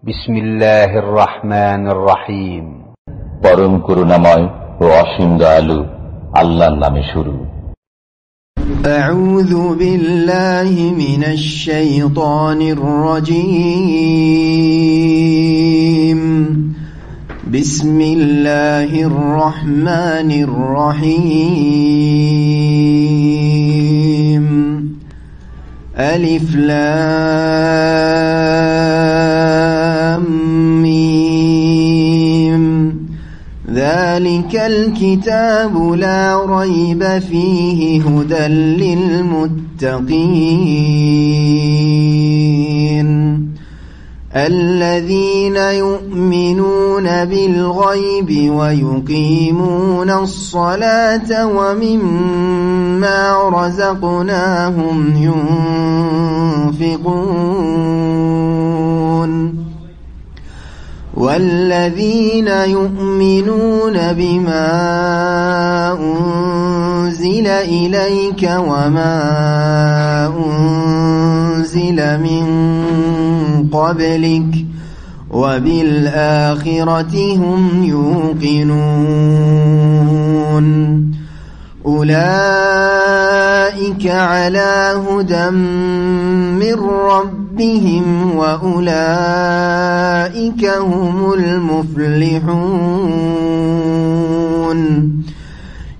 বিসমিল্লাহির রহমানির রহিম। পরম করুণাময় ও অসীম দয়ালু আল্লাহর নামে শুরু। আউযু বিল্লাহি মিনাশ শাইতানির রাজীম। বিসমিল্লাহির রহমানির রহিম। আলিফ লাম মিম। যালিকাল কিতাবু লা রাইবা ফীহি হুদাল লিল মুত্তাকিন الذين يؤمنون بالغيب ويقيمون الصلاة ومما رزقناهم ينفقون والذين يؤمنون بما أنزل إليك وما أنزل من قبلك وبالآخرة هم يوقنون أولئك على هدى من ربهم وأولئك هم المفلحون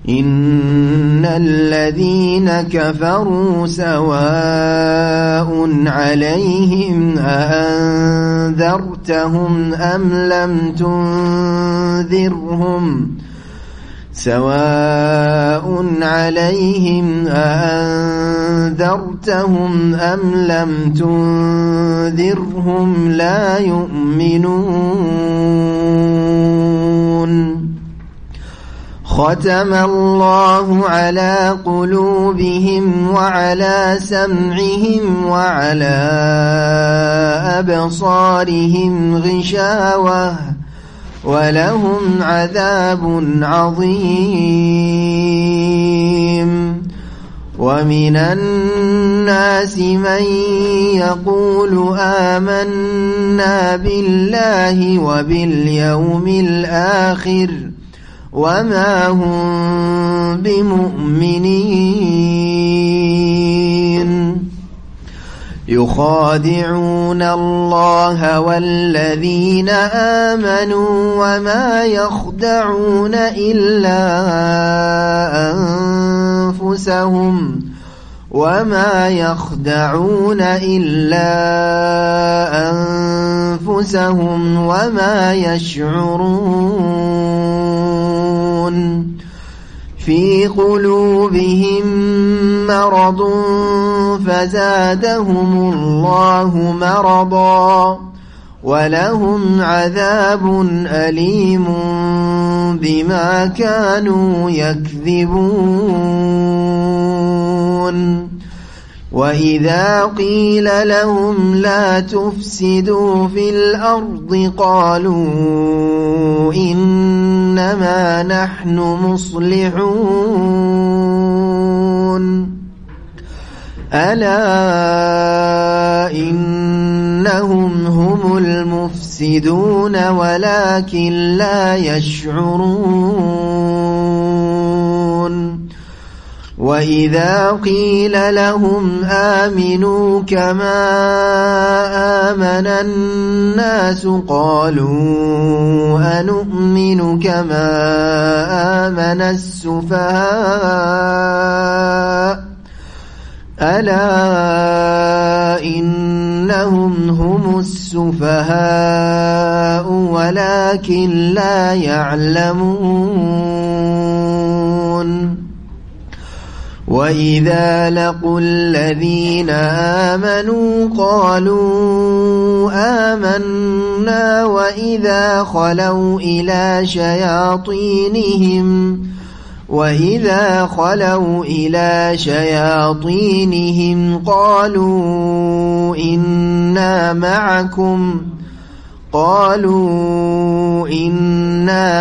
إن الذين كفروا سواء عليهم أأنذرتهم أم لم تنذرهم سواء عليهم أأنذرتهم أم لم تنذرهم لا يؤمنون ختم الله على قلوبهم وعلى سمعهم وعلى أبصارهم غشاوة ولهم عذاب عظيم ومن الناس من يقول آمنا بالله وباليوم الآخر وما هم بمؤمنين يخادعون الله والذين آمنوا وما يخدعون إلا أنفسهم وما يشعرون في قلوبهم مرض فزادهم الله مرضا ولهم عذاب أليم بما كانوا يكذبون وإذا قيل لهم لا تفسدوا في الأرض قالوا إنما نحن مصلحون ألا إنهم هم المفسدون ولكن لا يشعرون وإذا قيل لهم آمنوا كما آمن الناس قالوا أنؤمن كما آمن السفهاء ألا إنهم هم السفهاء ولكن لا يعلمون وإذا لقوا الذين آمنوا قالوا آمنا وإذا خلوا إلى شياطينهم قالوا إنا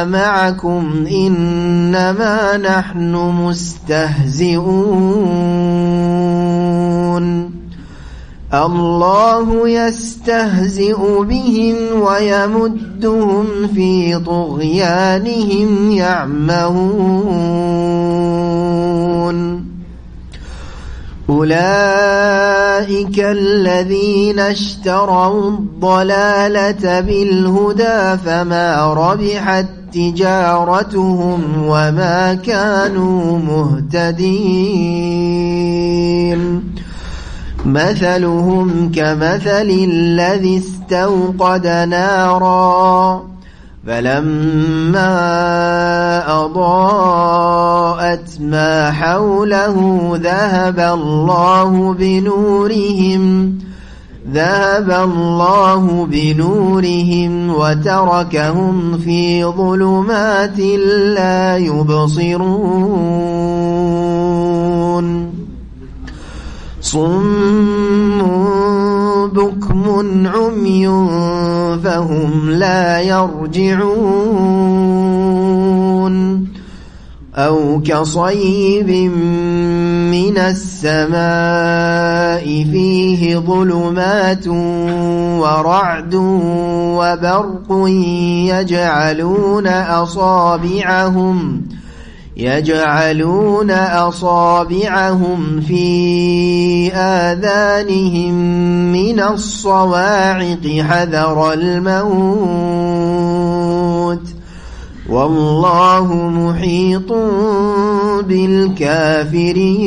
معكم إنما نحن مستهزئون الله يستهزئ بهم ويمدهم في طغيانهم يعمهون أولئك الذين اشتروا الضلالة بالهدى فما ربحت تجارتهم وما كانوا مهتدين مثلهم كمثل الذي استوقد نارا فلما أضاءت ما حوله ذهب الله بنورهم وتركهم في ظلمات لا يبصرون صم بكم عمي فهم لا يرجعون أو كصيب من السماء فيه ظلمات ورعد وبرق يجعلون أصابعهم في آذانهم من الصواعق حذر الموت والله محيط بالكافرين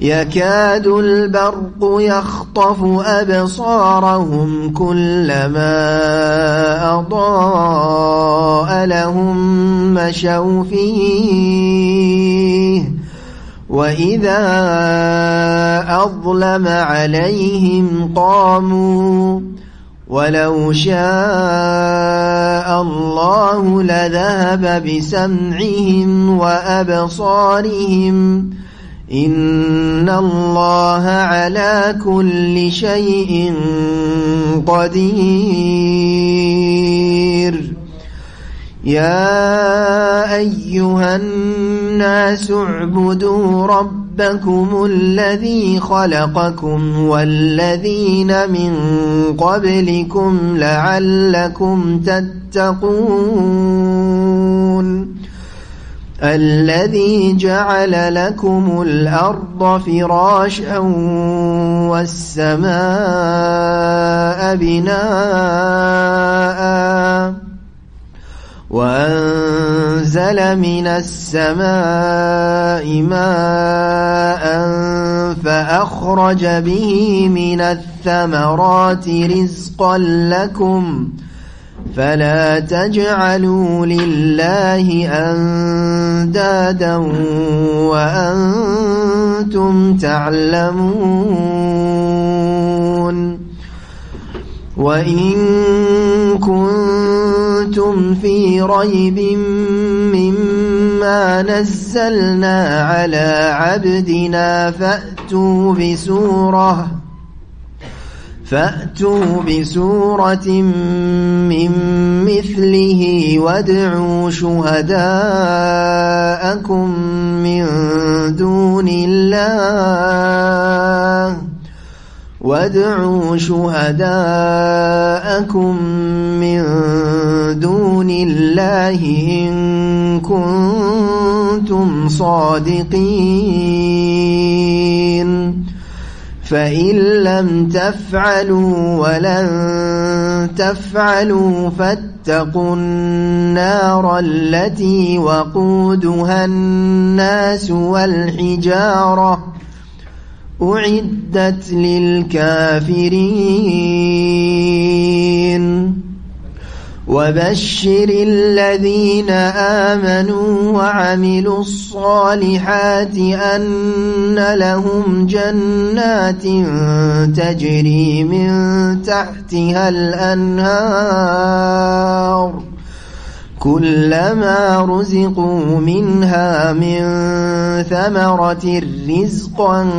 يكاد البرق يخطف أبصارهم كلما أضاء لهم مشوا فيه وإذا أظلم عليهم قاموا ولو شاء الله لذهب بسمعهم وأبصارهم إن الله على كل شيء قدير يا أيها الناس اعبدوا ربكم الذي خلقكم والذين من قبلكم لعلكم تتقون الذي جعل لكم الأرض فراشا والسماء بناء وأنزل من السماء ماء فأخرج به من الثمرات رزقا لكم فلا تجعلوا لله أندادا وأنتم تعلمون وإن كنتم في ريب مما نزلنا على عبدنا فأتوا بسورة من مثله وادعوا شهداءكم من دون الله إن كنتم صادقين فإن لم تفعلوا ولن تفعلوا فاتقوا النار التي وقودها الناس والحجارة أعدت للكافرين وبشر الذين آمنوا وعملوا الصالحات أن لهم جنات تجري من تحتها الأنهار كلما رزقوا منها من ثمرة رزقا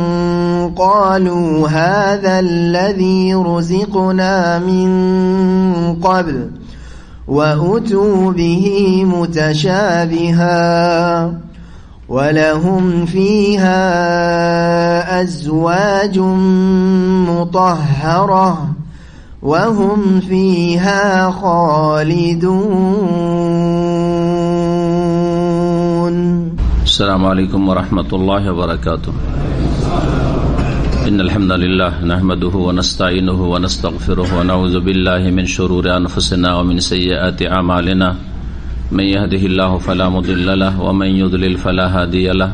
قالوا هذا الذي رزقنا من قبل وأتوا به متشابها ولهم فيها أزواج مطهرة وهم فيها خالدون. السلام عليكم ورحمة الله وبركاته. إن الحمد لله نحمده ونستعينه ونستغفره ونعوذ بالله من شرور أنفسنا ومن سيئات أعمالنا من يهده الله فلا مضل له ومن يضلل فلا هادي له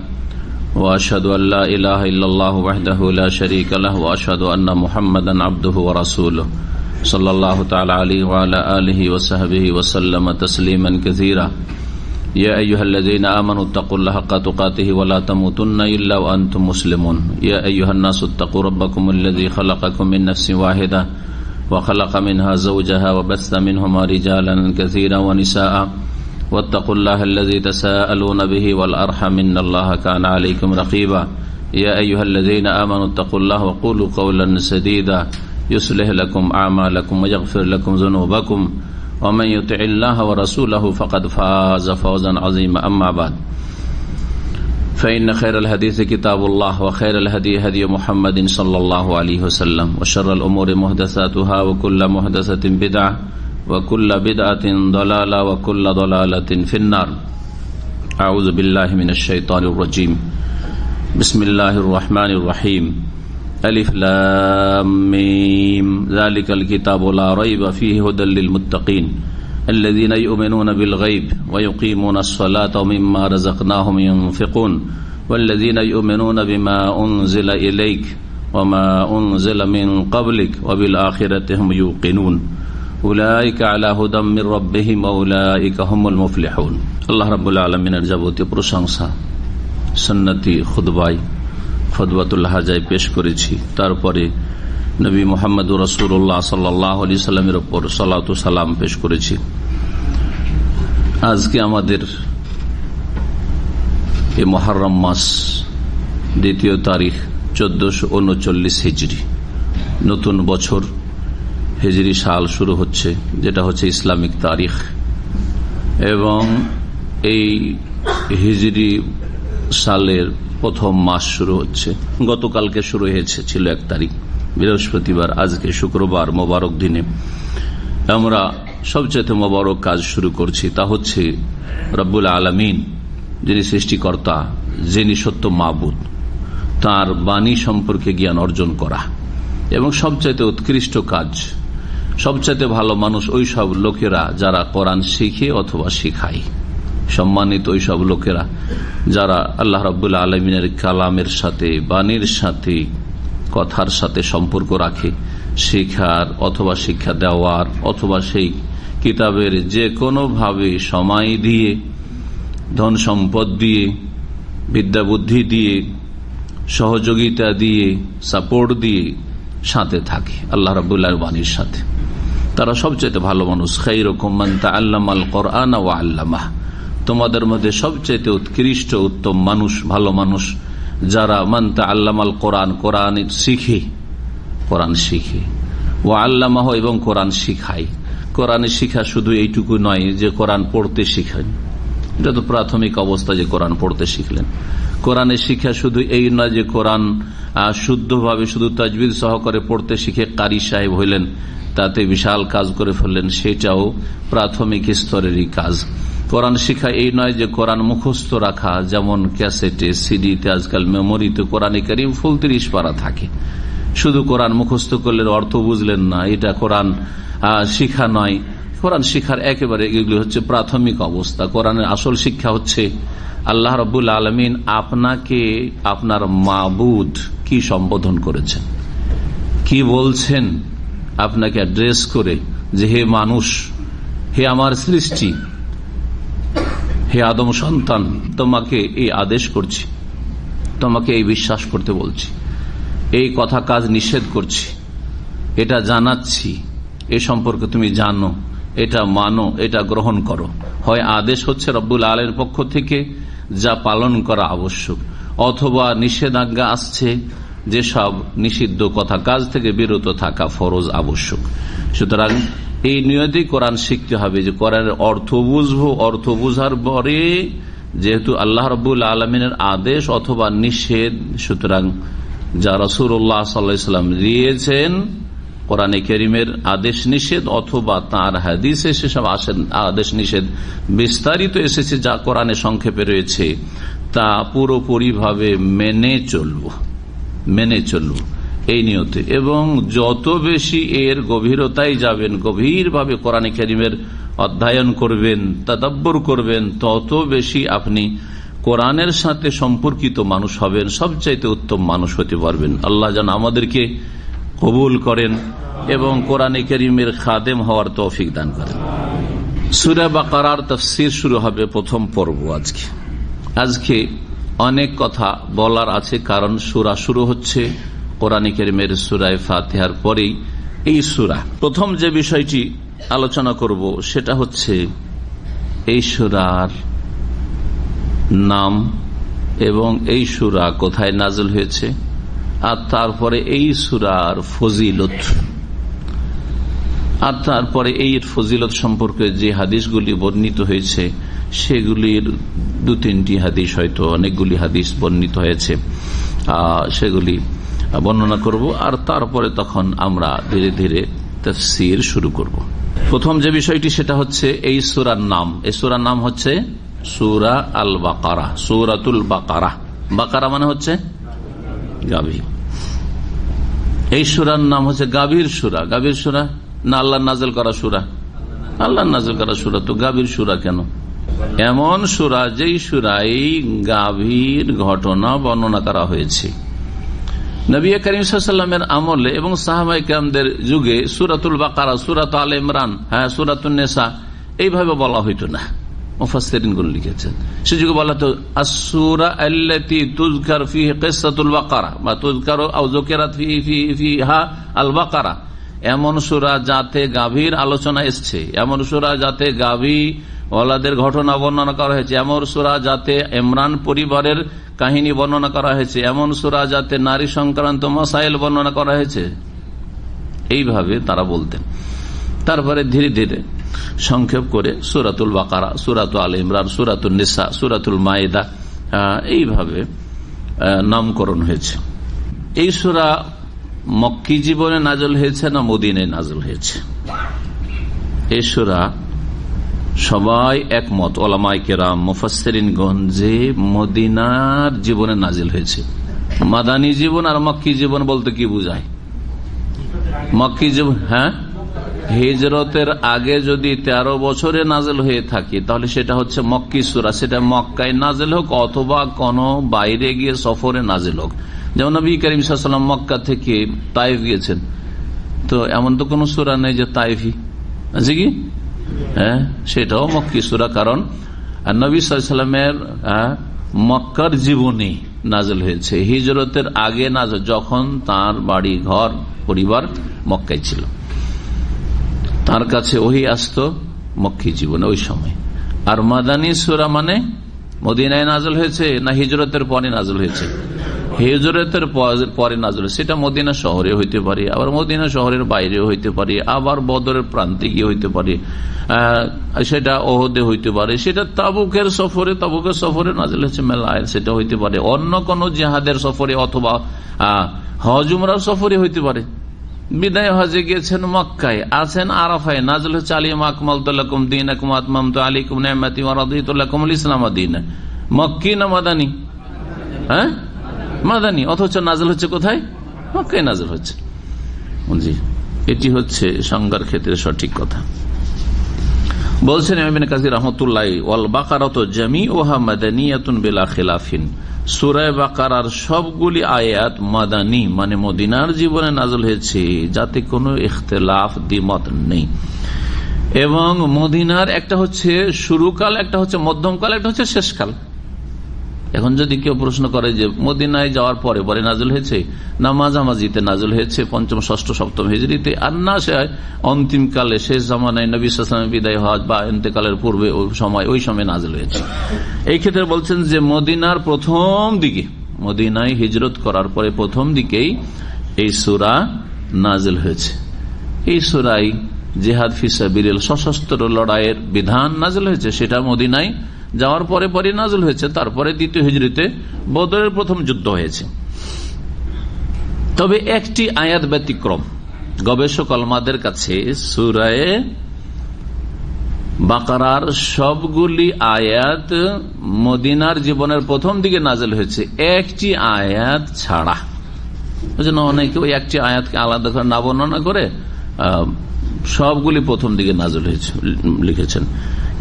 وأشهد أن لا إله إلا الله وحده لا شريك له وأشهد أن محمدا عبده ورسوله صلى الله تعالى عليه وعلى آله وصحبه وسلم تسليما كثيرا. يا أيها الذين آمنوا اتقوا الله حق تقاته ولا تموتن إلا وأنتم مسلمون. يا أيها الناس اتقوا ربكم الذي خلقكم من نفس واحدة وخلق منها زوجها وبث منهما رجالا كثيرا ونساء واتقوا الله الذي تساءلون به والأرحم إن الله كان عليكم رقيبا. يا أيها الذين آمنوا اتقوا الله وقولوا قولا سديدا يصلح لكم أعمالكم ويغفر لكم ذنوبكم ومن يطع الله ورسوله فقد فاز فوزا عظيما. أما بعد فإن خير الحديث كتاب الله وخير الهدي هدي محمد صلى الله عليه وسلم وشر الأمور محدثاتها وكل محدثة بدعة وكل بدعة ضلالة وكل ضلالة في النار. أعوذ بالله من الشيطان الرجيم. بسم الله الرحمن الرحيم. ألف لام ميم ذلك الكتاب لا ريب فيه هدى للمتقين الذين يؤمنون بالغيب ويقيمون الصلاة ومما رزقناهم ينفقون والذين يؤمنون بما أنزل إليك وما أنزل من قبلك وبالآخرة هم يوقنون أولئك على هدى من ربهم وأولئك هم المفلحون. আল্লাহ রাব্বুল আলামিনের যাবতীয় প্রশংসা সুন্নতি খুতবায় ফতওয়াতুল হাজায় পেশ করেছি। তারপরে নবী মুহাম্মদুর রাসূলুল্লাহ সাল্লাল্লাহু আলাইহি সাল্লামের উপর সালাতু সালাম পেশ করেছি। আজকে আমাদের এই মুহররম মাস দ্বিতীয় তারিখ 1439 হিজরি, নতুন বছর হিজরি সাল শুরু হচ্ছে, যেটা হচ্ছে ইসলামিক তারিখ। এবং এই হিজরি সালের প্রথম মাস শুরু হচ্ছে, গতকালকে শুরু হয়েছে, ছিল 1 তারিখ বৃহস্পতিবার। আজকে শুক্রবার, মোবারক দিনে আমরা সবচেয়ে মোবারক কাজ শুরু করছি। তা হচ্ছে রব্বুল আলামিন, যিনি সৃষ্টিকর্তা, যিনি সত্য মাবুদ, তার বাণী সম্পর্কে জ্ঞান অর্জন করা। এবং সবচাইতে উৎকৃষ্ট কাজ, সবচাইতে ভালো মানুষ ওই সব লোকেরা যারা কোরআন শিখে অথবা শিখায়। সম্মানিত ওই সব লোকেরা যারা আল্লাহ রাব্বুল আলামিনের কালামের সাথে, বাণীর সাথে, কথার সাথে সম্পর্ক রাখে, শিখার অথবা শিক্ষা দেওয়ার অথবা সেই কিতাবের যে কোনো ভাবে সময় দিয়ে, ধন সম্পদ দিয়ে, বিদ্যা বুদ্ধি দিয়ে, সহযোগিতা দিয়ে, সাপোর্ট দিয়ে সাথে থাকে আল্লাহ রাব্বুল আলামিনের বাণীর সাথে। তারা সবচেয়ে ভালো মানুষ। খায়রুকুম মান তাআল্লামাল কুরআন ওয়া আল্লামাহ, তোমাদের মধ্যে সবচেয়ে উৎকৃষ্ট উত্তম মানুষ, ভালো মানুষ যারা মান তাআল্লামাল কুরআন, কোরআন শিখে, কোরআন শিখে, ওয়া আল্লামাহু, এবং কোরআন শিখায়। কোরআন শিখা শুধু এইটুকু নয় যে কোরআন পড়তে শিখেন, এটা তো প্রাথমিক অবস্থা যে কোরআন পড়তে শিখলেন। কোরআনের শিক্ষা শুধু এই নয় যে কোরআন শুদ্ধভাবে শুধু তাজবিদ সহকারে পড়তে শিখে কারি সাহেব হইলেন, তাতে বিশাল কাজ করে ফেললেন, সেটাও প্রাথমিক স্তরেরই কাজ। কোরআন শিক্ষা এই নয় যে কোরআন মুখস্থ রাখা, যেমন ক্যাসেটে, সিডিতে, আজকাল মেমোরিতে কোরআনে কারীম ফুল 30 পারা থাকে, শুধু কোরআন মুখস্থ করলেন, অর্থ বুঝলেন না, এটা কোরআন শিক্ষা নয়। কোরআন শিক্ষার একেবারে এগুলি হচ্ছে প্রাথমিক অবস্থা। কোরআনের আসল শিক্ষা হচ্ছে আল্লাহ রাব্বুল আলামিন আপনাকে আপনার মাবুদ কি সম্বোধন করেছেন, কি বলছেন আপনাকে অ্যাড্রেস করে, যে হে মানুষ, হে আমার সৃষ্টি, হে আদম সন্তান, তোমাকে এই আদেশ করছি, তোমাকে এই বিশ্বাস করতে বলছি, এই কথা কাজ নিষেধ করছি, এটা জানাচ্ছি, এ সম্পর্কে তুমি জানো, এটা মানো, এটা গ্রহণ করো। হয় আদেশ হচ্ছে রব্বুল আলামিনের পক্ষ থেকে যা পালন করা আবশ্যক, অথবা নিষেধাজ্ঞা আসছে, যেসব নিষিদ্ধ কথা কাজ থেকে বিরত থাকা ফরজ আবশ্যক। সুতরাং এই নিয়তেই কোরআন শিখতে হবে যে কোরআনের অর্থ বুঝবো, অর্থ বুঝার পরে যেহেতু আল্লাহ রাব্বুল আলামিনের আদেশ অথবা নিষেধ, সুতরাং যা রাসূলুল্লাহ সাল্লাল্লাহু আলাইহি ওয়াসাল্লাম দিয়েছেন কোরআনে কারীমের আদেশ নিষেধ অথবা তার হাদিসে সেসব আদেশ নিষেধ বিস্তারিত এসেছে, যা কোরআনে সংক্ষেপে রয়েছে, তা পুরোপুরি ভাবে মেনে চলব এই নিয়তে। এবং যত বেশি এর গভীরতায় যাবেন, গভীরভাবে কোরআনে কারীমের অধ্যয়ন করবেন, তাদাব্বুর করবেন, তত বেশি আপনি কোরআনের সাথে সম্পর্কিত মানুষ হবেন, সবচাইতে উত্তম মানুষ হতে পারবেন। আল্লাহ যেন আমাদেরকে কবুল করেন এবং কোরআনে কারীমের খাদেম হওয়ার তৌফিক দান করেন। সূরা বাকারার তাফসীর শুরু হবে প্রথম পর্ব। আজকে অনেক কথা বলার আছে, কারণ সূরা শুরু হচ্ছে কোরআনে কারীমের সূরা ফাতিহার পরেই এই সূরা। প্রথম যে বিষয়টি আলোচনা করব সেটা হচ্ছে এই সূরার নাম এবং এই সূরা কোথায় নাযিল হয়েছে, আর তারপরে এই সূরার ফজিলত, আর তারপরে এই ফজিলত সম্পর্কে যে হাদিসগুলি বর্ণিত হয়েছে সেগুলির 2-3টি হাদিস, হয়তো অনেকগুলি হাদিস বর্ণিত হয়েছে, সেগুলি বর্ণনা করব। আর তারপরে তখন আমরা ধীরে ধীরে তাফসীর শুরু করব। প্রথম যে বিষয়টি সেটা হচ্ছে এই সূরার নাম। এই সূরার নাম হচ্ছে সূরা আল বাকারা, সূরাতুল বাকারা। বাকারা মানে হচ্ছে গাভী। এই সূরার নাম হচ্ছে গাভীর সূরা। গাভীর সূরা না আল্লাহ নাযিল করা সূরা? আল্লাহ নাযিল করা সূরা, তো গাভীর সূরা কেন? এমন সূরা যেই সূরায় গাভীর ঘটনা বর্ণনা করা হয়েছে। নবী করিম সাল্লাল্লাহু আলাইহি ওয়াসাল্লামের আমলে এবং সাহাবায়ে কেরামদের যুগে সূরাতুল বাকারা, সূরাত আলে ইমরান, সূরাতুন নিসা এইভাবে বলা হইতো না। মুফাসসিরিনগণ লিখেছেন সে যুগে বলা হতো আস-সূরা আল্লাতী তুযকার ফীহি কিসসাতুল বাকারা বা তুযকারু আও যুকিরাত ফীহা আল বাকারা। এমন সূরা যাতে গাভীর আলোচনা এসছে, এমন সূরা যাতে গাভী ওলাদের ঘটনা বর্ণনা করা হয়েছে, এমন সূরা যাতে ইমরান পরিবারের কাহিনী বর্ণনা করা হয়েছে, এমন সূরা যাতে নারী সংক্রান্ত মাসাইল বর্ণনা করা হয়েছে, এইভাবে তারা বলতেন। তারপরে ধীরে ধীরে সংক্ষেপ করে সূরাতুল বাকারা, সূরাতুল আলে ইমরান, সূরাতুন নিসা, সূরাতুল মায়েদা এইভাবে নামকরণ হয়েছে। এই সূরা মক্কি জীবনে নাযিল হয়েছে না মদিনায় নাযিল হয়েছে? এই সূরা সবাই একমত, ওলামায়ে কেরাম মুফাসসিরিনগণ, যে মদিনার জীবনে নাযিল হয়েছে। মাদানী জীবন আর মক্কি জীবন বলতে কি বোঝায়? মক্কি জীবন, হিজরতের আগে যদি 13 বছরে নাযিল হয়ে থাকে তাহলে সেটা হচ্ছে মক্কি সূরা, সেটা মক্কায় নাযিল হোক অথবা কোন বাইরে গিয়ে সফরে নাযিল হোক। যেমন নবী করিম সাল্লাল্লাহু আলাইহি ওয়াসাল্লাম মক্কা থেকে তায়েফ গিয়েছেন, তো এমন তো কোন সূরা নেই যে তায়েফি আছে কি? সেটাও মক্কি সূরা, কারণ নবী সাল্লাল্লাহু আলাইহি ওয়াসাল্লামের মক্কার জীবনী নাযিল হয়েছে, হিজরতের আগে নাযিল, যখন তার বাড়ি ঘর পরিবার মক্কায় ছিল, তার কাছে ওহী আসতো মক্কি জীবনে ওই সময়। আর মাদানী সূরা মানে মদিনায় নাযিল হয়েছে না হিজরতের পরে নাযিল হয়েছে? হিজরতের পরে নাযিল, সেটা মদিনা শহরে হইতে পারে, আবার মদিনা শহরের বাইরেও হইতে পারে, আবার বদরের প্রান্তে গিয়ে হইতে পারে, সেটা ওহদে হইতে পারে, সেটা তাবুকের সফরে নাযিল হয়েছে, মেলায় সেটা হইতে পারে, অন্য কোন জিহাদের সফরে অথবা হজ উমরার সফরে হইতে পারে। বিদায় হজে গিয়েছেন মক্কায়, আছেন আরাফায়, নাযিল হচ্ছে আলিয়াউমা আকমালতু লাকুম দীনাকুম ওয়া আতমামতু আলাইকুম নি'মাতি ওয়া রাদিতু লাকুমুল ইসলাম দীনা। মক্কি না মাদানী? মাদানী, অথচ নাযিল হচ্ছে কোথায়? মক্কায় নাযিল হচ্ছে। জি, এটি হচ্ছে সংজ্ঞার ক্ষেত্রে সঠিক কথা। বলছেন ইমাম ইবনে কাসির রাহমাতুল্লাহি ওয়াল বাকারাতু জামিউহা মাদানিয়াতুন বিলা খিলাফিন। সূরা বাকারার সবগুলি আয়াত মাদানী মানে মদিনার জীবনে নাযিল হয়েছে, যাতে কোনো ইখতিলাফ দ্বিমত নেই। এবং মদিনার একটা হচ্ছে শুরুকাল, একটা হচ্ছে মধ্যমকাল, একটা হচ্ছে শেষকাল। এখন যদি কেউ প্রশ্ন করে যে মদিনায় যাওয়ার পরে পরে নাযিল হয়েছে না মাঝামাঝিতে নাযিল হয়েছে 5ম, 6ম, 7ম হিজরিতে, আর না সে অন্তিমকালে শেষ জামানায় নবী সাল্লাল্লাহু আলাইহি ওয়াসাল্লামের বিদায় হজ বা ইন্তেকালের পূর্বে ওই সময় নাযিল হয়েছে। এই ক্ষেত্রে বলছেন যে মদিনার প্রথম দিকে, মদিনায় হিজরত করার পরে প্রথম দিকেই এই সূরা নাযিল হয়েছে। এই সূরায় জিহাদ ফি সাবিলিল্লাহ, সশস্ত্র লড়াইয়ের বিধান নাযিল হয়েছে, সেটা মদিনায় যাওয়ার পরে পরে নাজল হয়েছে। তারপরে দ্বিতীয় হিজরিতে বদরের প্রথম যুদ্ধ হয়েছে। তবে একটি আয়াত ব্যতিক্রম, গবেষক আলমাদের কাছে সূরা বাকারার সবগুলি আয়াত মদিনার জীবনের প্রথম দিকে নাজেল হয়েছে, একটি আয়াত ছাড়া। অনেকে ওই একটি আয়াতকে আলাদা করে না বর্ণনা করে সবগুলি প্রথম দিকে নাজেল হয়েছে লিখেছেন।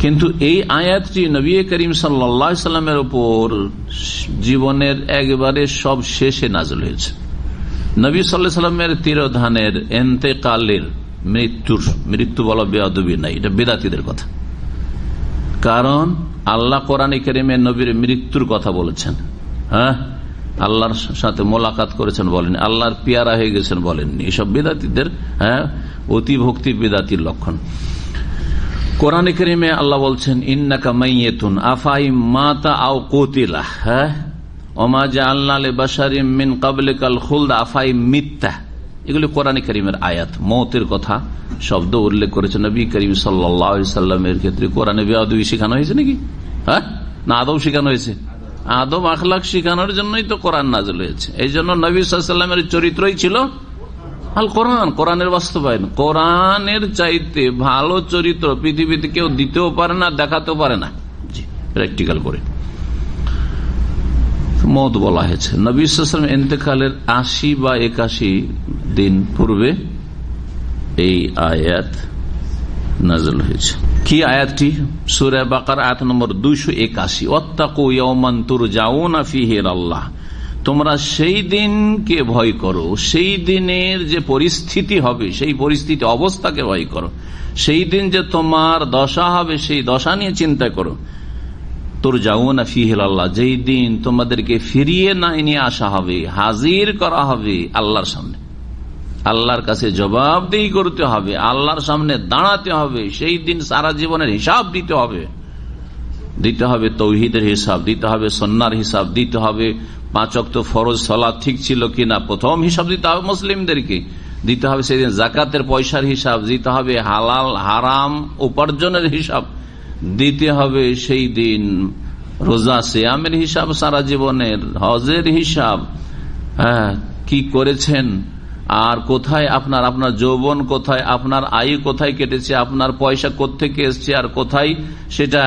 কিন্তু এই আয়াতটি নবী করিম সাল্লাল্লাহু আলাইহি সাল্লামের উপর জীবনের একবারে সব শেষে নাজেল হয়েছে। নবী সাল্লাল্লাহু আলাইহি সাল্লামের তিরোধানের, ইন্তেকালের, মৃত্যু বলা বেয়াদবি নাই, এটা বেদাতীদের কথা। কারণ আল্লাহ কোরআনে কারিমে নবীর মৃত্যুর কথা বলেছেন। হ্যাঁ, আল্লাহর সাথে মোলাকাত করেছেন বলেন, আল্লাহর পিয়ারা হয়ে গেছেন বলেননি। এসব বেদাতীদের অতিভক্তি বেদাতির লক্ষণ। কোরআনে কারিমে আল্লাহ বলছেন ইন্নাকা মাইয়াতুন আফাই মাতা আও কুতিলা ওমা জাআলনা লিবাশারিন মিন ক্বাবলিকাল খুলদ আফাই মিত্তা। এগুলি কোরআনে কারিমের আয়াত। মৌতের কথা শব্দ উল্লেখ করেছে নবী করিম সাল্লাল্লাহু আলাইহি সাল্লামের ক্ষেত্রে। কোরআনে বেয়াদবি শেখানো হয়েছে নাকি? হ্যাঁ, না আদব শেখানো হয়েছে? আদব আখলাক শেখানোর জন্যই তো কোরআন নাযিল হয়েছে। এই জন্য নবী সাল্লাল্লাহু আলাইহি সাল্লামের চরিত্রই ছিল আল কোরআন, কোরআনের বাস্তবায়ন। কোরআনের চাইতে ভালো চরিত্র পৃথিবীতে কেউ দিতেও পারে না, দেখাতেও পারে না, প্র্যাকটিক্যাল করে। মওত বলা হয়েছে নবী সাল্লাল্লাহু আলাইহি ওয়াসাল্লাম ইন্তেকালের 80 বা 81 দিন পূর্বে এই আয়াত নাযিল হয়েছে। কি আয়াতটি? সূরা বাকারা আয়াত নম্বর 281, ওয়াত্তাকু ইয়াওমান তুরজাউনা ফীহি ইলাল্লাহ। তোমরা সেই দিনকে ভয় করো, সেই দিনের যে পরিস্থিতি হবে, সেই পরিস্থিতি অবস্থাকে ভয় করো। সেই দিন যে তোমার দশা হবে, সেই দশা নিয়ে চিন্তা করো। তুরজাউনা ফীহি ইলাল্লাহ, যেই দিন তোমাদেরকে ফিরিয়ে নিয়ে আসা হবে, হাজির করা হবে আল্লাহর সামনে, আল্লাহর কাছে জবাবদিহি করতে হবে, আল্লাহর সামনে দাঁড়াতে হবে। সেই দিন সারা জীবনের হিসাব দিতে হবে। তৌহিদের হিসাব দিতে হবে, সুন্নাহর হিসাব দিতে হবে, 5 ওয়াক্ত ফরজ সালাত ঠিক ছিল কিনা প্রথম হিসাব দিতে হবে মুসলিমদেরকে। দিতে হবে সেদিন যাকাতের পয়সার হিসাব দিতে হবে, হালাল হারাম উপার্জনের হিসাব দিতে হবে সেই দিন, রোজা সিয়ামের হিসাব সারা জীবনের, হজের হিসাব, কি করেছেন আর কোথায় আপনার যৌবন কোথায়, আপনার আয়ু কোথায় কেটেছে, আপনার পয়সা কোত্থেকে এসছে আর কোথায় সেটা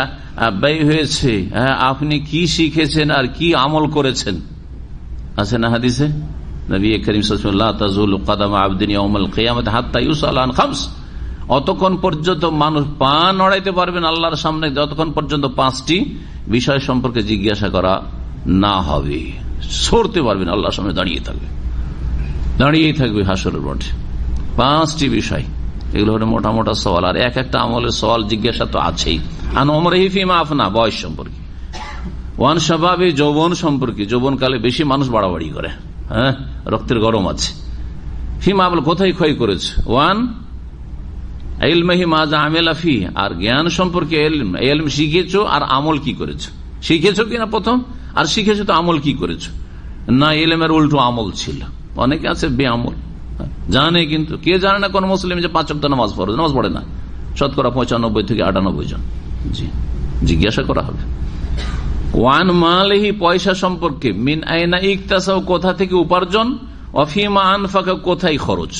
ব্যয় হয়েছে, আপনি কি শিখেছেন আর কি আমল করেছেন। আছে না হাদিসে নবী করিম সাল্লাল্লাহু আলাইহি ওয়াসাল্লাম, লা তাযুলু কদামা আবদিন ইয়াউমাল কিয়ামাতি হাত্তা ইউসাল আন খামস। অতক্ষণ পর্যন্ত মানুষ পা নড়াইতে পারবেন আল্লাহর সামনে যতক্ষণ পর্যন্ত 5টি বিষয় সম্পর্কে জিজ্ঞাসা করা না হবে। সরতে পারবেন আল্লাহর সামনে, দাঁড়িয়েই থাকবে হাসরের মাঠে। 5টি বিষয়, এগুলো হলো মোটা মোটা সওয়াল। আর এক একটা আমলের সওয়াল জিজ্ঞাসা তো আছেই। আন উমরিহি ফিমা আফনা, বয়স সম্পর্কে। ওয়ান শাবাবি, যৌবন সম্পর্কে, যৌবনকালে বেশি মানুষ বাড়াবাড়ি করে, রক্তের গরম আছে। ফিমা আফলা, কোথায় ক্ষয় করেছে। ওয়ান ইলমিহি মাজা আমিলা ফি, আর জ্ঞান সম্পর্কে, ইলম শিখেছো আর আমল কি করেছো। শিখেছো কিনা প্রথম, আর শিখেছো তো আমল কি করেছো। না ইলমের উল্টো আমল ছিল। অনেকে আছে বেআমল, জানে কিন্তু কে জানে না কোন মুসলিম যে 5 ওয়াক্ত নামাজ পড়ে না, শতকরা 95 থেকে 98 জন। জি, জিজ্ঞাসা করা হবে। ওয়ান মালিহি, পয়সা সম্পর্কে, মিন আইনা ইকতাসাব, কোথা থেকে উপার্জন, অফিমা আনফাকা, কোথায় খরচ।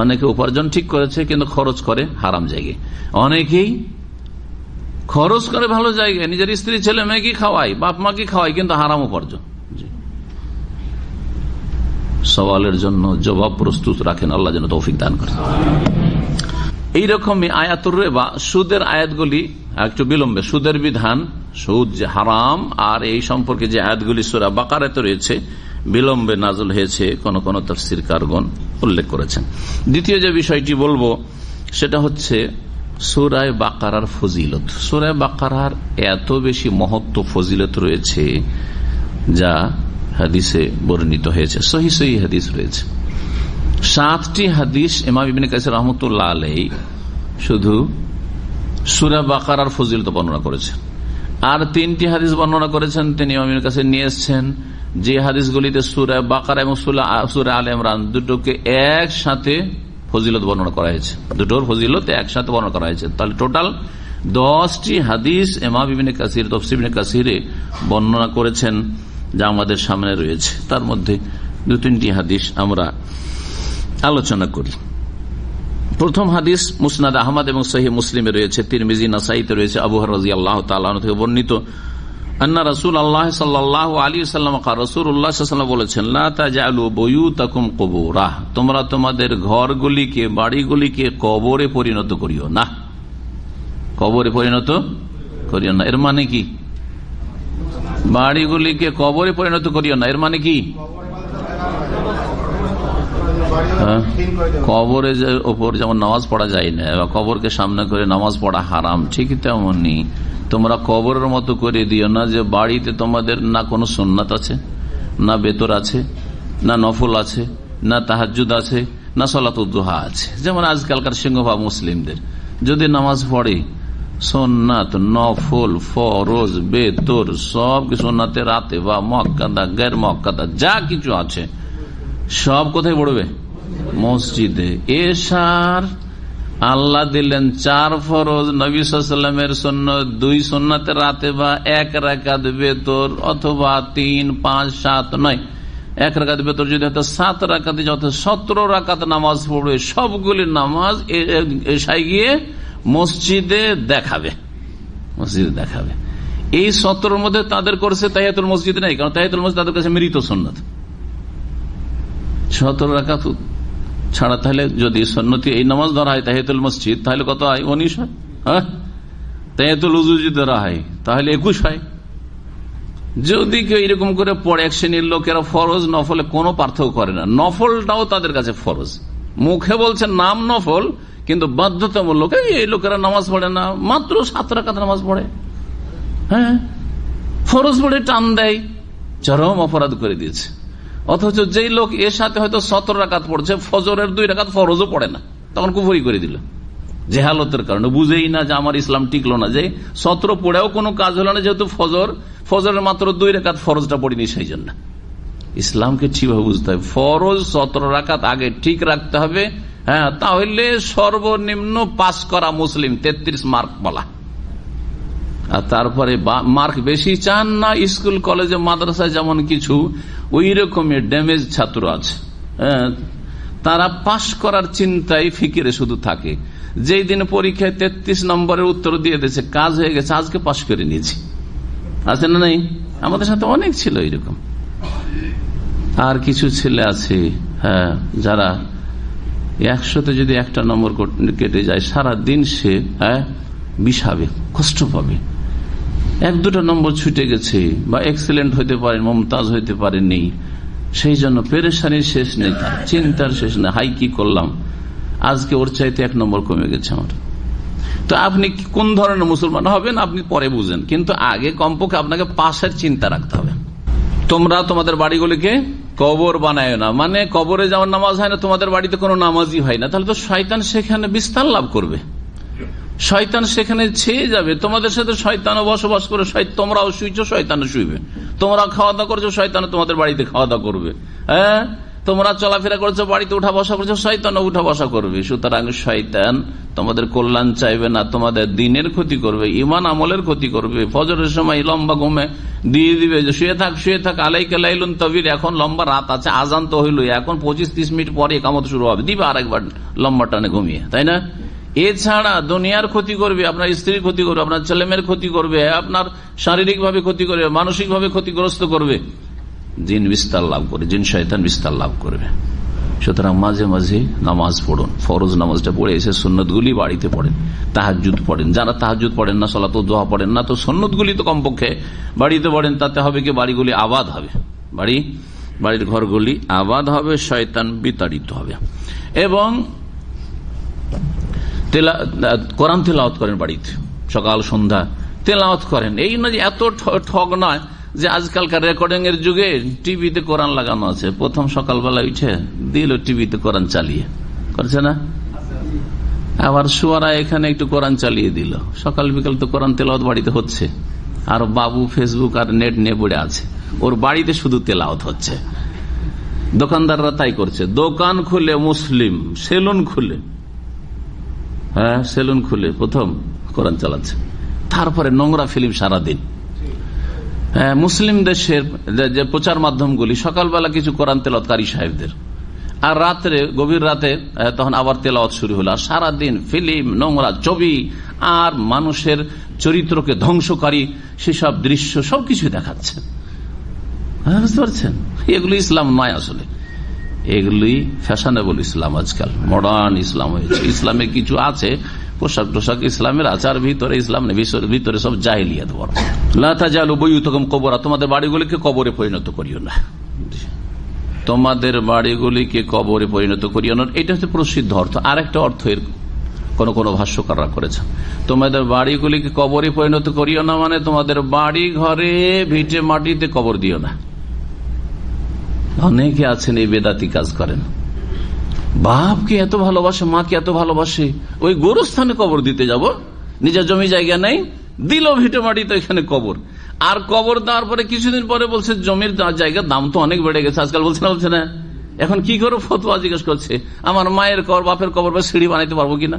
অনেকে উপার্জন ঠিক করেছে কিন্তু খরচ করে হারাম জায়গায়, অনেকেই খরচ করে ভালো জায়গায়, নিজের স্ত্রী ছেলে মেয়েকে খাওয়ায়, বাপ মাকে খাওয়ায়, কিন্তু হারাম উপার্জন। সওয়ালের জন্য জবাব প্রস্তুত রাখেন, আল্লাহ যেন তৌফিক দান করেন। এইরকমই আয়াতুর রিবা, সুদের আয়াতগুলি একটু বিলম্বে, সুদের বিধান, সুদ যে হারাম, আর এই সম্পর্কে যে আয়াতগুলি সূরা বাকারাতে রয়েছে বিলম্বে নাযিল হয়েছে, কোন কোন তাফসীরকারগণ উল্লেখ করেছেন। দ্বিতীয় যে বিষয়টি বলবো সেটা হচ্ছে সূরা বাকারার ফজিলত। সূরা বাকারার এত বেশি মহত্ব, ফজিলত রয়েছে যা হাদিসে বর্ণিত হয়েছে, সহিহ হাদিস রয়েছে। 7টি হাদিস ইমাম ইবনে কাসির রাহমাতুল্লাহ আলাইহি শুধু সূরা বাকারার ফজিলত বর্ণনা করেছেন, আর 3টি হাদিস বর্ণনা করেছেন তিনি ইমাম ইবনে কাসির নিয়ে এসেছেন, যে হাদিসগুলিতে সূরা বাকারা এবং সূরা আলে ইমরান দুটোকে একসাথে ফজিলত বর্ণনা করা হয়েছে, দুটোর ফজিলত একসাথে বর্ণনা করা হয়েছে। তাহলে টোটাল 10টি হাদিস ইমাম ইবনে কাসির তাফসীর ইবনে কাসিরে বর্ণনা করেছেন, যা আমাদের সামনে রয়েছে। তার মধ্যে 2-3টি হাদিস আমরা আলোচনা করি। প্রথম হাদিস মুসনাদ আহমদ এবং সহিহ মুসলিমে রয়েছে, তিরমিজি, নাসাইতে রয়েছে। আবু হুরায়রা রাদিয়াল্লাহু তাআলা আনহু থেকে বর্ণিত, আন্না রাসূলুল্লাহ সাল্লাল্লাহু আলাইহি ওয়াসাল্লাম রাসূলুল্লাহ সাল্লাল্লাহু আলাইহি ওয়াসাল্লাম বলেছেন, লা তাজআলু বুয়ুতাকুম কুবুরা, তোমরা তোমাদের ঘরগুলিকে, বাড়িগুলিকে কবরে পরিণত করিও না। কবরে পরিণত করিও না এর মানে কি? বাড়িগুলিকে কবরে পরিণত করিও না এর মানে কি? কবরের ওপর যেমন নামাজ পড়া যায় না, কবরকে সামনে করে নামাজ পড়া হারাম, ঠিক তেমনি তোমরা কবরের মতো করে দিও না যে বাড়িতে তোমাদের না কোনো সুন্নাত আছে, না বেতর আছে, না নফল আছে, না তাহাজ্জুদ আছে, না সালাতুদ দুহা আছে। যেমন আজকালকার সিংহভাগ মুসলিমদের যদি নামাজ পড়ে, সুন্নাত, নফল, ফরজ, বেতর সব কিছু, সুন্নাতে রাতে বা মুআক্কাদা, গैर মুআক্কাদা যা কিছু আছে সব কোথায় পড়বে? মসজিদে। এশার আল্লাহ দিলেন 4 ফরজ, নবী সাল্লাল্লাহু আলাইহি ওয়াসাল্লামের সুন্নাত 2 সুন্নাতে রাতে বা 1 রাকাত বেতর, অথবা 3, 5, 7 নয় 1 রাকাত বেতর যদি হতো 7 রাকাতে যত 17 রাকাত নামাজ পড়বে, সবগুলি নামাজ এশায় গিয়ে মসজিদে দেখাবে, মসজিদে দেখাবে। এই 17 মধ্যে তাদের করছে তাহিয়াতুল মসজিদ নাই, কারণ তাহিয়াতুল মসজিদ তাদের কাছে মৃত সুন্নাত। 17 রাকাত ছাড়া তাহলে যদি সুন্নতি এই নামাজ ধরা হয় তাহিয়াতুল মসজিদ, তাহলে কত হয়? 19 হয়। হ্যাঁ, তাহিয়াতুল ওযু যদি ধরা হয় তাহলে 21 হয়। যদি কেউ এরকম করে পড়ে, এক শ্রেণীর লোকেরা ফরজ নফলে কোনো পার্থক্য করে না, নফলটাও তাদের কাছে ফরজ, মুখে বলছে নাম নফল কিন্তু বাধ্যতামূলক। এই লোকেরা নামাজ পড়ে না, মাত্র 7 রাকাত নামাজ পড়ে, হ্যাঁ ফরজ পড়ে টান দেয়, চরম অপরাধ করে দিয়েছে। অথচ যেই লোক এর সাথে হয়তো 17 রাকাত পড়ছে, ফজরের 2 রাকাত ফরজও পড়ে না, তখন কুফরি করে দিল জেহালতের কারণে, বুঝেই না যে আমার ইসলাম টিকলো না, যে 17 পড়েও কোনো কাজ হলো না, যেহেতু ফজরের মাত্র 2 রাকাত ফরজটা পড়িনি, সেই জন্য। ইসলামকে ঠিকভাবে বুঝতে হবে, ফরজ 17 রাকাত আগে ঠিক রাখতে হবে, হ্যাঁ, তাহলে সর্বনিম্ন পাস করা মুসলিম 33 মার্ক বলা। আর তারপরে মার্ক বেশি চান না, স্কুল কলেজে মাদ্রাসায় যেমন কিছু ওই রকমের ড্যামেজ ছাত্র আছে, তারা পাশ করার চিন্তায় ফিকিরে শুধু থাকে। যেই দিন পরীক্ষায় 33 নম্বরের উত্তর দিয়ে দিয়েছে, কাজ হয়ে গেছে, আজকে পাশ করে নিয়েছি, আছে না? নাই, আমাদের সাথে অনেক ছিল এরকম। আর কিছু ছেলে আছে, হ্যাঁ, যারা 100তে যদি 1টা নম্বর কেটে যায়, সারা দিন সে বিষাবে, কষ্ট পাবে। 1-2টা নম্বর ছুটে গেছে, বা এক্সেলেন্ট হইতে পারে, মমতাজ হইতে পারে নেই, সেই জন্য পেরেশানির শেষ নেই, চিন্তার শেষ নেই, হাই কি করলাম, আজকে ওর চাইতে 1 নম্বর কমে গেছে আমার। তো আপনি কোন ধরনের মুসলমান হবেন আপনি পরে বুঝেন, কিন্তু আগে কমপক্ষে আপনাকে পাশের চিন্তা রাখতে হবে। তোমরা তোমাদের বাড়িগুলিকে কবর বানায় না, মানে কবরে যেমন নামাজ হয় না, তোমাদের বাড়িতে কোনো নামাজই হয় না, তাহলে তো শয়তান সেখানে বিস্তার লাভ করবে, শয়তান সেখানে ছেয়ে যাবে। তোমাদের সাথে শয়তানও বসবাস করে, তোমরাও শুইছো, শয়তানও শুইবে। তোমরা খাওয়া দাওয়া করছো, শয়তানও তোমাদের বাড়িতে খাওয়া দাওয়া করবে। হ্যাঁ, তোমরা চলাফেরা করছো, বাড়িতে উঠা বসা করছো, শয়তানও উঠা বসা করবে। সুতরাং শয়তান তোমাদের কল্যাণ চাইবে না, তোমাদের দিনের ক্ষতি করবে, ইমান আমলের ক্ষতি করবে। ফজরের সময় লম্বা ঘুমে দিয়ে দিবে যে শুয়ে থাক শুয়ে থাক, আলাইকা লাইলুন তাবির, এখন লম্বা রাত আছে, আজান তো হইল, এখন 25-30 মিনিট পরে একামত শুরু হবে, দিবে আরেকবার লম্বা টানে ঘুমিয়ে, তাই না? এছাড়া দুনিয়ার ক্ষতি করবে, আপনার স্ত্রীর ক্ষতি করবে, আপনার ছেলেমেয়ের ক্ষতি করবে, আপনার শারীরিক ভাবে ক্ষতি করবে, মানসিক ভাবে ক্ষতিগ্রস্ত করবে, জিন বিস্তার লাভ করে, জিন শয়তান বিস্তার লাভ করবে। সুতরাং মাঝে মাঝে নামাজ পড়ুন, ফরজ নামাজটা পড়ে এসে সুন্নতগুলি বাড়িতে পড়েন, তাহাজ্জুদ পড়েন। যারা তাহাজ্জুদ পড়েন না, সালাতুদ দুহা পড়েন না, তো সুন্নতগুলি তো কমপক্ষে বাড়িতে পড়েন, তাতে হবে কি বাড়িগুলি আবাদ হবে, বাড়ির ঘরগুলি আবাদ হবে, শয়তান বিতাড়িত হবে। এবং কোরআন তেলাওয়াত করেন বাড়িতে, সকাল সন্ধ্যা তেলাওয়াত করেন। এই না যে এত ঠগ নয় যে আজকালকার রেকর্ডিং এর যুগে টিভিতে কোরআন লাগানো আছে, প্রথম সকালবেলা উঠে দিল টিভিতে কোরআন চালিয়ে, করছে না? আবার শুয়ারা এখানে একটু কোরআন চালিয়ে দিল, সকাল বিকাল তো কোরআন তেলাওয়াত বাড়িতে হচ্ছে। আর বাবু ফেসবুক আর নেট নিয়ে পড়ে আছে, ওর বাড়িতে শুধু তেলাওয়াত হচ্ছে। দোকানদাররা তাই করছে, দোকান খুলে মুসলিম, সেলুন খুলে, হ্যাঁ সেলুন খুলে প্রথম কোরআন চালাচ্ছে। তারপরে নোংরা ফিল্ম সারাদিন। মুসলিম দেশের যে প্রচার মাধ্যমগুলি সকালবেলা কিছু কোরআন তেলাওয়াতকারী সাহেবদের, আর রাত্রে গভীর রাতে তখন আবার তেলাওয়াত শুরু হলো। আর সারাদিন ফিল্ম, নোংরা ছবি আর মানুষের চরিত্রকে ধ্বংসকারী সেসব দৃশ্য সবকিছু দেখাচ্ছে। বুঝতে পারছেন? এগুলি ইসলাম নয়, আসলে এগুলি ফ্যাশনেবল ইসলাম। আজকাল মডার্ন ইসলাম হয়েছে। ইসলামে কিছু আছে, পোশাক টোশাক ইসলামের আচার, ভিতরে ইসলাম নেই, ভিতরে সব জাহিলিয়াত। লা তাজালু বুয়ুতাকুম কবরা, তোমাদের বাড়িগুলিকে কবরে পরিণত করিও না। তোমাদের বাড়িগুলিকে কবরে পরিণত করিও না, এটা হচ্ছে প্রসিদ্ধ অর্থ। আরেকটা অর্থ এর কোন ভাষ্যকাররা করেছে, তোমাদের বাড়িগুলিকে কবরে পরিণত করিও না মানে তোমাদের বাড়ি ঘরে ভিটে মাটিতে কবর দিও না। অনেকে আছেন এই বেদাতি কাজ করেন, বাপকে এত ভালোবাসে, মাকে এত ভালোবাসে, ওই গোরস্থানে কবর দিতে যাব, নিজের জমি জায়গা নেই, দিল ভিটে মাটিতে এখানে কবর। আর কবর দেওয়ার পরে কিছুদিন পরে বলছে জমির জায়গার দাম তো অনেক বেড়ে গেছে আজকাল, বলছে না এখন কি করো, ফতোয়া জিজ্ঞেস করছে। আমার মায়ের কবর, বাপের কবর বা সিঁড়ি বানাইতে পারবো কিনা,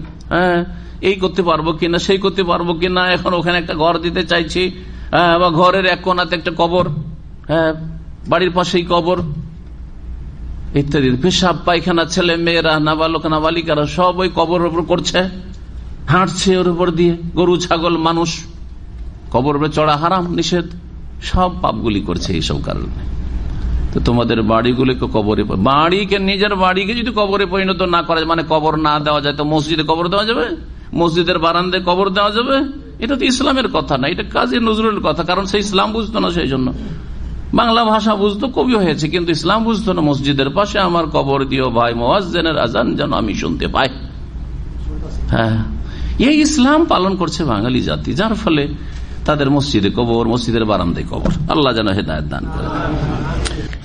এই করতে পারবো কিনা, সেই করতে পারবো কিনা, এখন ওখানে একটা ঘর দিতে চাইছি, বা ঘরের এক কোনাতে একটা কবর, বাড়ির পাশেই কবর ইত্যাদি। পেশাব পায়খানা ছেলে মেয়েরা, নাবালক নাবালিকারা সব ওই কবর উপর করছে, হাঁটছে ওর উপর দিয়ে। গরু ছাগল মানুষ কবর উপরে চড়া হারাম, নিষেধ, সব পাপগুলি করছে এইসব কারণে। তো তোমাদের বাড়িগুলিকে কবরে, বাড়িকে, নিজের বাড়িকে যদি কবরে পরিণত না করা যায়, মানে কবর না দেওয়া যায়, তো মসজিদে কবর দেওয়া যাবে, মসজিদের বারান্দায় কবর দেওয়া যাবে? এটা তো ইসলামের কথা না, এটা কাজী নজরুলের কথা। কারণ সে ইসলাম বুঝতো না, সেই জন্য বাংলা ভাষা বুঝতো, কবি হয়েছে, কিন্তু ইসলাম বুঝতো না। মসজিদের পাশে আমার কবর দিও ভাই, মুয়াজ্জিনের আজান যেন আমি শুনতে পাই। হ্যাঁ, এই ইসলাম পালন করছে বাঙালি জাতি, যার ফলে তাদের মসজিদে কবর, মসজিদের বারান্দায় কবর। আল্লাহ যেন হেদায়েত দান করে।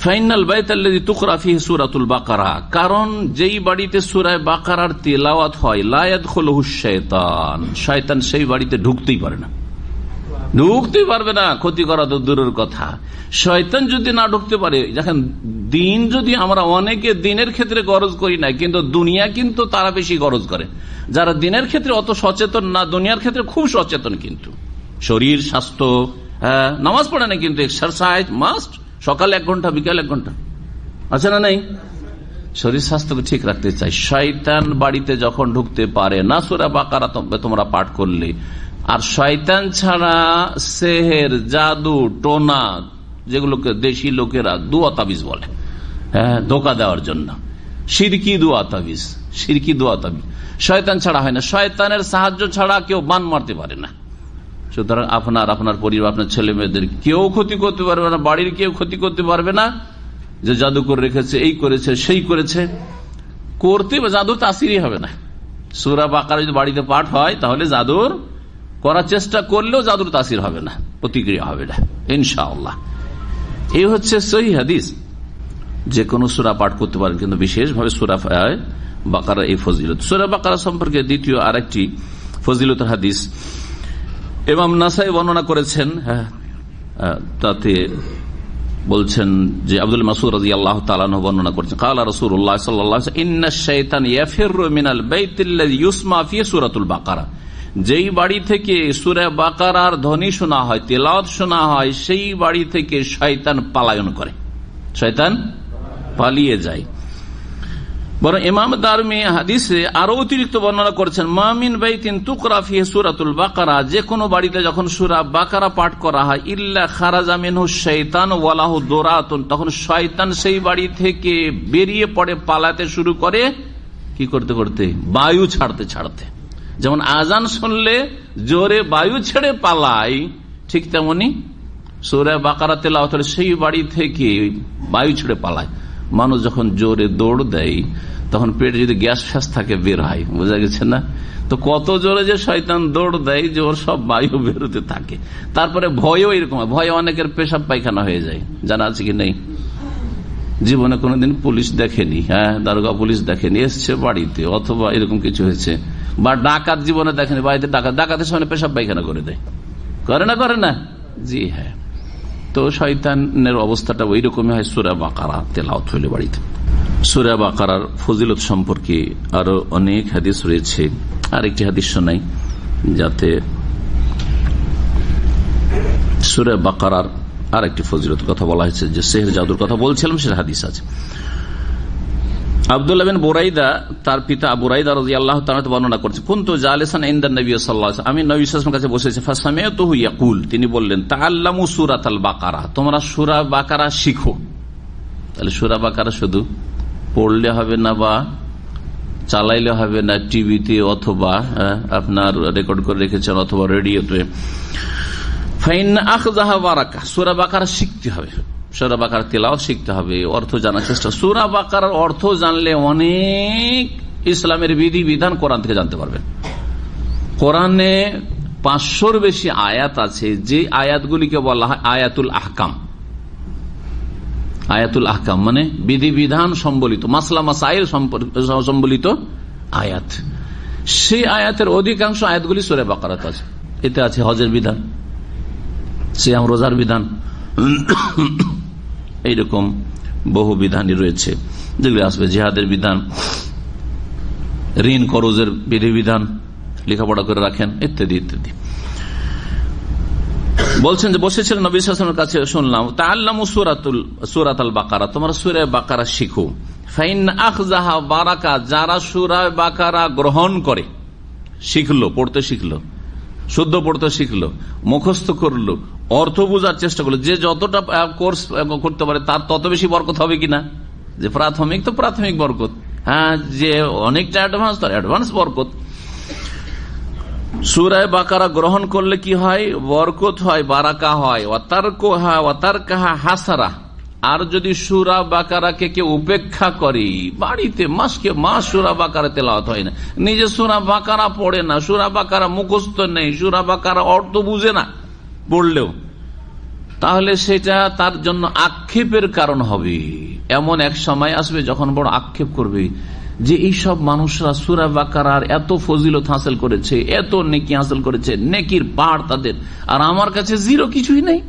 ফাইনাল বাইতাল্লাযী তুকরা ফীহি সূরাতুল বাকারা, কারণ যেই বাড়িতে সূরা বাকারার তিলাওয়াত হয়, লা ইয়াদখুলুহুশ শাইতান, শয়তান সেই বাড়িতে ঢুকতেই পারে না, ঢুকতেই পারবে না। ক্ষতি করা তো দূরের কথা, শয়তান যদি না ঢুকতে পারে। দেখেন, দিন যদি আমরা অনেকে দিনের ক্ষেত্রে গরজ করি না, কিন্তু দুনিয়া কিন্তু তারা বেশি গরজ করে। যারা দিনের ক্ষেত্রে অত সচেতন না, দুনিয়ার ক্ষেত্রে খুব সচেতন, কিন্তু শরীর স্বাস্থ্য, নামাজ পড়ে না কিন্তু এক্সারসাইজ মাস্ট, সকালে 1 ঘন্টা, বিকাল 1 ঘন্টা, আছে না নাই? শরীর স্বাস্থ্যকে ঠিক রাখতে চাই। শয়তান বাড়িতে যখন ঢুকতে পারে না, সূরা বাকারা তোমরা পাঠ করলে, আর শয়তান ছাড়া সেহের, জাদু, টোনা, যেগুলোকে দেশি লোকেরা দুয়া তাবিজ বলে, ধোকা দেওয়ার জন্য, শিরকি দুয়া তাবিজ, শিরকি দুয়া তাবিজ শয়তান ছাড়া হয় না। শয়তানের সাহায্য ছাড়া কেউ বান মারতে পারে না। সুতরাং আপনার পরিবার, আপনার ছেলে মেয়েদের কেউ ক্ষতি করতে পারবে না, বাড়ির কেউ ক্ষতি করতে পারবে না। যে জাদু করে রেখেছে, এই করেছে, সেই করেছে, করতে জাদুর তাসিরই হবে না। সূরা বাকারা যদি বাড়িতে পাঠ হয়, তাহলে জাদুর করার চেষ্টা করলেও জাদুর তাসির হবে না, প্রতিক্রিয়া হবে না, ইনশাআল্লাহ। এই হচ্ছে সহিহ হাদিস। যে কোনো সূরা পাঠ করতে পারেন, কিন্তু বিশেষভাবে সূরা বাকারা এই ফজিলত। সূরা বাকারা সম্পর্কে দ্বিতীয় আরেকটি ফজিলতের হাদিস ইমাম নাসাই বর্ণনা করেছেন। তাতে বলছেন যে আব্দুল মাসউদ রাদিয়াল্লাহু তাআলা আনহু বর্ণনা করেছেন, ক্বালা রাসূলুল্লাহ সাল্লাল্লাহু আলাইহি ওয়াসাল্লাম, ইন্নাশ শাইতান ইয়াফিরু মিনাল বাইতিল্লাযী ইউসমা ফীহি সূরাতুল বাকারা। যেই বাড়ি থেকে সূরা বাকারার ধ্বনি শোনা হয়, তেলাওয়াত শোনা হয়, সেই বাড়ি থেকে শয়তান পলায়ন করে, শয়তান পালিয়ে যায়। বরং ইমাম দারমি হাদিসে আরো অতিরিক্ত বর্ণনা করেছেন, মা মিন বাইতিন তুকরা ফীহি সূরাতুল বাকারা, যে কোনো বাড়িতে যখন সূরা বাকারা পাঠ করা হয়, ইল্লা খারাজা মিনহু শাইতান ওয়া লাহু দুরাতুন, তখন শয়তান সেই বাড়ি থেকে বেরিয়ে পড়ে, পালাতে শুরু করে। কি করতে করতে? বায়ু ছাড়তে ছাড়তে। যেমন আজান শুনলে জোরে বায়ু ছেড়ে পালায়, ঠিক তেমনি সূরা বাকারা তেলাওয়াত হলে সেই বাড়ি থেকে বায়ু ছেড়ে পালায়। মানুষ যখন জোরে দৌড় দেয়, তখন পেটে যদি গ্যাস ফ্যাস থাকে বের হয়, বোঝা গেছে না? তো কত জোরে যে শয়তান দৌড় দেয় যে ওর সব বায়ু বেরোতে থাকে। তারপরে ভয়ও এরকম, ভয়ে অনেকের পেশাব পায়খানা হয়ে যায়, জানা আছে কি নেই? জীবনে কোনোদিন পুলিশ দেখেনি, দারোগা পুলিশ দেখেনি, এসছে বাড়িতে, অথবা এরকম কিছু হয়েছে, বা ডাকাত জীবনে দেখেনি, বাড়িতে ডাকাতের সামনে পেশাব পায়খানা করে দেয়, করে না? করে না? জি হ্যাঁ। তো শয়তানের অবস্থাটা ওই রকমই হয় সূরা বাকারা তেলাওয়াত হইলে বাড়িতে। সূরা বাকারার ফজিলত সম্পর্কে আরো অনেক হাদিস রয়েছে। আরেকটি হাদিস শোনাই, যাতে সূরা বাকারার আর একটি ফজিলত কথা বলা হয়েছে, যে সেহর জাদুর কথা বলছিলাম, সেটা হাদিস আছে। আব্দুল্লাহ বিন বুরাইদা, তার পিতা বুরাইদা রাদিয়াল্লাহু তাআলা বর্ণনা করছে, কুনতু জালিসান ইনদা নবী সাল্লাল্লাহু আলাইহি ওয়াসাল্লাম, আমি নবী সাল্লাল্লাহু আলাইহি ওয়াসাল্লামের কাছে বসেছি, ফাসামিআতুহু ইয়াকুল, তিনি বললেন, তাআল্লামু সূরাতাল বাকারা, তোমরা সূরা বাকারা শিখো। তাহলে সূরা বাকারা শুধু পড়লে হবে না বা চালাইলে হবে না, টিভিতে অথবা আপনার রেকর্ড করে রেখেছেন অথবা রেডিওতে। ফাইন আখযাহা বারাকা, সূরা বাকারা শিখতে হবে, সূরা বাকারা তেলাওয়াত শিখতে হবে, অর্থ জানার চেষ্টা। সূরা বাকারার অর্থ জানলে অনেক ইসলামের বিধি বিধান কোরআন থেকে জানতে পারবেন। কোরআনে 500-র বেশি আয়াত আছে, যে আয়াতগুলিকে বলা হয় আয়াতুল আহকাম। আয়াতুল আহকাম মানে বিধি বিধান সম্বলিত, মাসলা মাসাইল সম্বলিত আয়াত। সেই আয়াতের অধিকাংশ আয়াতগুলি সূরা বাকারাতে আছে। এতে আছে হজের বিধান, সিয়াম রোজার বিধান, এইরকম বহু বিধানই রয়েছে যেগুলি আসবে, জিহাদের বিধান, ঋণ করজের বিধিবিধান, লেখাপড়া করে রাখেন, ইত্যাদি ইত্যাদি। বলছেন যে বসেছিলেন নবী সাল্লাল্লাহু আলাইহি ওয়াসাল্লামের কাছে, শুনলাম, তাআল্লামু সূরাতাল বাকারা, তোমরা সূরা বাকারা শিখো। ফাইন আখযাহা বারাকা, যারা সূরা বাকারা গ্রহণ করে, শিখলো, পড়তে শিখলো, শুদ্ধ পড়তে শিখলো, মুখস্থ করলো, অর্থ বোঝার চেষ্টা করলো, যে যতটা কোর্স করতে পারে তার তত বেশি বরকত হবে কিনা। যে প্রাথমিক তো প্রাথমিক বরকত, হ্যাঁ, যে অনেকটা অ্যাডভান্স তার অ্যাডভান্স বরকত। সূরা বাকারা গ্রহণ করলে কি হয়? বরকত হয়, বারাকা হয়। ওয়াতারকুহা হাসারা, আর যদি সূরা বাকারাকে কেউ উপেক্ষা করে, বাড়িতে মাসকে মাস সূরা বাকারা তেলাওয়াত হয় না, নিজে সূরা বাকারা পড়ে না, সূরা বাকারা মুখস্থ নেই, সূরা বাকারা অর্থ বুঝে না পড়লেও, তাহলে সেটা তার জন্য আক্ষেপের কারণ হবে। এমন এক সময় আসবে যখন বড় আক্ষেপ করবে যে এইসব মানুষরা সূরা বাকারার এত ফজিলত হাসিল করেছে, এত নেকি হাসিল করেছে, নেকির পাহাড় তাদের, আর আমার কাছে জিরো, কিছুই নেই।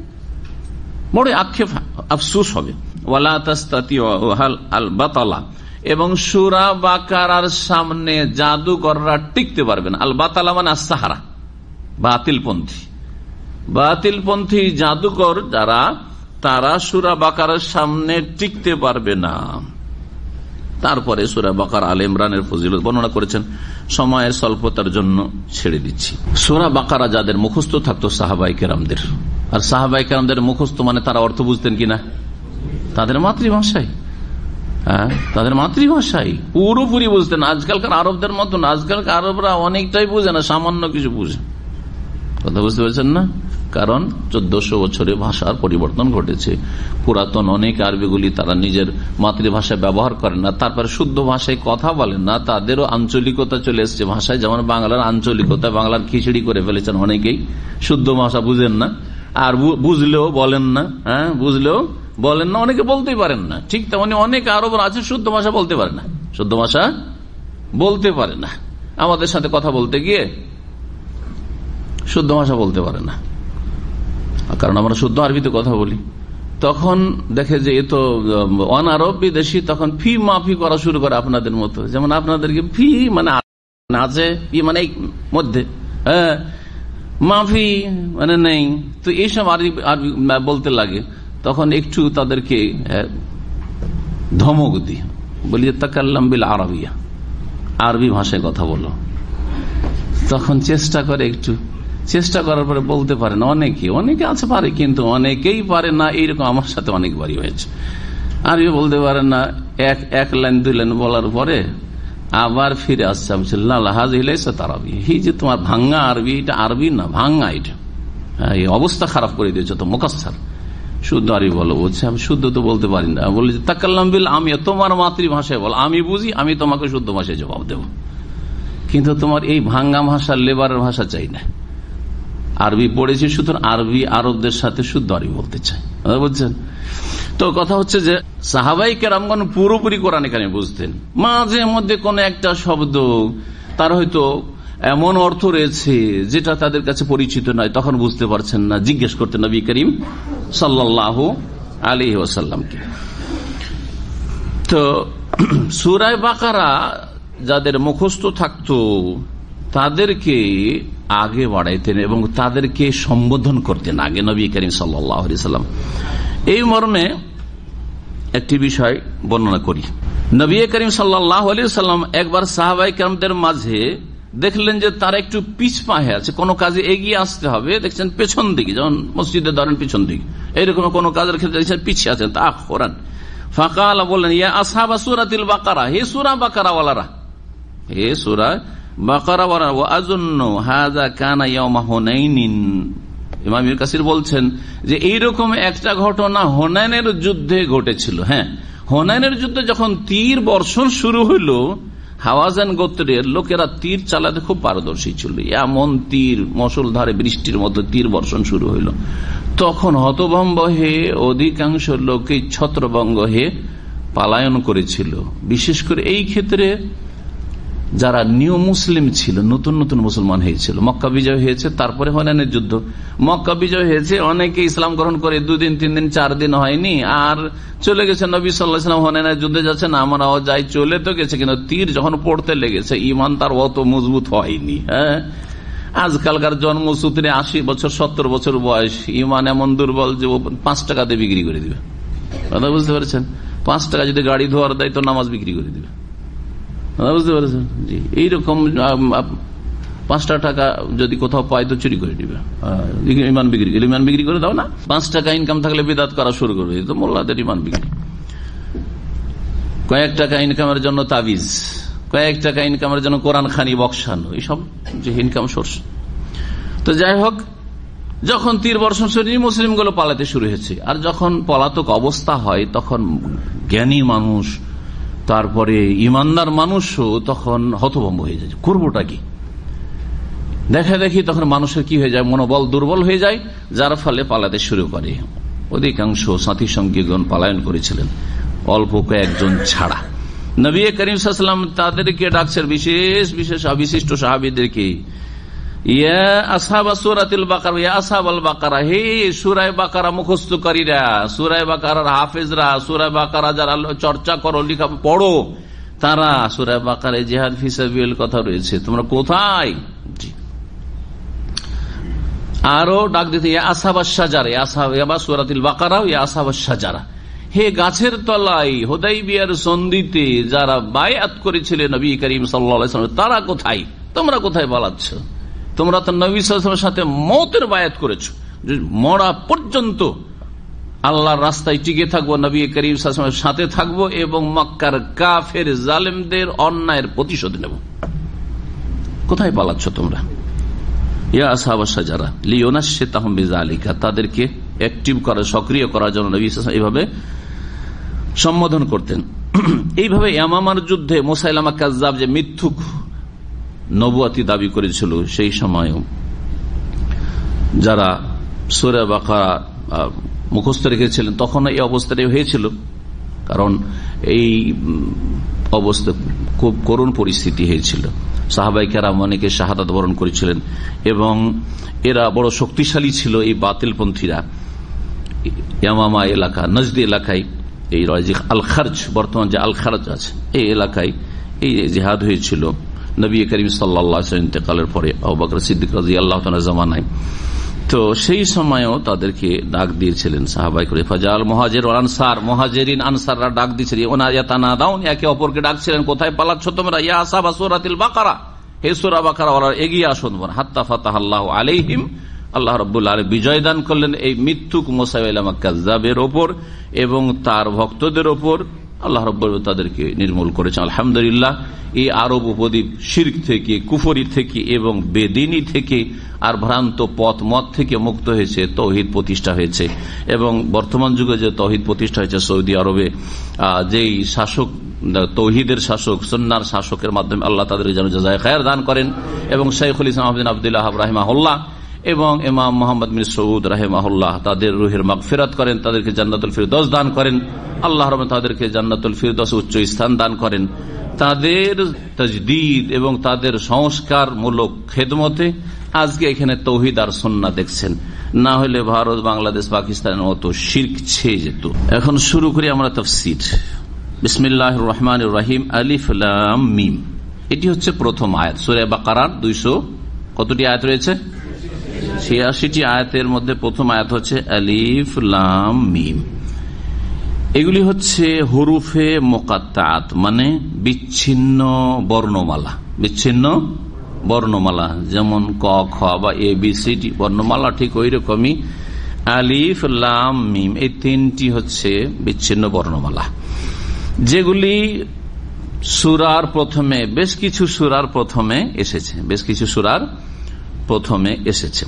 বড় আক্ষেপ, আফসোস হবে। ওয়ালা তাস্তাতিউহা আল বাতালা, এবং সূরা বাকারার সামনে জাদুকররা টিকতে পারবে না। আল বাতালা মানে আস-সাহারা, বাতিলপন্থী। বাতিলপন্থী জাদুকর যারা, তারা সূরা বাকারার সামনে টিকতে পারবে না। তারপরে সূরা বাকারা আলে ইমরানের ফজিলত বর্ণনা করেছেন, সময়ের স্বল্পতার জন্য ছেড়ে দিচ্ছি। সূরা বাকারা যাদের মুখস্থ থাকতো সাহাবায়ে কেরামদের, আর সাহাবায়ে কেরামদের মুখস্থ মানে তারা অর্থ বুঝতেন কিনা? তাদের মাতৃভাষায়, হ্যাঁ, তাদের মাতৃভাষায় পুরোপুরি বুঝতেন। আজকালকার আরবদের মতন, আজকালকার আরবরা অনেকটাই বুঝে না, সামান্য কিছু বুঝে। কথা বুঝতে পারছেন না? কারণ 1400 বছরে ভাষার পরিবর্তন ঘটেছে। পুরাতন অনেক আরবিগুলি তারা নিজের মাতৃভাষায় ব্যবহার করেন না, তারপরে শুদ্ধ ভাষায় কথা বলেন না, তাদেরও আঞ্চলিকতা চলে এসছে ভাষায়। যেমন বাংলার আঞ্চলিকতা, বাংলার খিচড়ি করে ফেলেছেন অনেকেই, শুদ্ধ ভাষা বুঝেন না, আর বুঝলেও বলেন না, হ্যাঁ, বুঝলেও বলেন না, অনেকে বলতেই পারেন না। ঠিক তেমনি অনেক আরবরা আছে শুদ্ধ ভাষা বলতে পারে না, শুদ্ধ ভাষা বলতে পারে না। আমাদের সাথে কথা বলতে গিয়ে শুদ্ধ ভাষা বলতে পারে না, কারণ আমরা শুদ্ধ আরবিতে কথা বলি। তখন দেখে যে এ তো অনারব বিদেশি, তখন ফি মাফি করা শুরু করে আপনাদের মতো। যেমন আপনাদেরকে ফি মানে আছে, ফি মানে মধ্যে, হ্যাঁ, মাফি মানে নেই। তো এইসব আরবি বলতে লাগে, তখন একটু তাদেরকে ধমক দিই, বলি তাকাল্লাম বিল আরবিয়া, আরবি ভাষায় কথা বলো। তখন চেষ্টা করে, একটু চেষ্টা করার পরে বলতে পারে না। অনেকে আছে পারে, কিন্তু অনেকেই পারে না। এইরকম আমার সাথে অনেকবারই হয়েছে। আরবি বলতে পারে না, এক লাইন 2 লাইন বলার পরে আবার ফিরে আসছে, আরবি, এই যে তোমার ভাঙ্গা আরবি, এটা আরবি না, ভাঙ্গা, এটা এই অবস্থা খারাপ করে দিয়েছ তো, মুকাসসার। শুদ্ধ আরবি বলো। বলছে আমি শুদ্ধ তো বলতে পারি না। বলি তাকাল্লাম বিল আমিয়া, তোমার মাতৃভাষায় বল, আমি বুঝি, আমি তোমাকে শুদ্ধ ভাষায় জবাব দেব, কিন্তু তোমার এই ভাঙ্গা ভাষা, লেবারের ভাষা চাই না। আরবি পড়েছি, সুতরাং আরবি আরবদের সাথে শুদ্ধ আরবি বলতে চাই, বুঝছেন তো? কথা হচ্ছে যে সাহাবায়ে কেরামগণ পুরোপুরি কোরআন কারিম বুঝতেন। মাঝে মধ্যে কোন একটা শব্দ তার হয়তো এমন অর্থ রয়েছে যেটা তাদের কাছে পরিচিত নয়, তখন বুঝতে পারছেন না, জিজ্ঞেস করতেন নবী করিম সাল্লাল্লাহু আলাইহি ওয়াসাল্লামকে। তো সূরা বাকারা যাদের মুখস্থ থাকতো তাদেরকে আগে বাড়াইতেন এবং তাদেরকে সম্বোধন করতেন আগে নবী করিম সাল্লাল্লাহু আলাইহি সাল্লাম। এই মর্মে একটি বিষয় বর্ণনা করি। নবী করিম সাল্লাল্লাহু আলাইহি সাল্লাম একবার সাহাবায়ে কেরামদের মাঝে দেখলেন যে তারা একটু পিছপা হয়ে আছে, কোনো কাজে এগিয়ে আসতে হবে, দেখছেন পেছন দিকে, যেমন মসজিদে ধরেন পিছন দিকে, এইরকম কোন কাজের ক্ষেত্রে দেখছেন পিছিয়ে আছেন, তা আখরান। ফাকালা বললেন, ইয়া আসহাবা সূরাতিল বাকারা, হে সূরা বাকারা ওয়ালারা, হে সূরা বাকারা ওয়ালারা, ওয়া আযুন্নু হাযা কানা ইয়াওমা হুনাইনিন। ইমাম ইবনে কাসির বলছেন যে এইরকম একটা ঘটনা হুনাইনের যুদ্ধে ঘটেছিল। হ্যাঁ, হুনাইনের যুদ্ধে যখন তীর বর্ষণ শুরু হইল, হাওয়াজান গোত্রের লোকেরা তীর চালাতে খুব পারদর্শী ছিল। এমন তীর, মশলধারে বৃষ্টির মতো তীর বর্ষণ শুরু হইল, তখন হতভম্ব হয়ে অধিকাংশ লোকে ছত্রভঙ্গ হয়ে পালায়ন করেছিল। বিশেষ করে এই ক্ষেত্রে যারা নিউ মুসলিম ছিল, নতুন নতুন মুসলমান হয়েছিল, মক্কা বিজয় হয়েছে, তারপরে হুনাইনের যুদ্ধ, মক্কা বিজয় হয়েছে, অনেকে ইসলাম গ্রহণ করে 2 দিন 3 দিন 4 দিন হয়নি, আর চলে গেছে। নবী সাল্লাল্লাহু আলাইহি ওয়াসাল্লাম হুনাইনের যুদ্ধে যাচ্ছেন, আমরাও যাই, চলে তো গেছে, কিন্তু তীর যখন পড়তে লেগেছে ইমান তার অত মজবুত হয়নি। হ্যাঁ, আজকালকার জন্মসূত্রে 80 বছর 70 বছর বয়স, ইমান এমন দুর্বল যে 5 টাকাতে বিক্রি করে দিবে। কথা বুঝতে পারছেন? 5 টাকা যদি গাড়ি ধোয়ার দেয় তো নামাজ বিক্রি করে দিবে। বুঝতে পারছেন? জি, এইরকম 5 টাকা যদি কোথাও পায় তো চুরি করে দিবে, ইমান বিক্রি করে দাও না। 5 টাকা ইনকাম থাকলে বিদাত করা শুরু করবে, তো মোল্লাদের ইমান বিক্রি। কয়েক টাকা ইনকামের জন্য তাবিজ, কয়েক টাকা ইনকামের জন্য কোরআন খানি বক্সানো, এইসব যে ইনকাম সোর্স। তো যাই হোক, যখন তীর বর্ষণ শুরু, মুসলিমগুলো পালাতে শুরু হয়েছে। আর যখন পলাতক অবস্থা হয় তখন জ্ঞানী মানুষ, তারপরে ইমানদার মানুষও তখন হতভম্ব হয়ে যায়, করবোটা কি। দেখা দেখি তখন মানুষের কি হয়ে যায়, মনোবল দুর্বল হয়ে যায়, যার ফলে পালাতে শুরু করে। অধিকাংশ সাথী সঙ্গীগণ পলায়ন করেছিলেন, অল্প কয়েকজন ছাড়া। নবী করিম সাল্লাল্লাহু আলাইহি ওয়াসাল্লাম তাদেরকে ডাকছেন, বিশেষ বিশেষ বিশিষ্ট সাহাবীদেরকে, ইয়া আসহাবা সূরাতিল বাকারা, ইয়া আসহাবাল বাকারা, হে সূরা বাকারা মুখস্থকারীরা, সূরা বাকারার হাফেজরা, সূরা বাকারা যারা চর্চা করো, লেখা পড়ো, তারা সূরা বাকারায় জিহাদ ফি সাবিলিল্লাহ কথা রয়েছে, তোমরা কোথায়? আরো ডাক দিতে, ইয়া আসহাবাস শাজারা, ইয়া আসহাবা সূরাতিল বাকারা, ইয়া আসহাবাস শাজারা, হে গাছের তলায় হুদাইবিয়ার সন্ধিতে যারা বায়াত করেছিলেন নবী করিম সাল্লাল্লাহু আলাইহি ওয়াসাল্লাম, তারা কোথায়? তোমরা কোথায় পালাচ্ছ? তোমরা তো নবী সাল্লাল্লাহু আলাইহি ওয়াসাল্লামের সাথে মওতের বায়াত করেছো, মরা পর্যন্ত আল্লাহর রাস্তায় টিকে থাকবো, নবী করিম সাল্লাল্লাহু আলাইহি ওয়াসাল্লামের সাথে থাকবো এবং মক্কার কাফের জালেমদের অন্যায়ের প্রতিশোধ নেব। কোথায় পালাচ্ছ তোমরা? ইয়া আসহাবাস শাজারা লিয়ুনাশশিতাহুম বিযালিকা, তাদেরকে অ্যাক্টিভ করা, সক্রিয় করার জন্য নবী সাল্লাল্লাহু আলাইহি ওয়াসাল্লাম এইভাবে সম্বোধন করতেন। এইভাবে ইয়ামামার যুদ্ধে মুসাইলামা কাজ্জাব যে মিথ্যুক নবুয়াতি দাবি করেছিল, সেই সময়ও যারা সূরা বাকারা মুখস্থ রেখেছিলেন তখন এই অবস্থাটাই হয়েছিল, কারণ এই অবস্থা খুব করুণ পরিস্থিতি হয়েছিল। সাহাবায়ে কেরাম অনেকে শাহাদাত বরণ করেছিলেন এবং এরা বড় শক্তিশালী ছিল। এই বাতিলপন্থীরা ইয়ামামা এলাকা, নজদি এলাকায়, এই আল খারজ, বর্তমান যে আল খারজ আছে, এই এলাকায় এই জিহাদ হয়েছিল নবী করিম সাল্লাল্লাহু আলাইহি ওয়াসাল্লাম ইন্তেকালের পরে, আবু বকর সিদ্দিক রাদিয়াল্লাহু তাআলা জামানায়। তো সেই সময়ও তাদেরকে ডাক দিয়েছিলেন সাহাবায়ে কেরাম, ফাজাল মুহাজির ওয়াল আনসার, মুহাজিরিন আনসাররা ডাক দিয়েছিলেন, ওনায়াতানাদাউন, একে অপরকে ডাকছিলেন, কোথায় পালাচ্ছ তোমরা? ইয়া আসহাবা সূরাতিল বাকারা, হে সূরা বাকারা ওরা এগিয়ে আসুন। হাত্তা ফাতাহাল্লাহু আলাইহিম, আল্লাহ রাব্বুল আলামিন বিজয় দান করলেন এই মিথ্যুক মুসাইলামা কাজ্জাবের ওপর এবং তার ভক্তদের ওপর। আল্লাহ রাব্বুল আলামিন তাদেরকে নির্মূল করেছেন। আলহামদুলিল্লাহ, এই আরব উপদ্বীপ শিরক থেকে, কুফরি থেকে এবং বেদিনী থেকে আর ভ্রান্ত পথ মত থেকে মুক্ত হয়েছে, তৌহিদ প্রতিষ্ঠা হয়েছে। এবং বর্তমান যুগে যে তৌহিদ প্রতিষ্ঠা হয়েছে সৌদি আরবে, যেই শাসক তৌহিদের শাসক, সুন্নাহর শাসকের মাধ্যমে আল্লাহ তাদের যেন জাযায়ে খায়র দান করেন এবং শাইখুল ইসলাম আহমদ বিন আব্দুল্লাহ রাহিমাহুল্লাহ এবং ইমাম মুহাম্মদ বিন সৌদ রাহিমাহুল্লাহ তাদের রুহের মাগফিরাত করেন, তাদেরকে জান্নাতুল ফিরদৌস দান করেন। আল্লাহ রাব্বুল তাদেরকে জান্নাতুল ফিরদৌস উচ্চ স্থান দান করেন। তাদের তাজদীদ এবং তাদের সংস্কারমূলক খেদমতে আজকে এখানে তৌহিদ আর সুন্নাহ দেখছেন, না হলে ভারত, বাংলাদেশ, পাকিস্তানের মতো শিরক ছেয়ে যেত। এখন শুরু করি আমরা তাফসীর। বিসমিল্লাহির রহমানির রহিম। আলিফ লাম মিম। এটি হচ্ছে প্রথম আয়াত। সূরা বাকারার 200 কতটি আয়াত রয়েছে? 86টি আয়াতের মধ্যে প্রথম আয়াত হচ্ছে আলিফ লাম মিম। এগুলি হচ্ছে হুরুফে মুকাত্তাআত, মানে বিচ্ছিন্ন বর্ণমালা। বিচ্ছিন্ন বর্ণমালা যেমন ক খ বা এ বি সি ডি বর্ণমালা, ঠিক ওই রকমই আলিফ লাম মিম এই তিনটি হচ্ছে বিচ্ছিন্ন বর্ণমালা, যেগুলি সূরার প্রথমে বেশ কিছু সূরার প্রথমে এসেছে।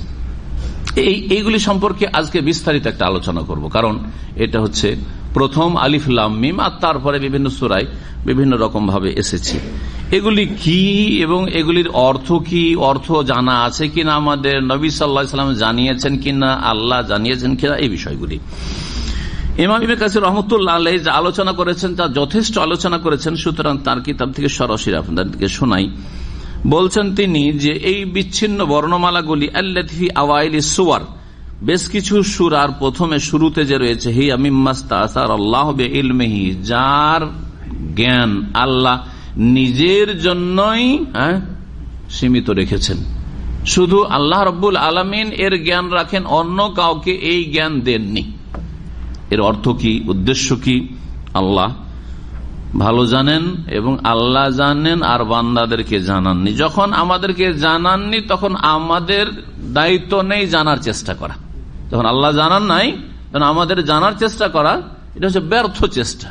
এইগুলি সম্পর্কে আজকে বিস্তারিত একটা আলোচনা করব, কারণ এটা হচ্ছে প্রথম আলিফ লাম মিম, আর তারপরে বিভিন্ন সূরায় বিভিন্ন রকম ভাবে এসেছে। এগুলি কি এবং এগুলির অর্থ কি, অর্থ জানা আছে কিনা, আমাদের নবী সাল্লাল্লাহু আলাইহি ওয়াসাল্লাম জানিয়েছেন কিনা, আল্লাহ জানিয়েছেন কিনা, এই বিষয়গুলি ইমাম ইবনে কাসির রাহমাতুল্লাহ আলাইহি যা আলোচনা করেছেন তা যথেষ্ট আলোচনা করেছেন। সুতরাং তার কিতাব থেকে সরাসরি আপনাদেরকে শোনাই। বলছেন তিনি যে এই বিচ্ছিন্ন বর্ণমালাগুলি আল্লাতী ফি আওয়াইলিস সুওয়ার, বেশ কিছু সূরার প্রথমে শুরুতে যে রয়েছে, হিয়া মিম্মাস্তাসার আল্লাহু বিইলমিহি, যার জ্ঞান আল্লাহ নিজের জন্যই সীমিত রেখেছেন। শুধু আল্লাহ রাব্বুল আলামিন এর জ্ঞান রাখেন, অন্য কাউকে এই জ্ঞান দেননি। এর অর্থ কি, উদ্দেশ্য কি, আল্লাহ ভালো জানেন এবং আল্লাহ জানেন, আর বান্দাদেরকে জানাননি। যখন আমাদেরকে জানাননি তখন আমাদের দায়িত্ব নেই জানার চেষ্টা করা। যখন আল্লাহ জানান নাই তখন আমাদের জানার চেষ্টা করা, এটা হচ্ছে ব্যর্থ চেষ্টা।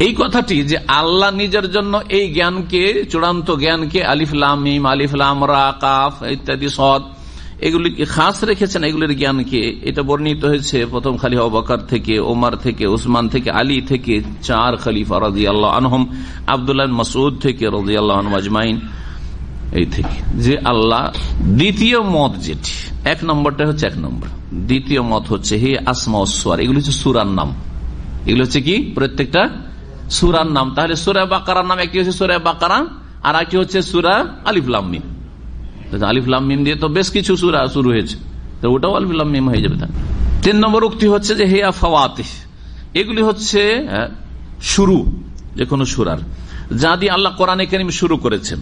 এই কথাটি যে আল্লাহ নিজের জন্য এই জ্ঞানকে, চূড়ান্ত জ্ঞানকে আলিফ লাম মিম, আলিফ লাম রা, কাফ ইত্যাদি সদ, এগুলিকে খাস রেখেছেন, এগুলির জ্ঞানকে। এটা বর্ণিত হয়েছে প্রথম খলিফা আবু বকর থেকে, ওমর থেকে, উসমান থেকে, আলী থেকে, 4 খলিফা রাদিয়াল্লাহু আনহুম, আব্দুল্লাহ বিন মাসউদ থেকে রাদিয়াল্লাহু আনহু আজমাইন, এই থেকে যে আল্লাহ। দ্বিতীয় মত যেটি, 1 নম্বরটা হচ্ছে 1 নম্বর, দ্বিতীয় মত হচ্ছে হে আসমা ওয়াস সুওয়ার, এগুলি হচ্ছে সূরার নাম। এগুলো হচ্ছে কি, প্রত্যেকটা সূরার নাম। তাহলে সূরা বাকারার নাম একটি হচ্ছে সূরা বাকারা, আর একটি হচ্ছে সূরা আলিফ লাম মিম। আলিফ লাম মিম দিয়ে তো বেশ কিছু সূরা শুরু হয়েছে, তো ওটাও আলিফ লাম মিম হয়ে যাবে। 3 নম্বর উক্তি হচ্ছে যে হিয়া ফাওয়াতিহ, এগুলি হচ্ছে শুরু যে কোনো সূরার, যা দিয়ে আল্লাহ কোরআনে কারীম শুরু করেছেন,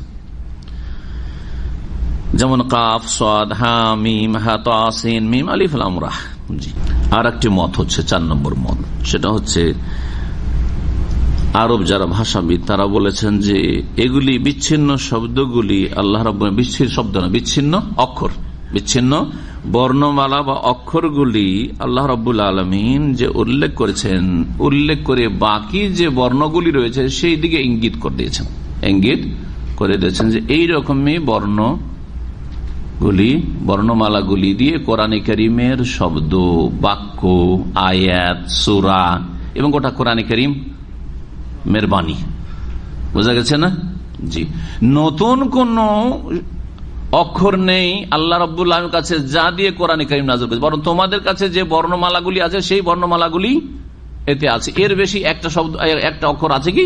যেমন কাফ সাদ হা মিম হা তা সিন মিম আলিফ লাম রা। জি, আর একটি মত হচ্ছে 4 নম্বর মত, সেটা হচ্ছে আরব যারা ভাষাবিদ তারা বলেছেন যে এগুলি বিচ্ছিন্ন শব্দগুলি আল্লাহ রাব্বুল, বিচ্ছিন্ন শব্দ না, বিচ্ছিন্ন অক্ষর, বিচ্ছিন্ন বর্ণমালা বা অক্ষরগুলি আল্লাহ রাব্বুল আলামিন যে উল্লেখ করেছেন, উল্লেখ করে বাকি যে বর্ণগুলি রয়েছে সেই দিকে ইঙ্গিত করে দিয়েছেন যে এই রকমই বর্ণমালাগুলি দিয়ে কোরআনে কারীমের শব্দ, বাক্য, আয়াত, সূরা এবং গোটা কোরআনে কারীম মেহরবানি। বোঝা গেছে না? জি, নতুন কোন অক্ষর নেই আল্লাহ রাব্বুল আলামিনের কাছে যা দিয়ে কোরআনে কারীম নাযিল করেছে, বরং তোমাদের কাছে যে বর্ণমালাগুলি আছে সেই বর্ণমালাগুলি এতে আছে। এর বেশি একটা শব্দ, একটা অক্ষর আছে কি?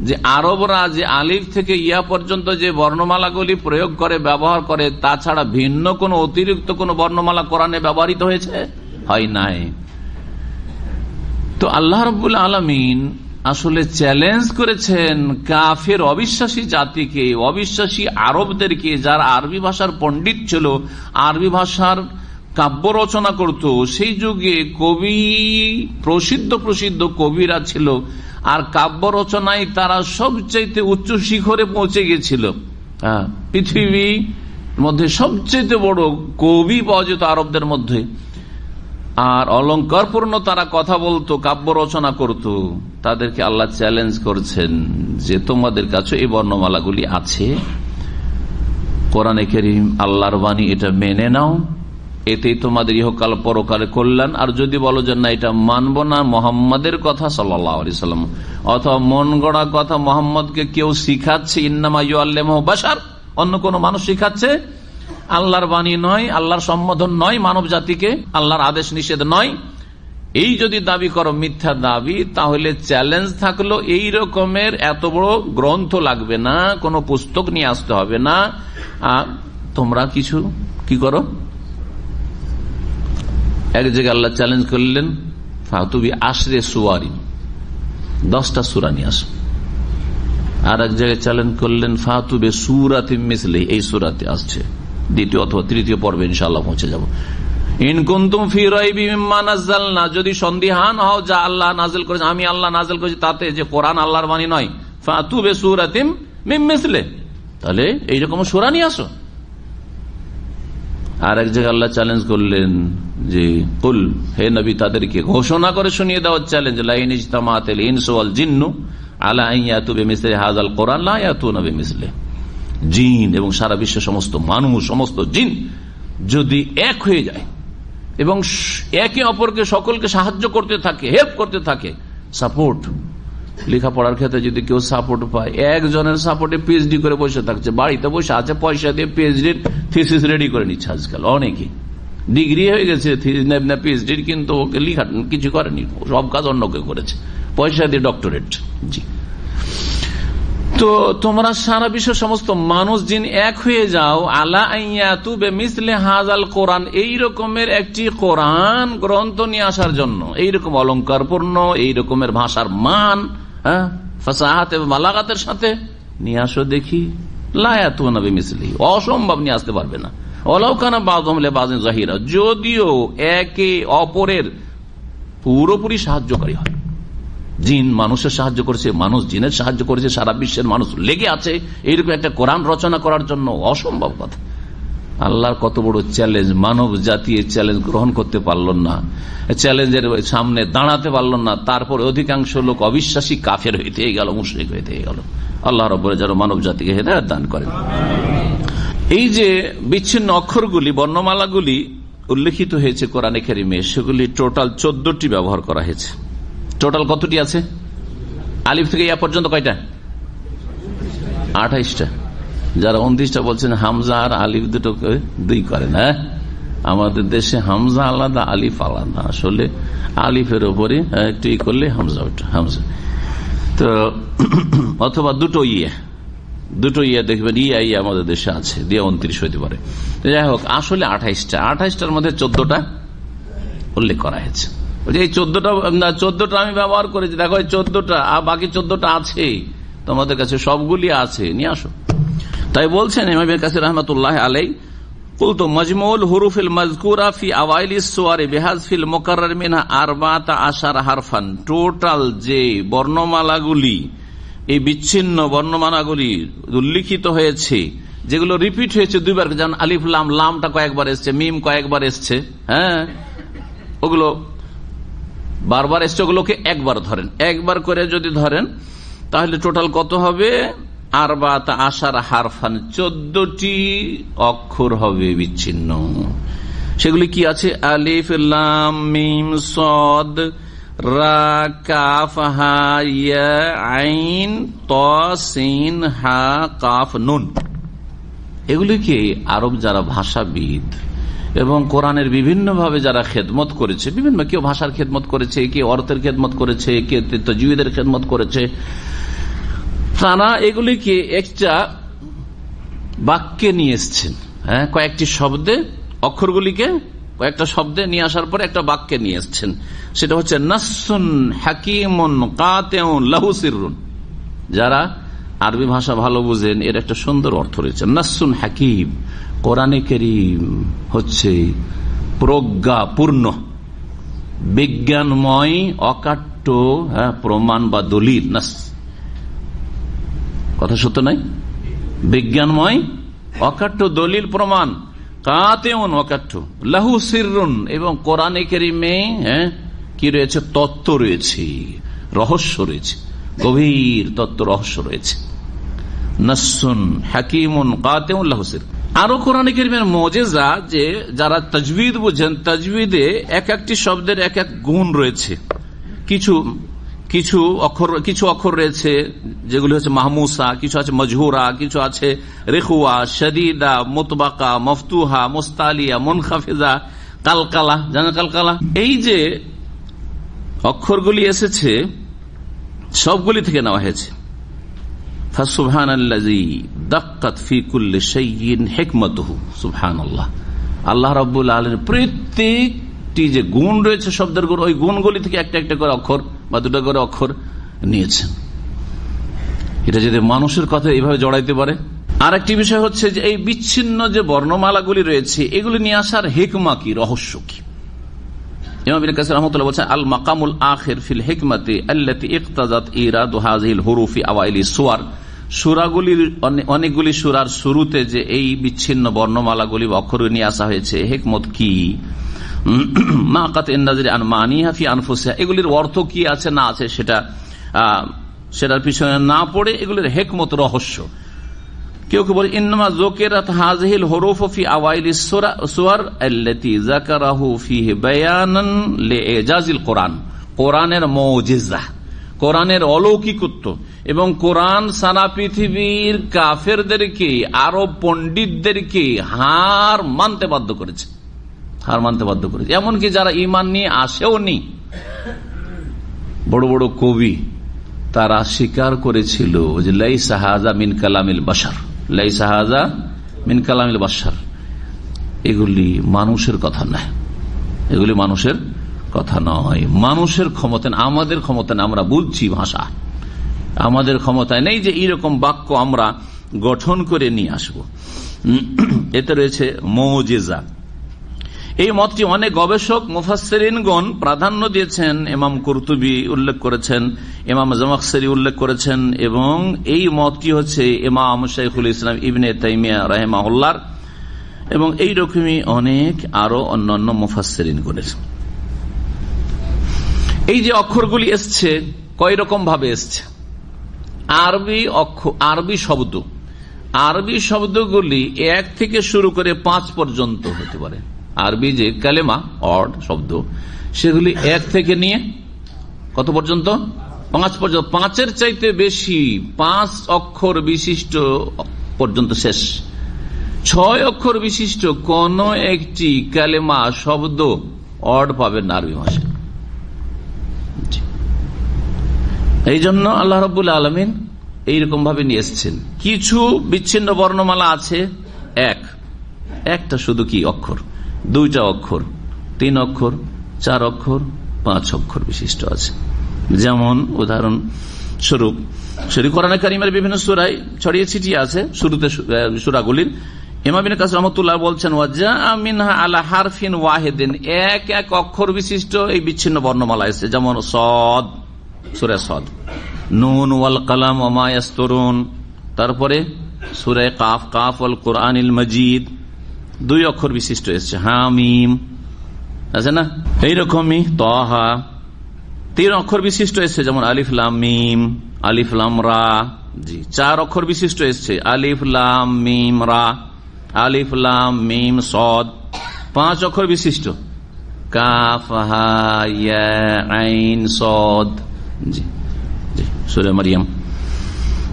যে আরবরা যে আলিফ থেকে ইয়া পর্যন্ত যে বর্ণমালাগুলি প্রয়োগ করে, ব্যবহার করে, তাছাড়া ভিন্ন কোন অতিরিক্ত কোন বর্ণমালা কোরআনে ব্যবহৃত হয়েছে? হয় নাই। তো আল্লাহ রাব্বুল আলামিন আসলে চ্যালেঞ্জ করেছেন কাফের অবিশ্বাসী জাতিকে, অবিশ্বাসী আরবদেরকে, যারা আরবি ভাষার পণ্ডিত ছিল, আরবি ভাষার কাব্য রচনা করত, সেই যুগে কবি, প্রসিদ্ধ কবিরা ছিল, আর কাব্য রচনায় তারা সবচেয়ে উচ্চ শিখরে পৌঁছে গেছিল। পৃথিবীর মধ্যে সবচেয়ে বড় কবি পাওয়া যেত আরবদের মধ্যে, আর অলঙ্কারপূর্ণ তারা কথা বলতো, কাব্য রচনা করত। তাদেরকে আল্লাহ চ্যালেঞ্জ করছেন যে তোমাদের কাছে এই বর্ণমালাগুলি আছে, কোরআনে কারীম আল্লাহর বাণী, এটা মেনে নাও, এতেই তোমাদের ইহকাল পরকালে কল্যাণ। আর যদি বলো যে না, এটা মানব না, মোহাম্মদের কথা সাল্লাল্লাহু আলাইহি সাল্লাম, অথবা মন গড়া কথা মোহাম্মদকে কেউ শিখাচ্ছে, ইন্নামা ইউআল্লিমুহু বাশার, অন্য কোন মানুষ শিখাচ্ছে, আল্লাহর বাণী নয়, আল্লাহর সম্বোধন নয় মানব জাতিকে, আল্লাহর আদেশ নিষেধ নয়, এই যদি দাবি করো মিথ্যা দাবি, তাহলে চ্যালেঞ্জ থাকলো এই রকমের এত বড় গ্রন্থ লাগবে না, কোন পুস্তক নিয়ে আসতে হবে না, তোমরা কিছু কি করো। এক জায়গায় আল্লাহ চ্যালেঞ্জ করলেন ফাতুবি আশরে সুওয়ারিন, 10টা সূরা নিয়ে আসো। আর এক জায়গায় চ্যালেঞ্জ করলেন ফাতু বে সূরাতিম মিসলিহি, এই সূরাতে আসছে, দ্বিতীয় অথবা তৃতীয় পর্বে ইনশাআল্লাহ পৌঁছে যাব। ইন কুনতুম ফি রাইবি মিম্মা নাযালনা, যদি সন্দিহান হও যা আল্লাহ নাযিল করেছে, আমি আল্লাহ নাযিল করেছি তাতে, যে কোরআন আল্লাহর বাণী নয়, ফাতু বে সূরাতিম মিন মিসলিহি, তাহলে এইরকম সূরা নিয়ে আসো। আর এক জায়গায় আল্লাহ চ্যালেঞ্জ করলেন যে কুল, হে নবী তাদেরকে ঘোষণা করে শুনিয়ে দেওয়ার চ্যালেঞ্জ, লা ইন ইজতামাআতিল ইনসু ওয়াল জিন্নু আলা আন ইয়াতু বিমিসলি হাযাল কোরআন লা ইয়াতুনা বিমিসলিহি, জিন এবং সারা বিশ্বের সমস্ত মানুষ, সমস্ত জিন যদি এক হয়ে যায় এবং একে অপরকে সকলকে সাহায্য করতে থাকে, হেল্প করতে থাকে, সাপোর্ট, লেখাপড়ার ক্ষেত্রে যদি কেউ সাপোর্ট পায়, একজনের সাপোর্টে পিএইচডি করে বসে থাকছে, বাড়িতে বসে আছে, পয়সা দিয়ে পিএইচডির থিসিস রেডি করে নিচ্ছে। আজকাল অনেকে ডিগ্রি হয়ে গেছে পিএইচডির, কিন্তু ওকে লেখা কিছু করেনি, সব কাজ অন্য কেউ করেছে, পয়সা দিয়ে ডক্টরেট। জি, তো তোমরা সারা বিশ্বের সমস্ত মানুষ জিন এক হয়ে যাও, আলা আইয়াতু বিমিসলি হাযাল কোরআন, এই রকমের একটি কোরআন গ্রন্থ নিয়ে আসার জন্য, এইরকম অলংকারপূর্ণ, এই রকমের ভাষার মান, ফাসাহাত এবং বালাগাতের সাথে নিয়ে আসো দেখি। লা ইয়াতুনা বিমিসলিহি, অসম্ভব নিয়ে আসতে পারবে না। ওয়ালাউ কানা বাযুহুম লিবাযিন যাহিরা, যদিও একে অপরের পুরোপুরি সাহায্যকারী হয়। জিন মানুষের সাহায্য করেছে, মানুষ জিনের সাহায্য করেছে, সারা বিশ্বের মানুষ লেগে আছে এইরকম একটা কোরআন রচনা করার জন্য, অসম্ভব কথা। আল্লাহর কত বড় চ্যালেঞ্জ, মানব জাতি চ্যালেঞ্জ গ্রহণ করতে পারল না, চ্যালেঞ্জের সামনে দাঁড়াতে পারল না, তারপর অধিকাংশ লোক অবিশ্বাসী কাফের হইতে গেল, মুশরিক হইতে গেল। আল্লাহ রাব্বুল যেন মানব জাতিকে হেদায়েত দান করেন। এই যে বিচ্ছিন্ন অক্ষরগুলি, বর্ণমালাগুলি উল্লেখিত হয়েছে কোরআনে কারিমে, সেগুলি টোটাল 14টি ব্যবহার করা হয়েছে। টোটাল কতটি আছে? আলিফ থেকে ইয়া পর্যন্ত কয়টা? 28টা। যারা 29টা বলছেন হামজা আর আলিফ দুটোকে 2 করেন, হ্যাঁ, আমাদের দেশে হামজা আলাদা, আলিফ আলাদা। আসলে আলিফের ওপরে একটু ই করলে হামজা ওঠে, হামজা তো, অথবা দুটো ইয়ে দেখবেন, ইয়া আমাদের দেশে আছে, দিয়ে 29 হইতে পারে। যাই হোক, আসলে 28টা, 28টার মধ্যে 14টা উল্লেখ করা হয়েছে। এই 14টা আমি ব্যবহার করেছি, দেখো 14টা, আর বাকি 14টা আছে তোমাদের কাছে, সবগুলি আছে, নিয়ে আসো। তাই বলছেন ইমাম ইবনে কাসির রাহমাতুল্লাহ আলাইহি, কুলতু মাজমুউল হুরুফিল মাযকুরা ফি আওয়াইলিস সুওয়ারি বিহাযফিল মুকাররার মিনহা 14 হারফান, টোটাল যে বর্ণমালাগুলি, এই বিচ্ছিন্ন বর্ণমালাগুলি উল্লিখিত হয়েছে, যেগুলো রিপিট হয়েছে 2 বার, যেমন আলিফ লাম, লামটা কয়েকবার এসছে, মিম কয়েকবার এসছে, হ্যাঁ, ওগুলো বারবার এসছে, ওগুলোকে একবার ধরেন, একবার করে যদি ধরেন তাহলে টোটাল কত হবে? 14 হারফান, 14টি অক্ষর হবে বিচ্ছিন্ন। সেগুলি কি আছে? আলিফ লাম মিম সদ রা কাফ হা ইয়া আইন ত সিন হা কাফ নুন। এগুলিকে আরব যারা ভাষাবিদ এবং কোরআনের বিভিন্ন ভাবে যারা খেদমত করেছে, বিভিন্ন, কেউ ভাষার খেদমত করেছে, কেউ অর্থের খেদমত করেছে, কেউ তাজউইদের খেদমত করেছে, তারা এগুলিকে একটা বাক্যে নিয়ে এসছেন, হ্যাঁ, কয়েকটি শব্দে, অক্ষরগুলিকে কয়েকটা শব্দে নিয়ে আসার পরে একটা বাক্যে নিয়ে এসছেন। সেটা হচ্ছে নাসসুন হাকিমুন কাতিউন লাহু সিররুন। যারা আরবি ভাষা ভালো বুঝেন, এর একটা সুন্দর অর্থ রয়েছে। নাসসুন হাকিম, কোরআনে কারীম হচ্ছে প্রজ্ঞাপূর্ণ, বিজ্ঞানময়, অকাট্য প্রমাণ বা দলিল। নাস, কথা সত্য নয়? বিজ্ঞানময়, অকাট্য দলিল প্রমাণ, কাতিউন অকাট্য, লাহু সিররুন, এবং কোরআনে কারীমে কি রয়েছে? তত্ত্ব রয়েছে, রহস্য রয়েছে, গভীর তত্ত্ব রহস্য রয়েছে। নাসসুন হাকিমুন কাতিউন লাহু সিররুন। আরো কোরআনে কারীমের মুজিজা, যে যারা তাজউইদ বুঝেন, তাজউইদে এক একটি শব্দের এক এক গুণ রয়েছে। কিছু অক্ষর রয়েছে যেগুলি হচ্ছে মাহমুসা, কিছু আছে মজহুরা, কিছু আছে রেখুয়া, শদীদা, মুতবাকা, মফতুহা, মুস্তালিয়া, মুনখাফিজা, কালকালা। জানেন কালকালা? এই যে অক্ষরগুলি এসেছে সবগুলি থেকে নেওয়া হয়েছে। ফাসুবহানাল্লাযী দাক্কাত ফি কুল্লি শাইইন হিকমাতুহু। সুবহানাল্লাহ, আল্লাহ রাব্বুল আলামিন প্রত্যেকটি যে গুণ রয়েছে শব্দের গুণ, ওই গুণগুলি থেকে একটা একটা করে অক্ষর বা 2টা করে অক্ষর নিয়েছেন। এটা যদি মানুষের কথা এইভাবে জড়াইতে পারে। আর একটি বিষয় হচ্ছে যে এই বিচ্ছিন্ন যে বর্ণমালাগুলি রয়েছে এগুলি নিয়ে আসার হিকমা কি, রহস্য কি। ইমাম ইবনে কাসির রাহমাতুল্লাহ বলেছেন, আল মাকামুল আখির ফিল হিকমাতি আল্লাতী ইকতাযাত ইরাদু হাযিহিল হুরুফি আওয়াইলি সুওয়ার। সূরাগুলির অনেকগুলি সূরার শুরুতে যে এই বিচ্ছিন্ন বর্ণমালাগুলি অক্ষর নিয়ে আসা হয়েছে, হিকমত কি? মা কাতইন নাযরি আন মানিহা ফি আনফুসিহা, এগুলির অর্থ কি আছে না আছে সেটার পিছনে না পড়ে এগুলির হিকমত, রহস্য। কেউ কেউ বলে ইন্নামা যুকিরাত হাযিহিল হুরুফু ফি আওয়াইলিস সুওয়ার আল্লাতী যাকারাহু ফীহি বায়ানান লিইজাজিল কোরআন। কোরআনের মুজিজা, কোরআনের অলৌকিকত্ব এবং কোরআন সারা পৃথিবীর কাফেরদেরকে, আরব পণ্ডিতদেরকে হার মানতে বাধ্য করেছে, হার মানতে বাধ্য করেছে। এমনকি যারা ঈমান নিয়ে আসেও নি, বড় বড় কবি তারা স্বীকার করেছিল যে লাইসা হাযা মিন কালামিল বাশার, লাইসা হাযা মিন কালামিল বাশার, এগুলি মানুষের কথা নয়, এগুলি মানুষের কথা নয়। মানুষের ক্ষমতা, আমাদের ক্ষমতা, আমরা বুঝছি ভাষা, আমাদের ক্ষমতায় নেই যে এইরকম বাক্য আমরা গঠন করে নিয়ে আসব। এতে রয়েছে মুজিজা। এই মতটি অনেক গবেষক মুফাসসিরিনগণ প্রাধান্য দিয়েছেন। ইমাম কুরতুবী উল্লেখ করেছেন, ইমাম জামাখশরী উল্লেখ করেছেন, এবং এই মতটি হচ্ছে ইমাম শাইখুল ইসলাম ইবনে তাইমিয়া রাহিমাহুল্লাহ, এবং এই রকমই অনেক আরো অন্যান্য মুফাসসিরিনগণের। এই যে অক্ষরগুলি এসছে কয় রকম ভাবে এসছে। আরবি শব্দ, আরবি শব্দগুলি 1 থেকে শুরু করে 5 পর্যন্ত হতে পারে। আরবি যে কালেমা, অর্ড শব্দ, সেগুলি 1 থেকে নিয়ে কত পর্যন্ত? 5 পর্যন্ত। 5-এর চাইতে বেশি 5 অক্ষর বিশিষ্ট পর্যন্ত শেষ। 6 অক্ষর বিশিষ্ট কোন একটি কালেমা, শব্দ, অর্ড পাবেন না আরবি ভাষায়। এই জন্য আল্লাহ রাব্বুল আলামিন এইরকম ভাবে নিয়ে এসছেন। কিছু বিচ্ছিন্ন বর্ণমালা আছে একটা শুধু কি অক্ষর, 2টা অক্ষর, 3 অক্ষর, 4 অক্ষর, 5 অক্ষর বিশিষ্ট আছে। যেমন উদাহরণ স্বরূপ কোরআনে কারিমের বিভিন্ন সূরায় ছড়িয়ে ছিটিয়ে আছে শুরুতে সূরাগুলির। ইমাম ইবনে কাসির রাহমাতুল্লাহ বলছেন, ওয়াজা মিনহা আলা হারফিন ওয়াহিদিন, এক অক্ষর বিশিষ্ট এই বিচ্ছিন্ন বর্ণমালা আছে। যেমন সদ, সূরা সদ, নুন ওয়াল কলম ওয়া মা ইয়াসতুরুন, তারপরে সূরা কাফ, কাফ ওয়াল কুরআনিল মাজিদ, 2 অক্ষর বিশিষ্ট এসছে। হামিম আছে না, এইরকমই তাহা 3 অক্ষর বিশিষ্ট এসছে। যেমন আলিফ লাম মিম, আলিফ লাম রা। জি, 4 অক্ষর বিশিষ্ট এসছে। আলিফ লাম মিম রা, আলিফ লাম মিম সদ। 5 অক্ষর বিশিষ্ট কাফ হা ইয়া আইন সদ। জি জি, সূরা মারইয়াম।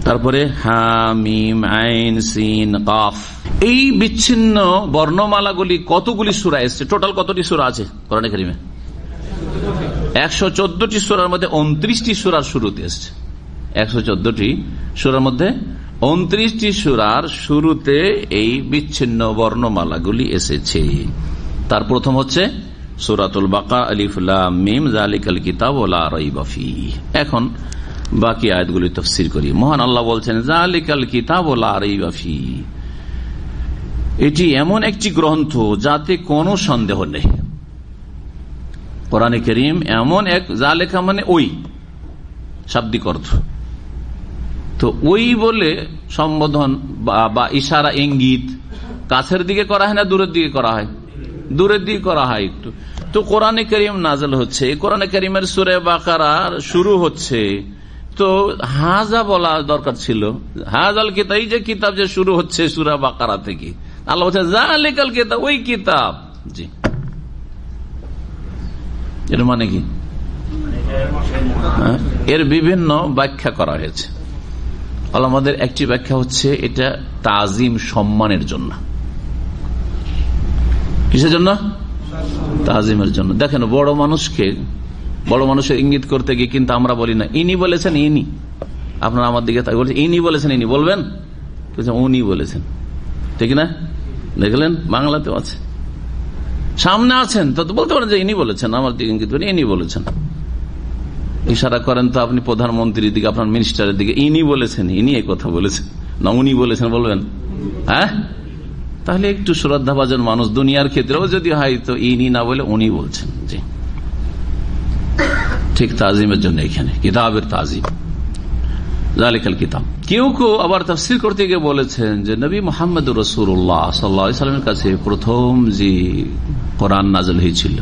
তারপরে হামিম আইন সিন কাফ। এই বিচ্ছিন্ন বর্ণমালাগুলি কতগুলি সূরা এসেছে? টোটাল কতটি সূরা আছে কোরআনে কারিমে? 114টি সূরার মধ্যে 29টি সূরার শুরুতে এসেছে। 114টি সূরার মধ্যে 29টি সূরার শুরুতে এই বিচ্ছিন্ন বর্ণমালাগুলি এসেছে। তার প্রথম হচ্ছে সূরাতুল বাকারা, আলিফ লাম মিম যালিকাল কিতাবু লা রাইবা ফীহি। এখন বাকি আয়াতগুলি তাফসীর করি। মহান আল্লাহ বলছেন, যালিকাল কিতাবু লা রাইবা ফীহি, এটি এমন একটি গ্রন্থ যাতে কোনো সন্দেহ নেই। কোরআনে কারীম এমন এক, যালিকা মানে ওই, শাব্দিক অর্থ। তো ওই বলে সম্বোধন বা ইশারা, ইঙ্গিত কাছের দিকে করা হয় না দূরের দিকে করা হয়? দূরের দিকে করা হয় একটু। তো কোরআনে কারীম নাযিল হচ্ছে, কোরআনে কারীমের সূরা বাকারা শুরু হচ্ছে, তো হাজা বলা দরকার ছিল। হাজাল কিতাব, এই যে কিতাব যে শুরু হচ্ছে সূরা বাকারা থেকে, আল্লাহ বলছে যালিকাল কিতাব, ওই কিতাব। জি, এর মানে কি? এর বিভিন্ন ব্যাখ্যা করা হয়েছে। আমাদের একটি ব্যাখ্যা হচ্ছে এটা তাজিম, সম্মানের জন্য। কিসের জন্য? তাজিমের জন্য। দেখেন, বড় মানুষের ইঙ্গিত করতে গিয়ে কিন্তু আমরা বলি না ইনি বলেছেন, ইনি। আপনারা আমার দিকে বলছেন ইনি বলেছেন, ইনি বলবেন, উনি বলেছেন, ঠিক না? দেখলেন, বাংলাতেও আছে। সামনে আছেন তো বলতে পারেন যে ইনি বলেছেন, আমার দিকে ইঙ্গিত করে ইনি বলেছেন। ইশারা করেন তো আপনি প্রধানমন্ত্রীর দিকে, আপনার মিনিস্টারের দিকে, ইনি বলেছেন, ইনি এই কথা বলেছেন না উনি বলেছেন বলবেন? হ্যাঁ, তাহলে একটু শ্রদ্ধাভাজন মানুষ দুনিয়ার ক্ষেত্রেও যদি হয় তো ইনি না বলে উনি বলছেন। জি, ঠিক তাজিমের জন্য এখানে কিতাবের তাজিম, জালিকাল কিতাব। কেউ কেউ আবার তাফসীর করতে গিয়ে বলেছেন যে নবী মুহাম্মদ রাসূলুল্লাহ সাল্লাল্লাহু আলাইহি ওয়াসাল্লামের কাছে প্রথম যে কোরআন নাযিল হয়েছিল,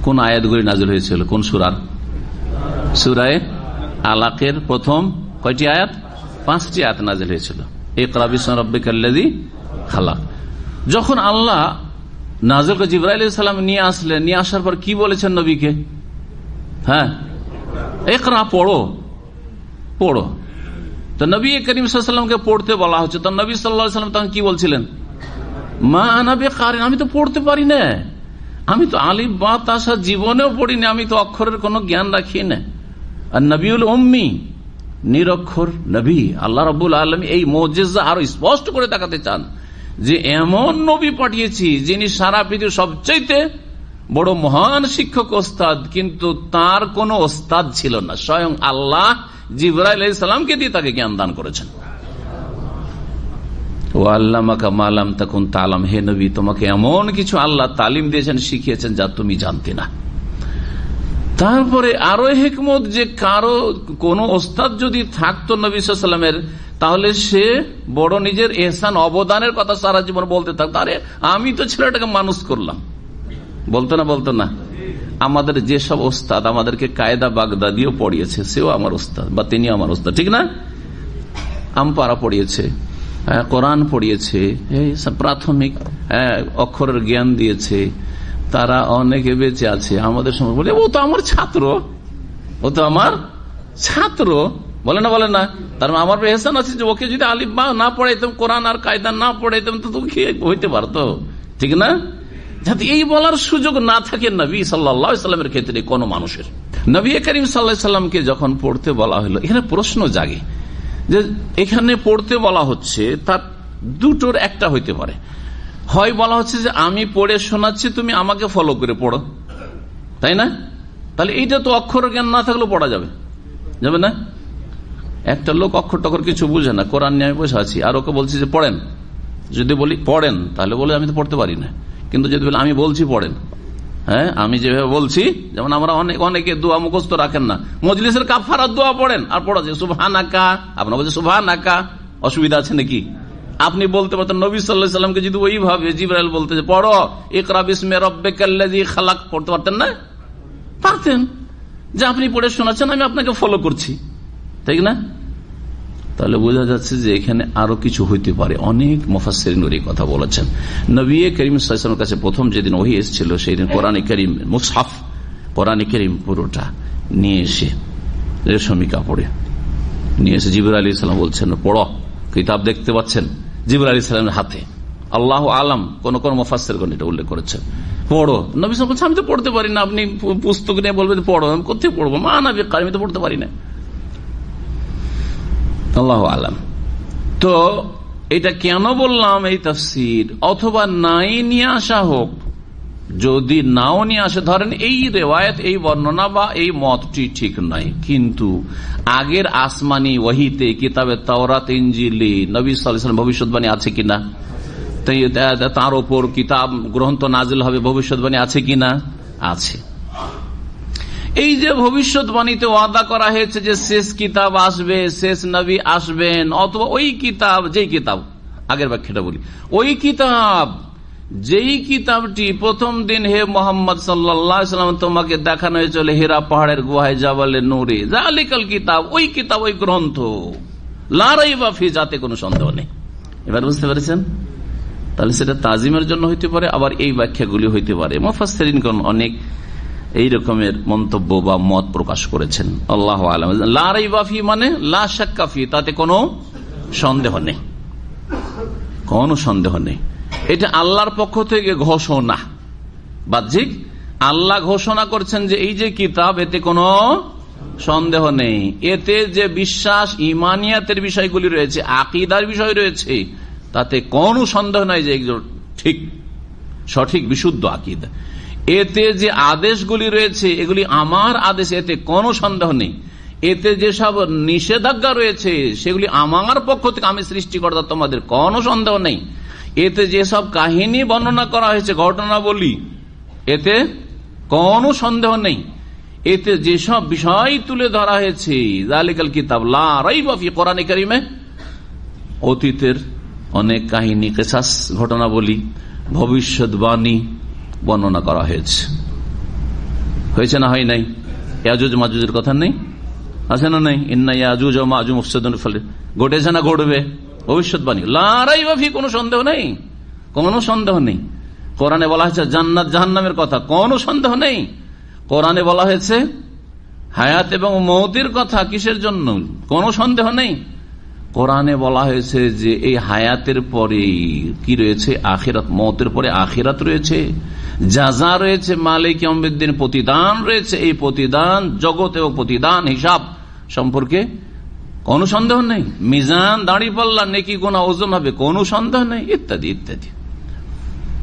কোন আয়াতগুলি নাযিল হয়েছিল, কোন সূরার? সূরা আলাকের প্রথম কয়টি আয়াত? 5টি আয়াত নাযিল হয়েছিল। ইকরা বিসমি রাব্বিকাল্লাযী খালাক। যখন আল্লাহ নাযিল করে জিবরাইল আলাইহিস সালাম নিয়ে আসলেন, নিয়ে আসার পর কি বলেছেন নবীকে? হ্যাঁ, ইকরা, পড়ো পড়ো। তো নবী করিম সাল্লাল্লাহু আলাইহি ওয়াসাল্লামকে পড়তে বলা হচ্ছে, তো নবী সাল্লাল্লাহু আলাইহি ওয়াসাল্লাম তখন কি বলছিলেন? মা আনা বিকারিন, আমি তো পড়তে পারি না, আমি তো আলিফ বা তাসা জীবনেও পড়িনি, আমি তো অক্ষরের কোনো জ্ঞান রাখি না। আর নবীউল উম্মি, নিরক্ষর নবী। আল্লাহ রাব্বুল আলামিন এই মুজিজা আরো স্পষ্ট করে দেখাতে চান যে এমন নবী পাঠিয়েছি যিনি সারা পৃথিবীর সবচাইতে বড় মহান শিক্ষক ওস্তাদ, কিন্তু তার কোনো ওস্তাদ ছিল না। স্বয়ং আল্লাহ জিবরাইল আলাইহিস সালামকে দিয়ে তাকে জ্ঞান দান করেছেন। ওয়া আল্লামাকা মা লাম তাকুন তা'লাম, হে নবী তোমাকে এমন কিছু আল্লাহ তালিম দিয়েছেন, শিখিয়েছেন যা তুমি জানতে না। তারপরে আরো হিকমত যে কারো কোন ওস্তাদ যদি থাকতো নবী সাল্লাল্লাহু আলাইহি ওয়াসাল্লামের, তাহলে সে বড় নিজের ইহসান অবদানের কথা সারা জীবন বলতে থাকতো, আরে আমি তো ছেলেটাকে মানুষ করলাম, বলতো না? বলতো না? আমাদের যেসব ওস্তাদ আমাদেরকে কায়দা বাগদাদিও পড়িয়েছে, সেও আমার ওস্তাদ বা তিনি আমার ওস্তাদ, ঠিক না? আমপারা পড়িয়েছে, কোরআন পড়িয়েছে, প্রাথমিক অক্ষরের জ্ঞান দিয়েছে, তারা অনেকে বেঁচে আছে। আমাদের সময় বলে ও তো আমার ছাত্র, ও তো আমার ছাত্র, বলে না? বলে না? তার আমার এহসান আছে যে ওকে যদি আলিফ বা না পড়াইতাম, কোরআন আর কায়দা না পড়াইতাম, তো তুমি হইতে পারতো, ঠিক না? যাতে এই বলার সুযোগ না থাকে নবী সাল্লাল্লাহু আলাইহি ওয়াসাল্লামের ক্ষেত্রে কোনো মানুষের। নবী করিম সাল্লাল্লাহু আলাইহি ওয়াসাল্লামকে যখন পড়তে বলা হলো, এখানে প্রশ্ন জাগে যে এখানে পড়তে বলা হচ্ছে, তার দুটোর একটা হইতে পারে। হয় বলা হচ্ছে যে আমি পড়ে শোনাচ্ছি, তুমি আমাকে ফলো করে পড়ো, তাই না? তাহলে এইটা তো অক্ষর জ্ঞান না থাকলেও পড়া যাবে, যাবে না? একটা লোক অক্ষর টক্ষর কিছু বুঝে না, কোরআন নিয়ে আমি বসে আছি, আর ওকে বলছি যে পড়েন, যদি বলি পড়েন, তাহলে বলে আমি তো পড়তে পারি না। কিন্তু যদি বলি আমি বলছি পড়েন, হ্যাঁ আমি যেভাবে বলছি, যেমন আমরা অনেকে দোয়া মুখস্থ রাখেন না, মজলিসের কাফারাত দোয়া পড়েন আর পড়া যায় সুবহানাকা, আপনার বলছে সুবহানাকা, অসুবিধা আছে নাকি? আপনি বলতে পারতেন নবী সাল্লাল্লাহু আলাইহি ওয়াসাল্লামকে যদি ওইভাবে জিবরাইল বলতে যে পড়ো ইকরা বিসমি রাব্বিকাল্লাযী খালাক, পড়তে পারতেন না? পারতেন, যে আপনি পড়ে শোনাচ্ছেন, আমি আপনাকে ফলো করছি, ঠিক না? তাহলে বোঝা যাচ্ছে যে এখানে আরো কিছু হইতে পারে। অনেক মুফাসসিরিন এই কথা বলেছেন। নবী করিম সাল্লাল্লাহু আলাইহি ওয়াসাল্লামের কাছে প্রথম যেদিন ওহী এসেছিল, সেই দিন কোরআনে কারীম মুসহাফ, কোরআনে কারীম পুরোটা নিয়ে এসে রেশমি কাপড়ে নিয়ে এসে জিবরাইল আলাইহিস সালাম বলছেন পড়ো, কিতাব দেখতে পাচ্ছেন জিবরাইল আলাইহিস সালামের হাতে। আল্লাহু আলাম, কোন কোন মুফাসসিরগণ এটা উল্লেখ করেছেন, পড়ো। নবী সাল্লাল্লাহু আলাইহি ওয়াসাল্লাম বলছেন আমি তো পড়তে পারি না, আপনি পুস্তক নিয়ে বলবেন পড়ো, আমি কোথায় পড়বো? মা আনা বিকারি, আমি তো পড়তে পারি না। আল্লাহু আলাম। তো এটা কেন বললাম এই তাফসীর? অথবা নাই নিয়ে আসা হোক, যদি নাও নিয়ে আসে, ধরেন এই রেওয়ায়াত, এই বর্ণনা বা এই মতটি ঠিক নাই, কিন্তু আগের আসমানি ওহীতে, কিতাবে তাওরাত, ইনজিলে নবী সাল্লাল্লাহু আলাইহি ওয়াসাল্লাম ভবিষ্যৎবাণী আছে কিনা, তার উপর কিতাব গ্রন্থ নাজিল হবে ভবিষ্যৎবাণী আছে কিনা? আছে। এই যে ভবিষ্যৎবাণীতে ওয়াদা করা হয়েছে যে শেষ কিতাব আসবে, শেষ নবী আসবেন, অথবা ওই কিতাব, যেই কিতাব, আগের ব্যাখ্যাটা বলি, ওই কিতাব যেই কিতাবটি প্রথম দিন হে মোহাম্মদ সাল্লাল্লাহু আলাইহি ওয়াসাল্লাম তোমাকে দেখানো হয়েছিল হিরা পাহাড়ের গুহায় জাবালে নূরে, যালিকাল কিতাব, ওই কিতাব, ওই গ্রন্থ, লা রাইবা ফি, যাতে কোনো সন্দেহ নেই। এবার বুঝতে পেরেছেন? তাহলে সেটা তাজিমের জন্য হইতে পারে, আবার এই ব্যাখ্যাগুলি হইতে পারে। মুফাসসিরিনগণ অনেক এই রকমের মন্তব্য বা মত প্রকাশ করেছেন। আল্লাহু আলাম। লা রাইবা ফি মানে লা শাক্কা ফি, তাতে কোনো সন্দেহ নেই, কোনো সন্দেহ নেই। এটা আল্লাহর পক্ষ থেকে ঘোষণা, বাহ্যিক আল্লাহ ঘোষণা করছেন যে এই যে কিতাব, এতে কোনো সন্দেহ নেই, এতে যে বিশ্বাস ইমানিয়াতের বিষয়গুলি রয়েছে, আকীদার বিষয় রয়েছে, তাতে কোনো সন্দেহ নাই যে ঠিক সঠিক বিশুদ্ধ আকীদা। এতে যে আদেশগুলি রয়েছে এগুলি আমার আদেশ, এতে কোনো সন্দেহ নেই। এতে যেসব নিষেধাজ্ঞা রয়েছে সেগুলি আমার পক্ষ থেকে, আমি সৃষ্টিকর্তা, তোমাদের কোনো সন্দেহ নেই। এতে যেসব কাহিনী বর্ণনা করা হয়েছে, ঘটনা বলি, এতে কোনো সন্দেহ নেই। এতে যেসব বিষয় তুলে ধরা হয়েছে, যালিকাল কিতাব লা রাইবা ফি, কোরআনে কারিমে অতীতের অনেক কাহিনী, কিসাস, ঘটনা বলি, ভবিষ্যৎবাণী বর্ণনা করা হয়েছে না হয় নাই? ইয়াজুজ মাজুজের কথা নেই, আছে না নেই? ইন্না ইয়াজুজ ওয়া মাজুজ মুফসিদুন ফিল, ঘটেছে না ঘটবে, ভবিষ্যৎবাণী। লা রাইবা ফি, কোনো সন্দেহ নেই, কোনো সন্দেহ নেই। কোরআনে বলা হয়েছে জান্নাত জাহান্নামের কথা, কোনো সন্দেহ নেই। কোরআনে বলা হয়েছে হায়াত এবং মওতের কথা, কিসের জন্য? কোনো সন্দেহ নেই। কোরআনে বলা হয়েছে যে এই হায়াতের পরে কি রয়েছে? আখিরাত। মওতের পরে আখিরাত রয়েছে, জাযা রয়েছে, মালিক ইয়াউমিদ্দিন, প্রতিদান রয়েছে। এই প্রতিদান জগৎ এবং প্রতিদান হিসাব সম্পর্কে কোনো সন্দেহ নেই। মিজান, দাঁড়িপাল্লা, নেকি গুনাহ ওজন হবে, কোনো সন্দেহ নেই, ইত্যাদি ইত্যাদি।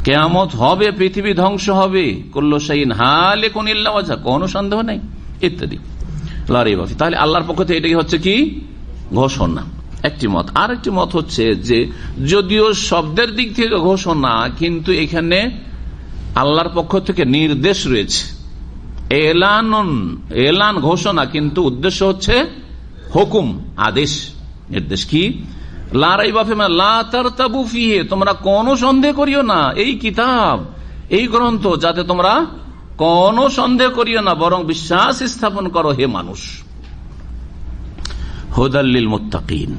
কিয়ামত হবে, পৃথিবী ধ্বংস হবে, কুল্লু শাইইন হালিকুন ইল্লা ওয়াজহা, কোনো সন্দেহ নেই, ইত্যাদি। লা রাইবা ফি, তাহলে আল্লাহর পক্ষ থেকে এটাই হচ্ছে কি? ঘোষণা, একটি মত। আর একটি মত হচ্ছে যে যদিও শব্দের দিক থেকে ঘোষণা, কিন্তু এখানে আল্লাহর পক্ষ থেকে নির্দেশ রয়েছে। এলান ঘোষণা, কিন্তু উদ্দেশ্য হচ্ছে হুকুম, আদেশ, নির্দেশ। কি? লা রাইবা ফি, লা তারতাবু ফিহি, তোমরা কোনো সন্দেহ করিও না এই কিতাব, এই গ্রন্থ, যাতে তোমরা কোনো সন্দেহ করিও না, বরং বিশ্বাস স্থাপন করো হে মানুষ। হুদাল লিল মুত্তাকিন,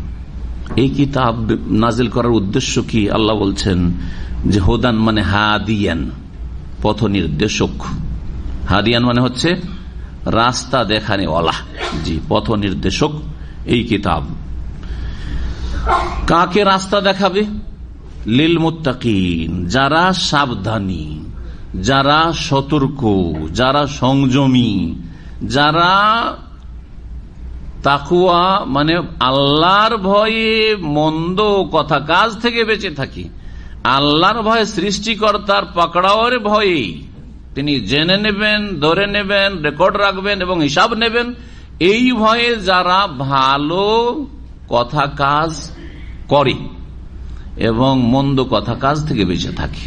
এই কিতাব নাজিল করার উদ্দেশ্য কি? আল্লাহ বলছেন যে হুদান মানে হাদিয়ান, পথ নির্দেশক। হাদিয়ান মানে হচ্ছে রাস্তা দেখানে ওয়ালা, জি, পথ নির্দেশক এই কিতাব। কাকে রাস্তা দেখাবে? লিল মুত্তাকিন, যারা সাবধানী, যারা সতর্ক, যারা সংযমী, যারা তাকওয়া মানে আল্লাহর ভয়ে মন্দ কথা কাজ থেকে বেঁচে থাকি, আল্লাহর ভয়ে, সৃষ্টিকর্তার পাকড়াওয়ের ভয়ে, তিনি জেনে নেবেন, ধরে নেবেন, রেকর্ড রাখবেন এবং হিসাব নেবেন, এই ভয়ে যারা ভালো কথা কাজ করে এবং মন্দ কথা কাজ থেকে বেঁচে থাকে,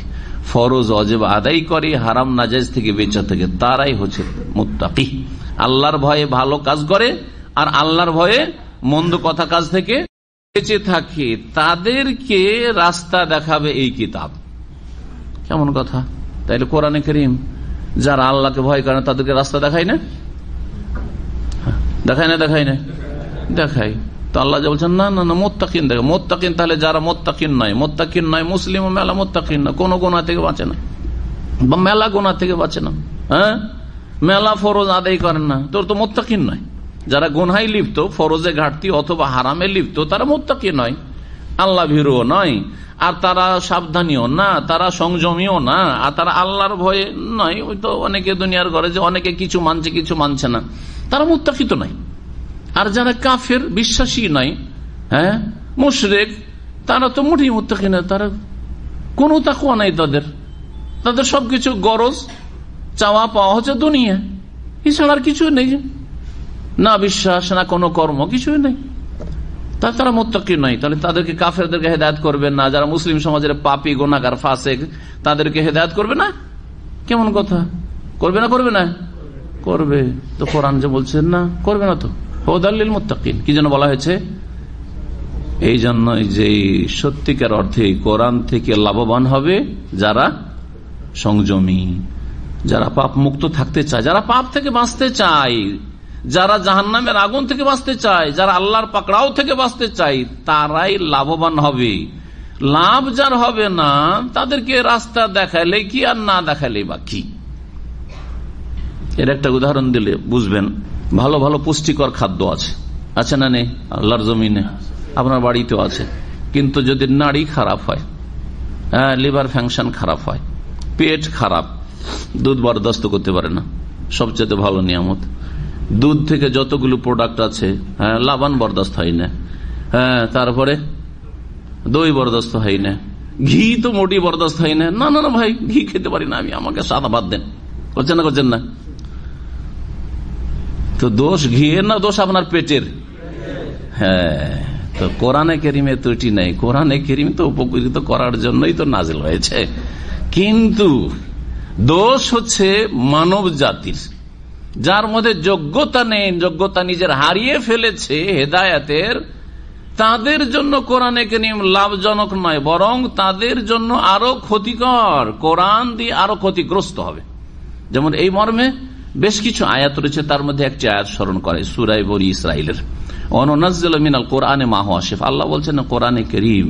ফরজ অজেব আদায় করে, হারাম নাজায়েজ থেকে বেঁচে থাকে, তারাই হচ্ছে মুত্তাকি। আল্লাহর ভয়ে ভালো কাজ করে আর আল্লাহর ভয়ে মন্দ কথা কাজ থেকে বেঁচে থাকে, তাদেরকে রাস্তা দেখাবে এই কিতাব। কেমন কথা? তাইলে কোরআনে কারীম যারা আল্লাহকে ভয় করে তাদেরকে রাস্তা দেখায় না? দেখায় না? দেখায় না? দেখায়। তো আল্লাহ বলছেন না না না, মুত্তাকিন দেখে। মুত্তাকিন তাহলে যারা মুত্তাকিন নয়, মুসলিম মেলা মুত্তাকিন না, কোন গুনাহ থেকে বাঁচে না, বা মেলা গুনাহ থেকে বাঁচে না, হ্যাঁ, মেলা ফরজ আদায় করেন না, তোর তো মুত্তাকিন নয়। যারা গুনাহে লিপ্ত, ফরজে ঘাটতি অথবা হারামে লিপ্ত, তারা মুত্তাকি নয়, আল্লাহ ভীরুও নয়, আর তারা সাবধানীও না, তারা সংযমীও না, আর তারা আল্লাহর ভয়ে নয়। ওই তো অনেকে দুনিয়ার ঘরে যে অনেকে কিছু মানছে কিছু মানছে না, তারা মুত্তাকি তো নাই। আর যারা কাফের, বিশ্বাসী নয়, হ্যাঁ, মুশরিক, তারা তো মুঠি মুত্তাকি না, তারা কোনো তাকওয়া নাই তাদের সবকিছু গরজ চাওয়া পাওয়া হচ্ছে দুনিয়া, এছাড়া আর কিছু নেই, না বিশ্বাস না কোনো কর্ম, কিছুই নেই, তারা মুত্তাকি নয়। তাহলে তাদেরকে, কাফেরদেরকে হেদায়েত করবে না? যারা মুসলিম সমাজের পাপী, গুনাহগার, ফাসিক, তাদেরকে হেদায়েত করবে না? কেমন কথা? করবে না? করবে না? করবে। তো কোরআন যে বলছেন না করবে না, তো হুদাল লিল মুত্তাকিন কি জন্য বলা হয়েছে? এই জন্য যে সত্যিকার অর্থে কোরআন থেকে লাভবান হবে যারা সংযমী, যারা পাপ মুক্ত থাকতে চায়, যারা পাপ থেকে বাঁচতে চায়, যারা জাহান্নামের আগুন থেকে বাঁচতে চায়, যারা আল্লাহর পাকড়াও থেকে বাঁচতে চায়, তারাই লাভবান হবে। লাভ যার হবে না, তাদেরকে রাস্তা দেখাইলে কি আর না দেখাইলে বা কি? এর একটা উদাহরণ দিলে বুঝবেন। ভালো ভালো পুষ্টিকর খাদ্য আছে না নেই? আল্লাহর জমিনে, আপনার বাড়িতেও আছে, কিন্তু যদি নাড়ি খারাপ হয়, হ্যাঁ, লিভার ফাংশন খারাপ হয়, পেট খারাপ, দুধ বরদাস্ত করতে পারে না, সবচেয়ে ভালো নিয়ামত। দুধ থেকে যতগুলো প্রোডাক্ট আছে, হ্যাঁ, লাবান বরদাস্ত হয় না, হ্যাঁ, তারপরে দই বরদাস্ত হয় না, ঘি তো মোটি বরদাস্ত হয় না। না না না ভাই, ঘি খেতে পারি না আমি, আমাকে সাদা বাদ দেন, করছেন না করছেন না? তো দোষ ঘিয়ের না দোষ আপনার পেটের? হ্যাঁ, তো কোরআনে কেরিমে ত্রুটি নেই। কোরআনে কেরিম তো উপকৃত করার জন্যই তো নাজিল হয়েছে, কিন্তু দোষ হচ্ছে মানব জাতির, যার মধ্যে যোগ্যতা নেই, যোগ্যতা নিজের হারিয়ে ফেলেছে হেদায়েতের, তাদের জন্য কোরআনে কারীম লাভজনক নয়, বরং তাদের জন্য আরো ক্ষতিকর, কোরআন দিয়ে আরো ক্ষতিগ্রস্ত হবে। যেমন এই মর্মে বেশ কিছু আয়াত রয়েছে, তার মধ্যে একটি আয়াত স্মরণ করে সূরা বনী ইসরাইলের, অনুনাজ্জিলু মিনাল কোরআনে মা হুয়া শিফা। আল্লাহ বলছেন কোরআনে কারীম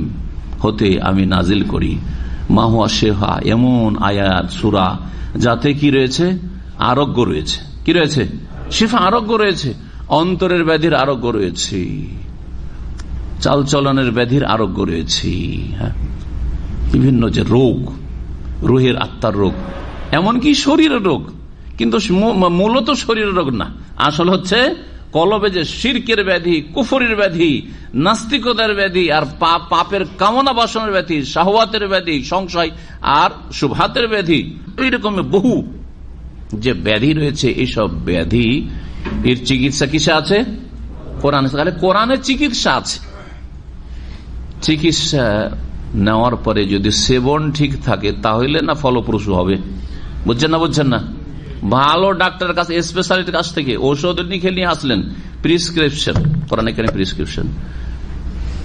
হতে আমি নাজিল করি মা হুয়া শিফা, এমন আয়াত সূরা যাতে কি রয়েছে? আরোগ্য রয়েছে। কি রয়েছে? শিফা, আরোগ্য রয়েছে। অন্তরের ব্যাধির আরোগ্য রয়েছে, চালচলনের ব্যাধির আরোগ্য রয়েছে, হ্যাঁ, বিভিন্ন যে রোগ, রুহের আত্মার রোগ, এমনকি শরীরের রোগ, কিন্তু মূলত শরীরের রোগ না, আসল হচ্ছে কলবে যে শিরকের ব্যাধি, কুফরের ব্যাধি, নাস্তিকতার ব্যাধি, আর পাপের কামনা বাসনের ব্যাধি, শাহওয়াতের ব্যাধি, সংশয় আর শুবহাতের ব্যাধি, এইরকম বহু যে ব্যাধি রয়েছে, এইসব ব্যাধি এর চিকিৎসা কিসে আছে? কোরআনে। কোরআনের চিকিৎসা আছে। চিকিৎসা নেওয়ার পরে যদি সেবন ঠিক থাকে তাহলে না ফলপ্রসূ হবে। বুঝছেন না? বুঝছেন না? ভালো ডাক্তারের কাছে, স্পেশালিটির কাছ থেকে ওষুধ নিয়ে আসলেন, প্রিসক্রিপশন, কোরআনে কারীম প্রিসক্রিপশন,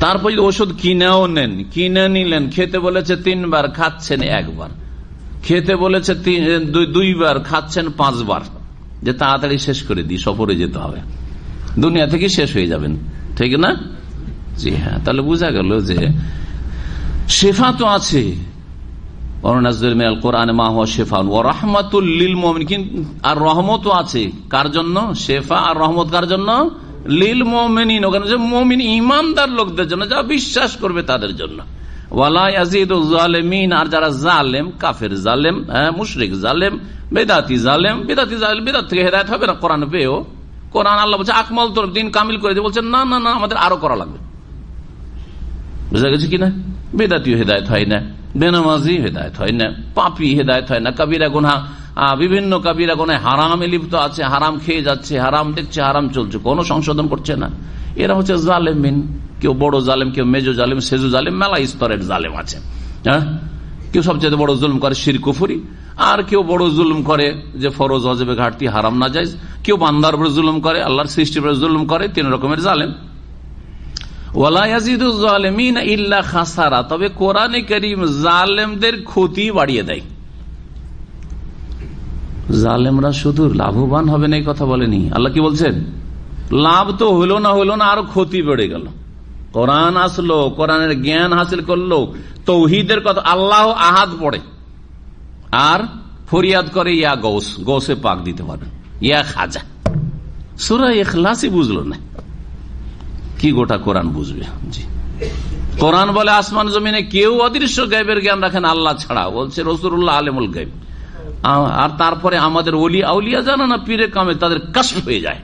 তারপর যদি ওষুধ কিনেও নেন, কিনে নিলেন, খেতে বলেছে 3 বার, খাচ্ছেন 1 বার, খেতে বলেছে 2 বার, খাচ্ছেন 5 বার, যে তাড়াতাড়ি শেষ করে দিই, সফরে যেতে হবে, দুনিয়া থেকে শেষ হয়ে যাবেন, ঠিক না? জি হ্যাঁ, তাহলে বোঝা গেল যে শেফা তো আছে, আর রহমত আছে। কার জন্য শেফা আর রহমত? কার জন্য? লিল মুমিনিন, ওখানে যে মুমিন ইমানদার লোকদের জন্য, যারা বিশ্বাস করবে তাদের জন্য। ওয়ালা ইয়াজিদুল জালিমিন, আর যারা জালেম, কাফের জালেম, মুশরিক জালেম, বেদাতি জালেম, বেদাত থেকে হেদায়েত হবে না কোরআন পেয়েও। কোরআন আল্লাহ বলছে আকমাল তোর দিন কামিল করে দিয়ে, বলছেন না না না, আমাদের আরো করা লাগবে। বুঝা গেছে কিনা? বেদাতিও হেদায়েত হয় না, বেনামাজি হেদায়েত হয় না, পাপী হেদায়েত হয় না, কবিরা গুনাহ, বিভিন্ন কবিরা গুনায় হারামে লিপ্ত আছে, হারাম খেয়ে যাচ্ছে, হারাম দেখছে, হারাম চলছে, কোনো সংশোধন করছে না, এরা হচ্ছে জালেমিন। কেউ বড় জালেম, কেউ মেজো জালেম, সেজু জালেম, মেলা স্তরের জালেম আছে। হ্যাঁ, কেউ সবচেয়ে বড় জুলুম করে শিরক কুফরি, আর কেউ বড় জুলুম করে যে ফরজ ওয়াজিবে ঘাটতি, হারাম না জায়েজ, কেউ বান্দার উপরে জুলুম করে, আল্লাহর সৃষ্টির উপরে জুলুম করে, 3 রকমের জালেম। ওয়ালা ইয়াজিদুজ জালিমিনা ইল্লা খাসারা, তবে কোরআনে কারীম জালেমদের ক্ষতি বাড়িয়ে দেয়। জালেমরা শুধু লাভবান হবে না এই কথা বলেনি আল্লাহ। কি বলছেন? লাভ তো হলো না, আরো ক্ষতি বেড়ে গেল। কোরআন আসলো, কোরআনের জ্ঞান হাসিল করলো, তৌহিদের কথা, আল্লাহ আহাদ পড়ে আর ফরিয়াদ করে, ইয়া গৌস, গৌসে পাক দিতে পারে, ইয়া খাজা। সূরা ইখলাসই বুঝলো না, কি গোটা কোরআন বুঝবে? জি, কোরআন বলে আসমান জমিনে কেউ অদৃশ্য গায়বের জ্ঞান রাখেন আল্লাহ ছাড়া, বলছে রাসূলুল্লাহ আলিমুল গায়ব। আর তারপরে আমাদের ওলি আউলিয়া জানা না, পীরে কামে তাদের কাশফ হয়ে যায়,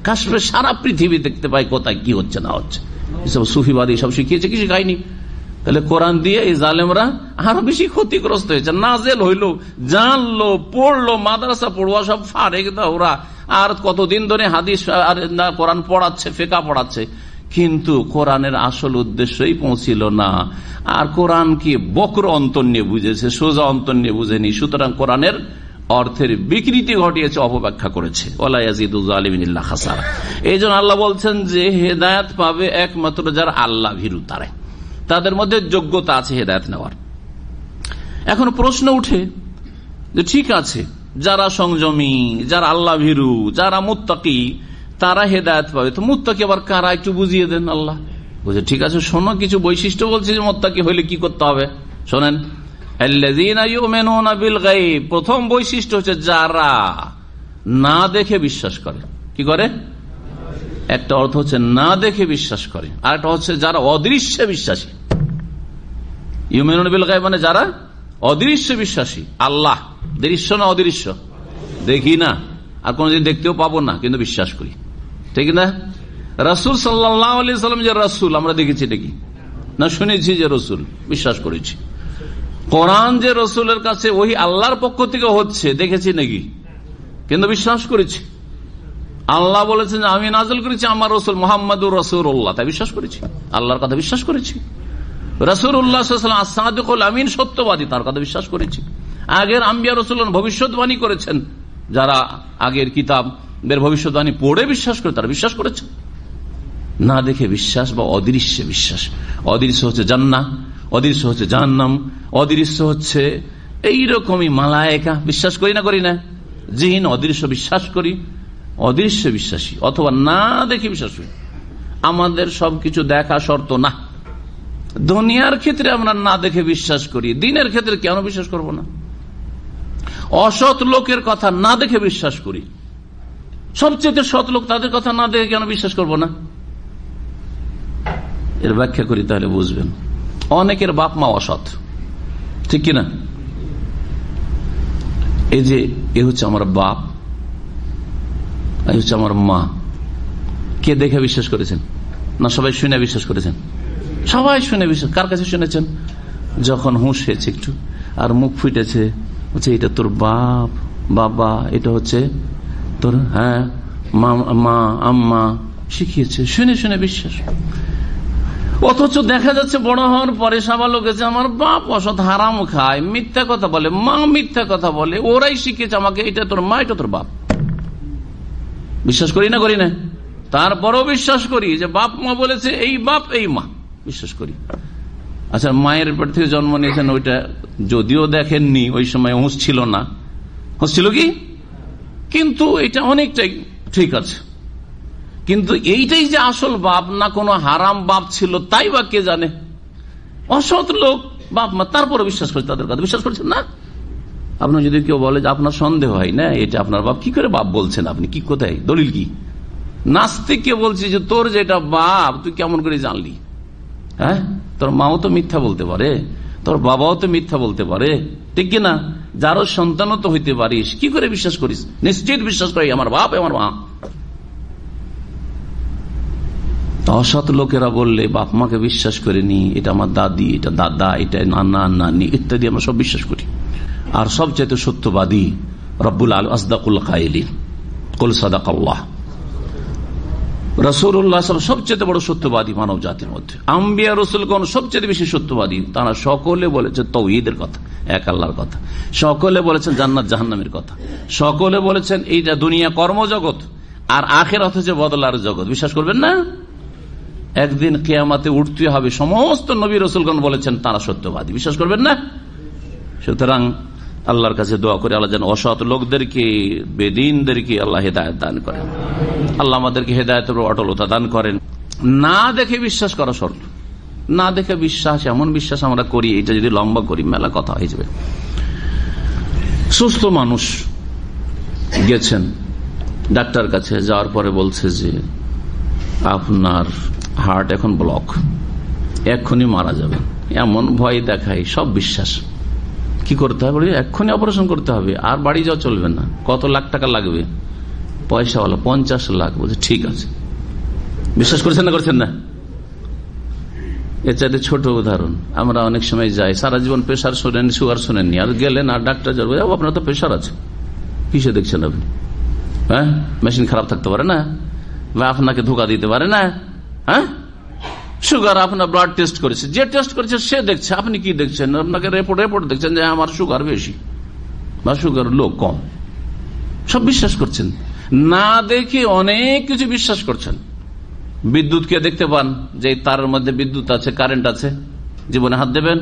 কাশফে সারা পৃথিবী দেখতে পায় কোথায় কি হচ্ছে না হচ্ছে। এসব সুফিবাদী সব শিখিয়েছে, কি শিখায়নি? তাহলে কোরআন দিয়ে এই জালেমরা আরো বেশি ক্ষতিগ্রস্ত হয়েছে। নাজেল হইলো, জানলো, পড়লো, মাদ্রাসা পড়ুয়া সব ফারেক দা ওরা, আর কতদিন ধরে হাদিস আর কোরআন পড়াচ্ছে, ফিকহ পড়াচ্ছে, কিন্তু কোরআনের আসল উদ্দেশ্যই পৌঁছিল না। আর কোরআন কি বক্র অন্তর নিয়ে বুঝেছে, সোজা অন্তর নিয়ে বুঝেনি। সুতরাং কোরআনের অর্থের বিকৃতি ঘটিয়েছে, অপব্যাখ্যা করেছে। ওয়ালা ইয়াজিদুল জালিমিন ইল্লা খাসারা। এই জন্য আল্লাহ বলছেন যে হেদায়েত পাবে একমাত্র যারা আল্লাহ ভীরু, তাদের মধ্যে যোগ্যতা আছে হেদায়েত নেওয়ার। এখন প্রশ্ন উঠে যে ঠিক আছে, যারা সংযমী, যারা আল্লাহ ভীরু, যারা মুত্তাকি, তারা হেদায়েত পাবে। তো মুত্তাকি আবার কারা একটু বুঝিয়ে দেন আল্লাহ। বুঝে ঠিক আছে, শোনো, কিছু বৈশিষ্ট্য বলছে যে মুত্তাকি হইলে কি করতে হবে, শোনেন। আল্লাযীনা ইউমিনুনা বিল গায়ব, প্রথম বৈশিষ্ট্য হচ্ছে যারা না দেখে বিশ্বাস করে। কি করে? একটা অর্থ হচ্ছে না দেখে বিশ্বাস করে, আর একটা হচ্ছে যারা অদৃশ্যে বিশ্বাসী। ইউমিনুনা বিল গায়ব মানে যারা অদৃশ্য বিশ্বাসী। আল্লাহ দৃশ্য না অদৃশ্য? দেখি না, আর কোনদিন দেখতেও পাবো না, কিন্তু বিশ্বাস করি, ঠিক না? রাসূল সাল্লাল্লাহু আলাইহি সাল্লাম যে রাসূল, আমরা দেখেছি দেখি না, শুনেছি যে রাসূল, বিশ্বাস করেছি। কোরআন যে রসুলের কাছে ওই আল্লাহর পক্ষ থেকে হচ্ছে দেখেছি নাকি? কিন্তু বিশ্বাস করেছি। আল্লাহ বলেছেন আমি নাযিল করেছি আমার রসুল মুহাম্মাদুর রাসূলুল্লাহ, তাই বিশ্বাস করেছি। আল্লাহর কথা বিশ্বাস করেছি। রাসূলুল্লাহ সাল্লাল্লাহু আলাইহি ওয়াসাল্লাম আস-সাদিকুল আমিন, সত্যবাদী, তার কথা বিশ্বাস করেছি। আগের আম্বিয়া রাসূলগণ ভবিষ্যৎবাণী করেছেন, যারা আগের কিতাবের ভবিষ্যৎবাণী পড়ে বিশ্বাস করে তারা বিশ্বাস করেছেন। না দেখে বিশ্বাস বা অদৃশ্যে বিশ্বাস। অদৃশ্য হচ্ছে জান্নাত, অদৃশ্য হচ্ছে জাহান্নাম, অদৃশ্য হচ্ছে এইরকমই মালায়েকা, বিশ্বাস করি না করি না? জিন অদৃশ্য বিশ্বাস করি, অদৃশ্য বিশ্বাসী, অথবা না দেখে বিশ্বাস করি। আমাদের সবকিছু দেখা শর্ত না। দুনিয়ার ক্ষেত্রে আমরা না দেখে বিশ্বাস করি, দিনের ক্ষেত্রে কেন বিশ্বাস করব না? অসৎ লোকের কথা না দেখে বিশ্বাস করি, সবচেয়ে সৎ লোক, তাদের কথা না দেখে কেন বিশ্বাস করব না? এর ব্যাখ্যা করি, তাহলে বুঝবেন। অনেকের বাপ মা অসৎ, ঠিক কিনা? এই যে এ হচ্ছে আমার বাপ, এই হচ্ছে আমার মা, কে দেখে বিশ্বাস করেছেন? না সবাই শুনে বিশ্বাস করেছেন? সবাই শুনে বিশ্বাস। কার কাছে শুনেছেন? যখন হুঁশ হয়েছে একটু আর মুখ ফুটেছে, বলছে এটা তোর বাপ, বাবা, এটা হচ্ছে তোর, হ্যাঁ মা আম্মা শিখিয়েছে, শুনে শুনে বিশ্বাস। অথচ দেখা যাচ্ছে বড় হওয়ার পরে সবার লোক আছে আমার বাপ অসৎ, হারাম খায়, মিথ্যা কথা বলে, মা মিথ্যা কথা বলে, ওরাই শিখেছে আমাকে, এটা তোর মা, এটা তোর বাপ। বিশ্বাস করি না করি না? তারপরেও বিশ্বাস করি যে বাপ মা বলেছে, এই বাপ এই মা, বিশ্বাস করি। আচ্ছা, মায়ের পেট থেকে জন্ম নিয়েছেন, ওইটা যদিও দেখেননি, ওই সময় হুঁশ ছিল না, হুঁশ ছিল কি, কিন্তু এটা অনেকটাই ঠিক আছে। কিন্তু এইটাই যে আসল বাপ না কোনো হারাম বাপ ছিল, তাই বা কে জানে? অসৎ লোক বাপ মা, তারপরে বিশ্বাস করছে, তাদের কথা বিশ্বাস করছেন না। আপনার যদি কেউ বলে যে আপনার সন্দেহ হয় না এটা আপনার বাপ, কি করে বাপ বলছেন আপনি, কি কোথায় দলিল কি? নাস্তিককে বলছে যে তোর যেটা বাপ তুই কেমন করে জানলি? হ্যাঁ, তোর মাও তো মিথ্যা বলতে পারে, তোর বাবাও তো মিথ্যা বলতে পারে, ঠিক কিনা? যারও সন্তানও তো হইতে পারিস, কি করে বিশ্বাস করিস? নিশ্চিত বিশ্বাস করি আমার বাপ আমার মা। অসৎ লোকেরা বললে বাপ মাকে বিশ্বাস করিনি, এটা আমার দাদি, এটা দাদা, এটা নানা নানি ইত্যাদি আমরা সব বিশ্বাস করি। আর সবচেয়ে সত্যবাদী রব্বুল আলামিন, আসদাকুল কাইলিন, কুল সাদাকাল্লাহ, রাসূলুল্লাহ সবচেয়ে বড় সত্যবাদী মানব জাতির মধ্যে। আম্বিয়া রাসূলগণ সবচেয়ে বেশি সত্যবাদী। তারা সকলে বলেছে তাওহীদের কথা, এক আল্লাহর কথা, সকলে বলেছেন জান্নাত জাহান্নামের কথা, সকলে বলেছেন এইটা দুনিয়া কর্মজগৎ আর আখিরাত হচ্ছে বদলার জগৎ। বিশ্বাস করবেন না? একদিন কিয়ামতে উঠতে হবে, সমস্ত নবী রাসূলগণ বলেছেন, তারা সত্যবাদী। বিশ্বাস করবেন না? সুতরাং আল্লাহর কাছে দোয়া করে আল্লাহ যেন অসৎ লোকদেরকে, বেদিনদেরকে আল্লাহ হেদায়েত দান করেন। আল্লাহ আমাদেরকে হেদায়েতের অটলতা দান করেন। না দেখে বিশ্বাস করা শর্ত। না দেখে বিশ্বাস, এমন বিশ্বাস আমরা করি, এটা যদি লম্বা করি মেলা কথা হয়ে যাবে। সুস্থ মানুষ গেছেন ডাক্তার কাছে, যাওয়ার পরে বলছে যে আপনার হার্ট এখন ব্লক, এক্ষুনি মারা যাবে, এমন ভয় দেখায়, সব বিশ্বাস। কি করতে হবে? এক্ষুনি অপারেশন করতে হবে, আর বাড়ি যাওয়া চলবে না। কত লাখ টাকা লাগবে? পয়সাওয়ালা 50 লাখ। বলছে ঠিক আছে। বিশ্বাস করছেন না করছেন না? এর চাইতে ছোট উদাহরণ, আমরা অনেক সময় যাই, সারা জীবন প্রেশার শোনেন, সুগার শোনেননি, আর গেলেন আর ডাক্তার যাবে, আপনার তো প্রেশার আছে, কিসে দেখছেন আপনি? হ্যাঁ, মেশিন খারাপ থাকতে পারে না, বা আপনাকে ধোকা দিতে পারে না। হ্যাঁ, সুগার আপনার ব্লাড টেস্ট করেছে, যে টেস্ট করেছে সে দেখছে, আপনি কি দেখছেন? আপনাকে রিপোর্ট দেখছেন যে আমার সুগার বেশি বা সুগার লো, কম, সব বিশ্বাস করছেন। না দেখে অনেক কিছু বিশ্বাস করছেন। বিদ্যুৎকে দেখতে পান যে তারের মধ্যে বিদ্যুৎ আছে, কারেন্ট আছে, জীবনে হাত দেবেন?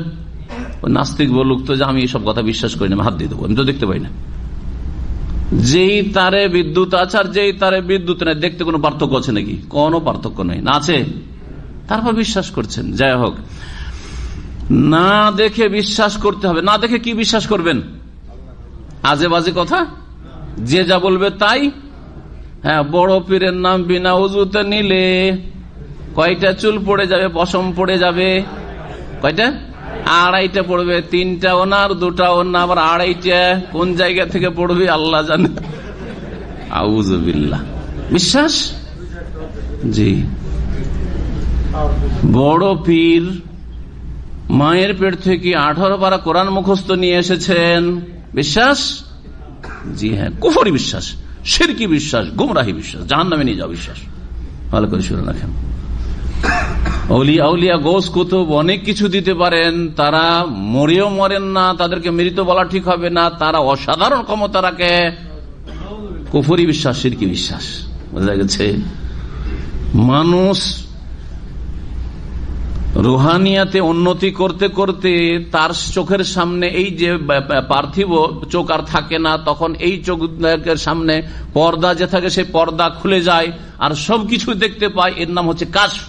নাস্তিক বলুক তো যে আমি এইসব কথা বিশ্বাস করি না, হাত দিয়ে দেবো, আমি তো দেখতে পাই না। যেই তারে বিদ্যুৎ আছে আর যেই তারে বিদ্যুৎ নেই, দেখতে কোনো পার্থক্য আছে নাকি? কোনো পার্থক্য নেই, না আছে? তারপর বিশ্বাস করছেন। যাই হোক, না দেখে বিশ্বাস করতে হবে। না দেখে কি বিশ্বাস করবেন? আজে বাজে কথা, যে যা বলবে তাই। হ্যাঁ, বড় পীরের নাম বিনা উজুতে নিলে কয়টা চুল পড়ে যাবে, পশম পড়ে যাবে, কয়টা? 2.5টা পড়বে, 3টা ওনার, 2টা ওনার, আবার 2.5টা কোন জায়গা থেকে পড়বে আল্লাহ জানে। আউযুবিল্লাহ। বিশ্বাস? জি। বড় পীর মায়ের পেট থেকে 18 পারা কোরআন মুখস্থ নিয়ে এসেছেন, বিশ্বাস? জি হ্যাঁ, কুফরি বিশ্বাস, শিরকি বিশ্বাস, গুমরাহি বিশ্বাস, জাহান্নামে নিয়ে যাওয়া বিশ্বাস। ভালো করে শুনে রাখেন। আউলিয়া গোস কুতুব অনেক কিছু দিতে পারেন, তারা মরেও মরেন না, তাদেরকে মৃত বলা ঠিক হবে না, তারা অসাধারণ ক্ষমতা রাখে। কুফরি বিশ্বাস, শিরকি বিশ্বাস, বোঝা গেছে? মানুষ রুহানিয়াতে উন্নতি করতে করতে তার চোখের সামনে এই যে পার্থিব চোখ আর থাকে না, তখন এই চোখের সামনে পর্দা যে থাকে সেই পর্দা খুলে যায় আর সবকিছু দেখতে পায়, এর নাম হচ্ছে কাশফ।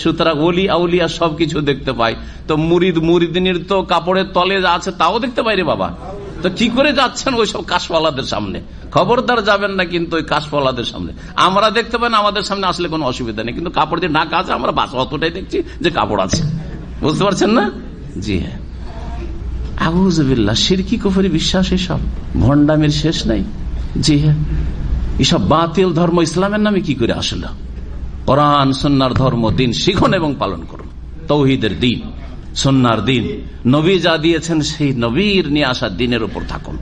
সুতরাং ওলি আউলিয়া সবকিছু দেখতে পায়। তো মুরিদিনীর তো কাপড়ের তলে যা আছে তাও দেখতে পাই রে বাবা। তো কি করে যাচ্ছেন ওই সব কাশওয়ালাদের সামনে? খবরদার যাবেন না কিন্তু ওই কাশওয়ালাদের সামনে। আমরা দেখতে পাই না, আমাদের সামনে আসলে কোনো অসুবিধা নেই, কিন্তু কাপড় দিয়ে ঢাকা আছে, আমরা বাস অতটাই দেখছি যে কাপড় আছে, বুঝতে পারছেন না? জি হ্যাঁ, আউযুবিল্লাহ, শিরকি কুফরি বিশ্বাস, এসব ভণ্ডামির শেষ নাই। জি হ্যাঁ, এসব বাতিল ধর্ম ইসলামের নামে কি করে আসলো? কোরআন সুন্নাহর ধর্ম, দিন শিখুন এবং পালন করুন। তাওহীদের দিন, সুন্নাহর দিন, নবী যা দিয়েছেন সেই নবীর নিয়ে আসা দিনের উপর থাকুন।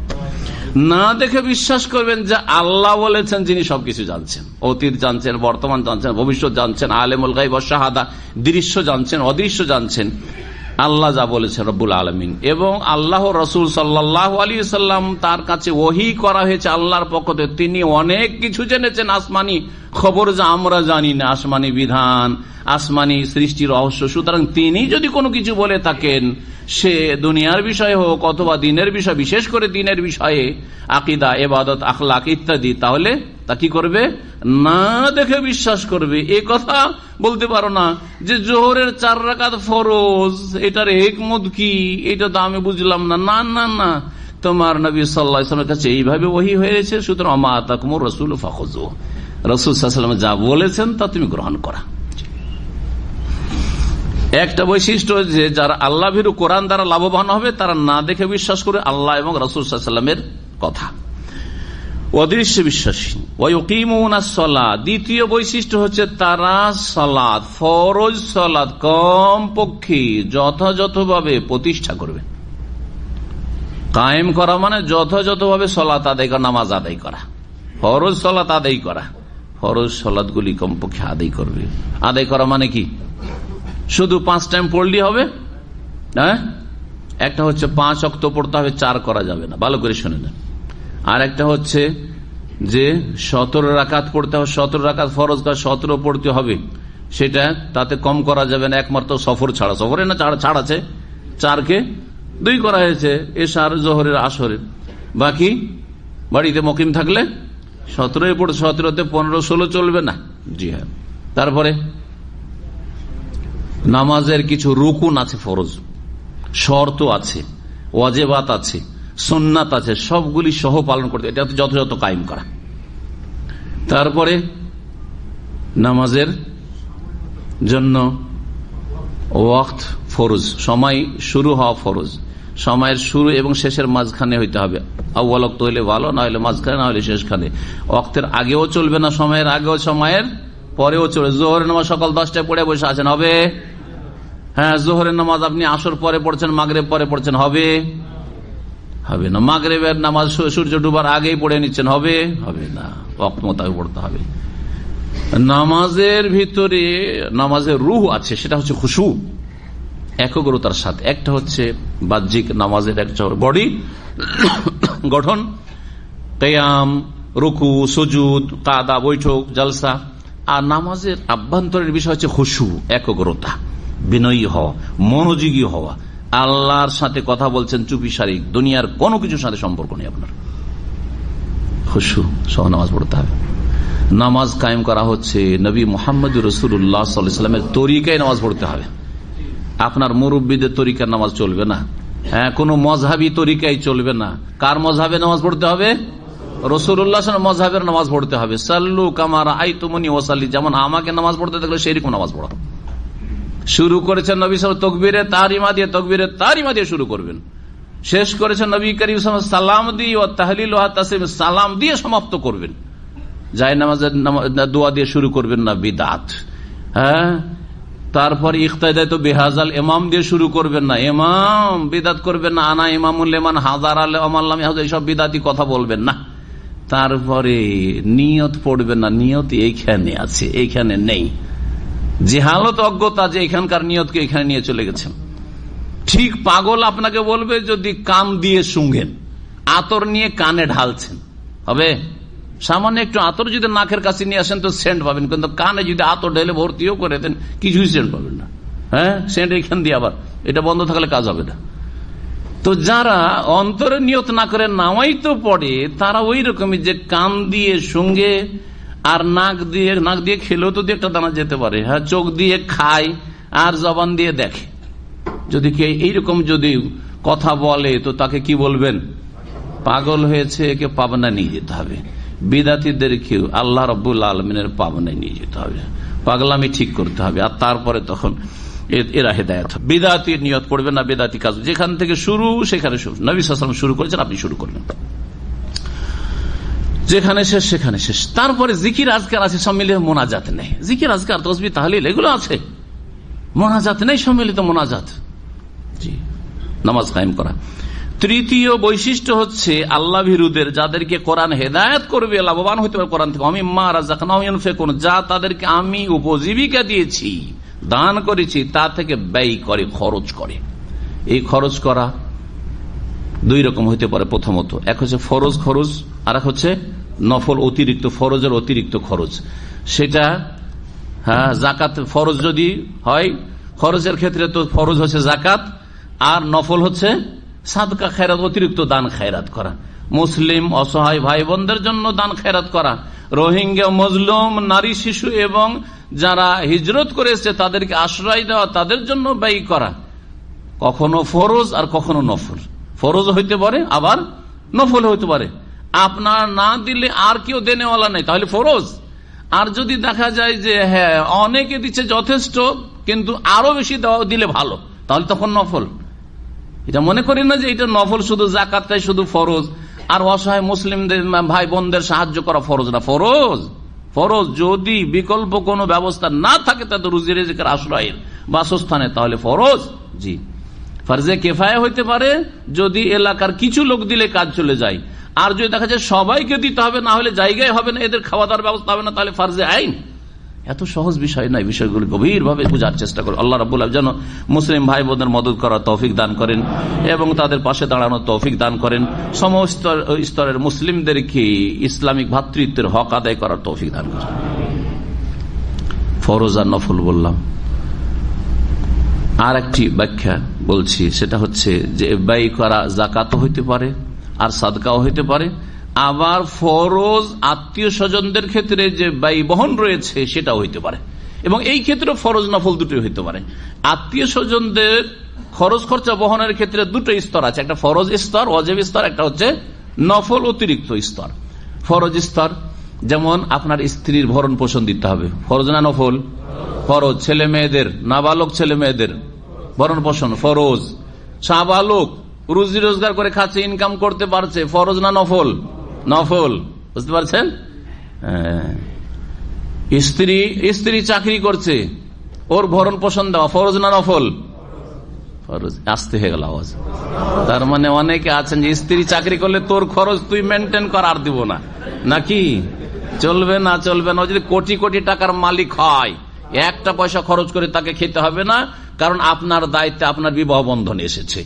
না দেখে বিশ্বাস করবেন যে আল্লাহ বলেছেন, যিনি সবকিছু জানছেন, অতীত জানছেন, বর্তমান জানছেন, ভবিষ্যৎ জানছেন, আলেমুল গায়ব ওয়াশ শাহাদা, দৃশ্য জানছেন, অদৃশ্য জানছেন। আল্লাহ যা বলেছেন রব্বুল আলামিন, এবং আল্লাহ রাসূল সাল্লাল্লাহু আলাইহি ওয়াসাল্লাম, তার কাছে ওহী করা হয়েছে আল্লাহর পক্ষ থেকে, তিনি অনেক কিছু জেনেছেন, আসমানি খবর যা আমরা জানি না, আসমানি বিধান, আসমানি সৃষ্টির রহস্য। সুতরাং তিনি যদি কোনো কিছু বলে থাকেন, সে দুনিয়ার বিষয়ে হোক অথবা দিনের বিষয়, বিশেষ করে দিনের বিষয়ে, আকীদা, ইবাদত, আখলাক ইত্যাদি, তাহলে তা কি করবে? না দেখে বিশ্বাস করবে। এ কথা বলতে পারো না যে জোহরের 4 রাকাত ফরজ, এটার হিকমত কি, এটা তো আমি বুঝলাম না। না না না, তোমার নবী সাল্লাল্লাহু আলাইহি ওয়াসাল্লামের কাছে এইভাবে ওহী হয়েছে, সুতরাং মা আতাকুমুর রাসূলু ফাখুযুহু, রাসূল সাল্লাল্লাহু আলাইহি ওয়াসাল্লাম যা বলেছেন তা তুমি গ্রহণ করা। একটা বৈশিষ্ট্য যে যারা আল্লাহ ভীরু, কোরআন দ্বারা লাভবান হবে, তারা না দেখে বিশ্বাস করে আল্লাহ এবং রাসূল সাল্লাল্লাহু আলাইহি ওয়াসাল্লামের কথা। অদৃশ্য বিশ্বাসী। ওয়ায়ুকিমুনাস সালাত, দ্বিতীয় বৈশিষ্ট্য হচ্ছে তারা সালাত, ফরজ সালাত কমপক্ষে যথাযথভাবে প্রতিষ্ঠা করবে। কায়েম করা মানে যথাযথভাবে সালাত আদায় করা, নামাজ আদায় করা, ফরজ সালাত আদায় করা, ফরজ সালাতগুলি কমপক্ষে আদায় করবে। আদায় করা মানে কি? শুধু 5 টাইম পড়লেই হবে? হ্যাঁ, একটা হচ্ছে 5 ওয়াক্ত পড়তে হবে, 4 করা যাবে না, ভালো করে শুনে নেন। আর একটা হচ্ছে যে 17 রাকাত পড়তে হবে, 17 রাকাত ফরজ, 17 পড়তে হবে, সেটা তাতে কম করা যাবে না, একমাত্র সফর ছাড়া। সফরে না ছাড় আছে, 4কে 2 করা হয়েছে, এশার, জোহরের, আসরের। বাকি বাড়িতে মুকিম থাকলে 17 পড়ে, 17তে 15, 16 চলবে না। জি হ্যাঁ। তারপরে নামাজের কিছু রুকুন আছে, ফরজ, শর্ত আছে, ওয়াজিবাত আছে, সুন্নাত আছে, সবগুলি সহ পালন করতে, এটা যথাযথ কায়েম করা। তারপরে নামাজের জন্য ওয়াক্ত ফরজ, সময় শুরু হওয়া ফরজ, সময়ের শুরু এবং শেষের মাঝখানে হইতে হবে। আউয়াল ওয়াক্ত হইলে ভালো, না হলে মাঝখানে, না হলে শেষখানে। ওয়াক্তের আগেও চলবে না, সময়ের আগেও, সময়ের পরেও চলবে। জোহরের নামাজ সকাল 10টায় পড়ে বসে আছেন, হবে? হ্যাঁ, জোহরের নামাজ আপনি আসর পরে পড়ছেন, মাগরিব পরে পড়ছেন, হবে? হবে না। মাগরিবের নামাজ সূর্য ডুবার আগেই পড়ে নিচ্ছেন, হবে? হবে না, ওয়াক্ত মোতাবেক পড়তে হবে। নামাজের ভিতরে নামাজের রূহ আছে, সেটা হচ্ছে খুশু, একগ্রতার সাথে। একটা হচ্ছে বাহ্যিক নামাজের একটা বডি গঠন, কিয়াম, রুকু, সুজুদ, কাদা, বৈঠক, জলসা। আর নামাজের আভ্যন্তরের বিষয় হচ্ছে খুশু, একগ্রতা, বিনয়ী হওয়া, মনোযোগী হওয়া, আল্লাহর সাথে কথা বলছেন চুপি সারি, দুনিয়ার কোনো কিছুর সাথে সম্পর্ক নেই আপনার। খুশু সহ নামাজ পড়তে হবে। নামাজ কায়েম করা হচ্ছে নবী মুহাম্মদ রাসূলুল্লাহ সাল্লাল্লাহু আলাইহি ওয়াসাল্লামের তরিকায় নামাজ পড়তে হবে। আপনার মুরব্বীদের তরিকার নামাজ চলবে না, হ্যাঁ, কোন মজহাবি তরিকায় চলবে না। কার মজহাবে নামাজ পড়তে হবে? রাসূলুল্লাহ মজহাবের নামাজ পড়তে হবে। সাল্লু কামা রাআইতুমুনি ওয়াসাল্লি, যেমন আমাকে নামাজ পড়তে দেখলে সেরকম নামাজ পড়া। শুরু করেছেন নবী সাল্লাল্লাহু তকবীরে তাহরিমা দিয়ে, তকবীরে তাহরিমা দিয়ে শুরু করবেন। শেষ করেছেন নবী করিম সাল্লাল্লাহু আলাইহি ওয়াসাল্লাম সালাম দিয়ে, ও তাহলিল ওয়া তাসলিম, সালাম দিয়ে সমাপ্ত করবেন। যায় নামাজের দোয়া দিয়ে শুরু করবেন না, বিদআত। হ্যাঁ, তারপর ইখতাদাই তো বেহাজাল ইমাম দিয়ে শুরু করবেন না, ইমাম বিদাত করবেন না, আনা ইমামুল লিমান হাজার আল্লাহ এইসব বিদাতি কথা বলবেন না। তারপরে নিয়ত পড়বেন না, নিয়ত এইখানে আছে এইখানে নেই। জেহালত অজ্ঞতা যে এখানকার নিয়তকে এখানে নিয়ে চলে গেছেন। ঠিক পাগল আপনাকে বলবে যদি কান দিয়ে শুঙ্গেন, আতর নিয়ে কানে ঢালছেন, হবে? সামান্য একটু আতর যদি নাকের কাছে নিয়ে আসেন তো সেন্ট পাবেন, কিন্তু কানে যদি আতর ঢেলে ভর্তিও করে দেন কিছুই সেন্ট পাবেন না। হ্যাঁ, সেন্ট এখান দিয়ে আবার এটা বন্ধ থাকলে কাজ হবে না। তো যারা অন্তরে নিয়ত না করে নামাই তো পড়ে, তারা ওই রকমই যে কান দিয়ে শুঙ্গে আর নাক দিয়ে খেলেও তো একটা দানা যেতে পারে। হ্যাঁ, চোখ দিয়ে খায় আর জবান দিয়ে দেখে। যদি কে এইরকম যদি কথা বলে তো তাকে কি বলবেন? পাগল হয়েছে, একে পাবনা নিয়ে যেতে হবে। বিদাতীদেরকেও আল্লাহ রাব্বুল আলামিনের পাবনায় নিয়ে যেতে হবে, পাগলামি ঠিক করতে হবে, আর তারপরে তখন এরা হেদায়েত হবে। বিদাতির নিয়ত করবেন না, বিদাতি কাজ যেখান থেকে শুরু সেখানে শুরু। নবী সাল্লাল্লাহু আলাইহি ওয়াসাল্লাম শুরু করেছেন, আপনি শুরু করবেন, যেখানে শেষ সেখানে শেষ। তারপরে জিকির আজকার আছে, সম্মিলিত মোনাজাত নেই। জিকির আজকার তাসবিহ তাহলিল এগুলো আছে, মোনাজাত নেই, সম্মিলিত মোনাজাত। জি, নামাজ কায়েম করা। তৃতীয় বৈশিষ্ট্য হচ্ছে আল্লাহ ভীরুদের, যাদেরকে কোরআন হেদায়েত করবে, লাভবান হতে পারে কোরআন থেকে, মিম্মা রাযাকনাহুম ইউনফিকুন, যা তাদেরকে আমি উপজীবিকা দিয়েছি, দান করেছি, তা থেকে ব্যয় করে, খরচ করে। এই খরচ করা দুই রকম হইতে পারে। প্রথমত, এক হচ্ছে ফরজ খরচ, আর এক হচ্ছে নফল অতিরিক্ত, ফরজের অতিরিক্ত খরচ। সেটা হ্যাঁ, জাকাত ফরজ যদি হয়, খরচের ক্ষেত্রে তো ফরজ হচ্ছে জাকাত, আর নফল হচ্ছে সাদকা খেরাত, অতিরিক্ত দান খেরাত করা। মুসলিম অসহায় ভাই বোনদের জন্য দান খেরাত করা, রোহিঙ্গা মজলুম নারী শিশু এবং যারা হিজরত করেছে তাদেরকে আশ্রয় দেওয়া, তাদের জন্য ব্যয় করা। কখনো ফরজ আর কখনো নফল। ফরজ হইতে পারে আবার নফল হইতে পারে। আপনার না দিলে আর কেউ দেনেওয়ালা নেই, তাহলে ফরজ। আর যদি দেখা যায় যে হ্যাঁ অনেকে দিচ্ছে যথেষ্ট, কিন্তু আরো বেশি দিলে ভালো, তাহলে তখন নফল। এটা মনে করি না যে এটা নফল, শুধু যাকাতটাই শুধু ফরজ, আর অসহায় মুসলিমদের ভাই বোনদের সাহায্য করা ফরজ না। ফরজ ফরজ যদি বিকল্প কোনো ব্যবস্থা না থাকে, তাদের রুজি রিজিকের আশ্রয়ের বাসস্থানে, তাহলে ফরজ। জি, ফরজে কিফায়া হইতে পারে যদি এলাকার কিছু লোক দিলে কাজ চলে যায়, আর যদি দেখা যায় সবাইকে দিতে হবে, না হলে জায়গায় হবে না, এদের খাওয়া দাওয়ার ব্যবস্থা হবে না, তাহলে ফরজে আইন। এত সহজ বিষয় নয়, বিষয়গুলো গভীরভাবে বোঝার চেষ্টা করে। আল্লাহ রাব্বুল আলামিন যেন মুসলিম ভাই বোনদের মদদ করার তৌফিক দান করেন এবং তাদের পাশে দাঁড়ানোর তৌফিক দান করেন। সমস্ত স্তরের মুসলিমদেরকে ইসলামিক ভ্রাতৃত্বের হক আদায় করার তৌফিক দান করেন। ফরজ আর নফল বললাম। আর একটি ব্যাখ্যা বলছি, সেটা হচ্ছে যে ব্যয় করা যাকাতও হইতে পারে আর সাদকাও হইতে পারে, আবার ফরজ আত্মীয় স্বজনদের ক্ষেত্রে যে ব্যয় বহন রয়েছে সেটাও হইতে পারে, এবং এই ক্ষেত্রে ফরজ নফল দুটোই হইতে পারে। আত্মীয় স্বজনদের খরচ খরচা বহনের ক্ষেত্রে দুটো স্তর আছে, একটা ফরজ স্তর, ওয়াজিব স্তর, একটা হচ্ছে নফল অতিরিক্ত স্তর। ফরজ স্তর যেমন আপনার স্ত্রীর ভরণ পোষণ দিতে হবে, ফরজ না নফল? ফরজ। ছেলে মেয়েদের, নাবালক ছেলে মেয়েদের ভরণ পোষণ ফরজ। সাবালক রুজি রোজগার করে খাচ্ছে, ইনকাম করতে পারছে, ফরজ না নফল? নফল। বুঝতে পারছেন? স্ত্রী চাকরি করছে, ওর ভরণ পোষণ দেওয়া ফরজ না নফল? ফরজ। আসতে হয়ে গেল আওয়াজ। তার মানে অনেকে আছেন যে স্ত্রী চাকরি করলে তোর খরচ তুই মেনটেন কর, আর দিব না, নাকি? চলবে না, চলবে না। যদি কোটি কোটি টাকার মালিক হয়, একটা পয়সা খরচ করে তাকে খেতে হবে না, কারণ আপনার দায়িত্বে আপনার বিবাহ বন্ধনে এসেছে।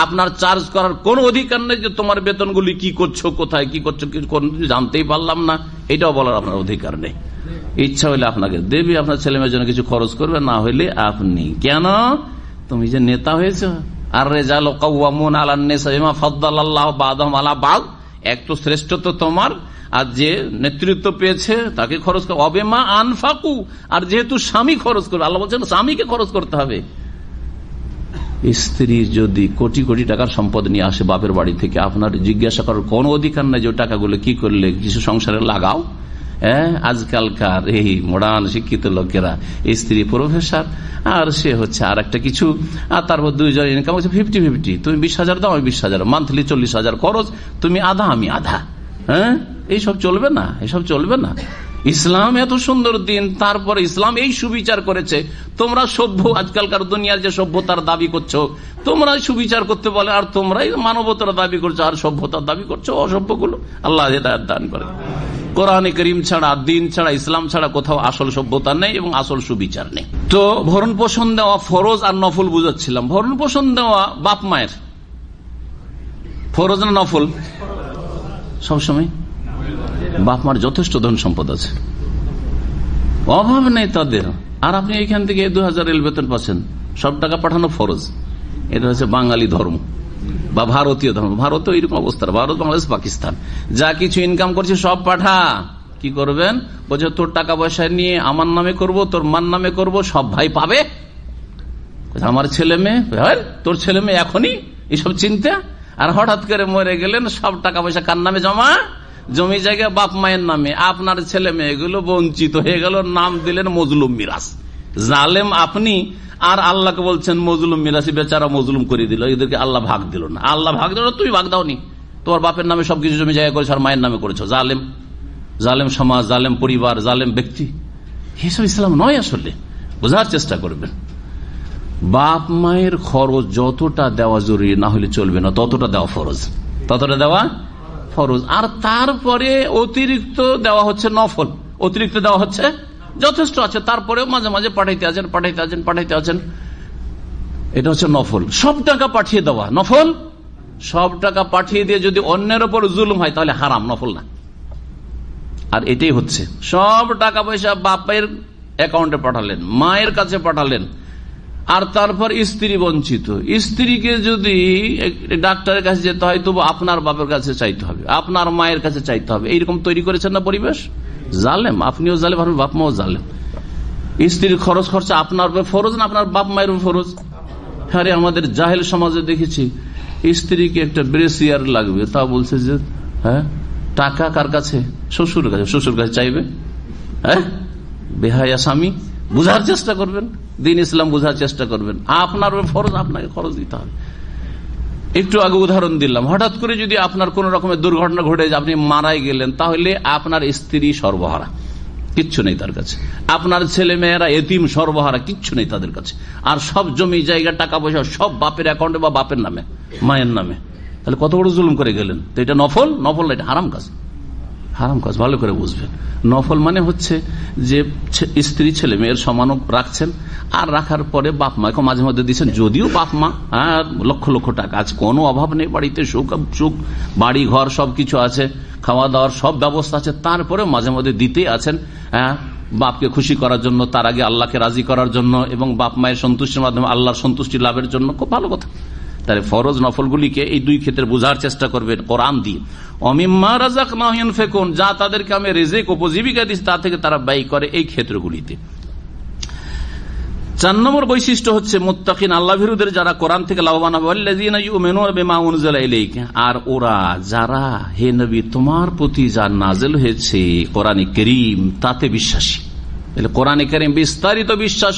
আপনার চার্জ করার কোনো অধিকার নেই যে তোমার বেতনগুলি কি করছো, কোথায় কি করছো, জানতেই পারলাম না, এটাও বলার আপনার অধিকার নেই। ইচ্ছা হইলে আপনাকে দেবী, আপনার ছেলে মেয়ের জন্য কিছু খরচ করবে, না হইলে আপনি। কেন? তুমি যে নেতা হয়েছ। আর রেজাল কাওয়ামুন আলান নিসা বিমা ফাদ্দালাল্লাহু বা'দাহুম আলা বা'দ, এক তো শ্রেষ্ঠত্ব তোমার, আর যে নেতৃত্ব পেয়েছে তাকে খরচ করো। অবেমা আনফাকু, আর যেহেতু স্বামী খরচ করবে, আল্লাহ বলছেন স্বামীকে খরচ করতে হবে। স্ত্রী যদি কোটি কোটি টাকার সম্পদ নিয়ে আসে বাপের বাড়ি থেকে, আপনার জিজ্ঞাসা করার কোন অধিকার নেই যে টাকাগুলো কি করলে, কিছু সংসারে লাগাও। আজকালকার এই মডার্ন শিক্ষিত লোকেরা, স্ত্রী প্রফেসর আর সে হচ্ছে আর একটা কিছু, আর তারপর দুইজন ইনকাম হচ্ছে 50-50, তুমি 20,000 দাও, আমি 20,000, মান্থলি 40,000 খরচ, তুমি আধা আমি আধা। এইসব চলবে না, এসব চলবে না। ইসলাম এত সুন্দর দিন, তারপরে ইসলাম এই সুবিচার করেছে। তোমরা সভ্য, আজকালকার দুনিয়ার যে সভ্যতার দাবি করছো, তোমরা সুবিচার করতে বলে, আর তোমরাই মানবতার দাবি করছো আর সভ্যতার দাবি করছো। অসভ্যগুলো আল্লাহ হেদায়েত দান করে। কোরআনে কারীম ছাড়া, দিন ছাড়া, ইসলাম ছাড়া কোথাও আসল সভ্যতা নেই এবং আসল সুবিচার নেই। তো ভরণ পোষণ দেওয়া ফরজ আর নফল বুঝাচ্ছিলাম। ভরণ পোষণ দেওয়া বাপ মায়ের ফরজ না নফল? সবসময় বাপ মার যথেষ্ট ধন সম্পদ আছে, অভাব নেই তাদের, আর আপনি এখান থেকে 2000 রেল বেতন পাচ্ছেন, সব টাকা পাঠানো ফরজ। এটা হচ্ছে বাঙালি ধর্ম বা ভারতীয় ধর্ম। ভারতেও এরকম অবস্থা, ভারত, বাংলাদেশ, পাকিস্তান, যা কিছু ইনকাম করছে সব পাঠা। কি করবেন? বলছে তোর টাকা পয়সা নিয়ে আমার নামে করব, তোর মার নামে করব, সব ভাই পাবে। আমার ছেলে মেয়ে, তোর ছেলে মেয়ে এখনই এসব চিন্তা, আর হঠাৎ করে মরে গেলেন, সব টাকা পয়সা কার নামে জমা? জমি জায়গা বাপ মায়ের নামে। আপনার ছেলে মেয়েগুলো বঞ্চিত হয়ে গেল, নাম দিলেন মজলুম মিরাস। জালেম আপনি, আর আল্লাহকে বলছেন মজলুম মিরাসি, বেচারা মজলুম করে দিল, এদেরকে আল্লাহ ভাগ দিল না। আল্লাহ ভাগ দিল না, তুই ভাগ দাওনি, তোমার বাপের নামে সবকিছু জমি জায়গা করেছো আর মায়ের নামে করেছো। জালেম, জালেম সমাজ, জালেম পরিবার, জালেম ব্যক্তি। এসব ইসলাম নয়। আসলে বোঝার চেষ্টা করবেন, বাপ মায়ের খরচ যতটা দেওয়া জরুরি, না হলে চলবে না, ততটা দেওয়া ফরজ, ততটা দেওয়া ফরজ। আর তারপরে অতিরিক্ত দেওয়া হচ্ছে নফল। অতিরিক্ত দেওয়া হচ্ছে যথেষ্ট আছে, তারপরেও মাঝে মাঝে পাঠাইতে আছেন। এটা হচ্ছে নফল। সব টাকা পাঠিয়ে দেওয়া নফল। সব টাকা পাঠিয়ে দিয়ে যদি অন্যের ওপর জুলুম হয় তাহলে হারাম, নফল না। আর এটাই হচ্ছে, সব টাকা পয়সা বাপের অ্যাকাউন্টে পাঠালেন, মায়ের কাছে পাঠালেন, আর তারপর স্ত্রী বঞ্চিত। স্ত্রীকে যদি ডাক্তারের কাছে যেতে হয়, তবু আপনার বাপের কাছে চাইতে হবে, আপনার মায়ের কাছে চাইতে হবে। এইরকম তৈরি করেছেন না পরিবেশ? জালেম, আপনিও জালেম, আপনার বাপ মাও জালেম। স্ত্রীর খরচ খরচা আপনার ফরজ না আপনার বাপ মায়ের ফরজ? আরে আমাদের জাহেল সমাজে দেখেছি, স্ত্রীকে একটা ব্রেসিয়ার লাগবে, তা বলছে যে হ্যাঁ টাকা কার কাছে? শ্বশুর কাছে। শ্বশুর কাছে চাইবে? হ্যাঁ, বেহায়া স্বামী। বুঝার চেষ্টা করবেন, দিন ইসলাম বুঝার চেষ্টা করবেন। আপনার ফরজ, আপনাকে খরচ দিতে হবে। একটু আগে উদাহরণ দিলাম, হঠাৎ করে যদি আপনার কোন রকমের দুর্ঘটনা ঘটে যায়, আপনি মারাই গেলেন, তাহলে আপনার স্ত্রী সর্বহারা, কিচ্ছু নেই তার কাছে। আপনার ছেলে মেয়েরা এতিম, সর্বহারা, কিচ্ছু নেই তাদের কাছে। আর সব জমি জায়গা, টাকা পয়সা সব বাপের অ্যাকাউন্টে বা বাপের নামে, মায়ের নামে। তাহলে কত বড় জুলুম করে গেলেন। তো এটা নফল? নফল না, এটা হারাম কাজ। হারাম কাজ ভালো করে বুঝবেন। নফল মানে হচ্ছে যে স্ত্রী ছেলে মেয়ের সমানও রাখছেন, আর রাখার পরে বাপ মাকে মাঝে মধ্যে দিচ্ছেন। যদিও বাপ মা লক্ষ লক্ষ টাকা আছে, কোনো অভাব নেই, বাড়িতে সুখ, বাড়ি ঘর সবকিছু আছে, খাওয়া দাওয়ার সব ব্যবস্থা আছে, তারপরে মাঝে মধ্যে দিতেই আছেন বাপকে খুশি করার জন্য, তার আগে আল্লাহকে রাজি করার জন্য, এবং বাপ মায়ের সন্তুষ্টির মাধ্যমে আল্লাহর সন্তুষ্টি লাভের জন্য। খুব ভালো কথা। তাহলে ফরজ নফলগুলিকে এই দুই ক্ষেত্রে বোঝার চেষ্টা করবেন কোরআন দিয়ে। অমিম্মা রাযাকনাহুম ইউনফিকুন, যা তাদেরকে আমি রিজিক উপজীবিকা দিচ্ছি তা থেকে তারা ব্যয় করে এই ক্ষেত্রগুলিতে। 4 নম্বর বৈশিষ্ট্য হচ্ছে মুত্তাকিন, আল্লাহ ভীরুদের যারা কোরআন থেকে লাভবান হবে। ওয়াল্লাযীনা ইউমিনুনা বিমা উনজিলা ইলাইকা, আর ওরা যারা হে নবী তোমার প্রতি যা নাযিল হয়েছে কোরআনে কারীম তাতে বিশ্বাসী। কোরআনে কারীম বিস্তারিত বিশ্বাস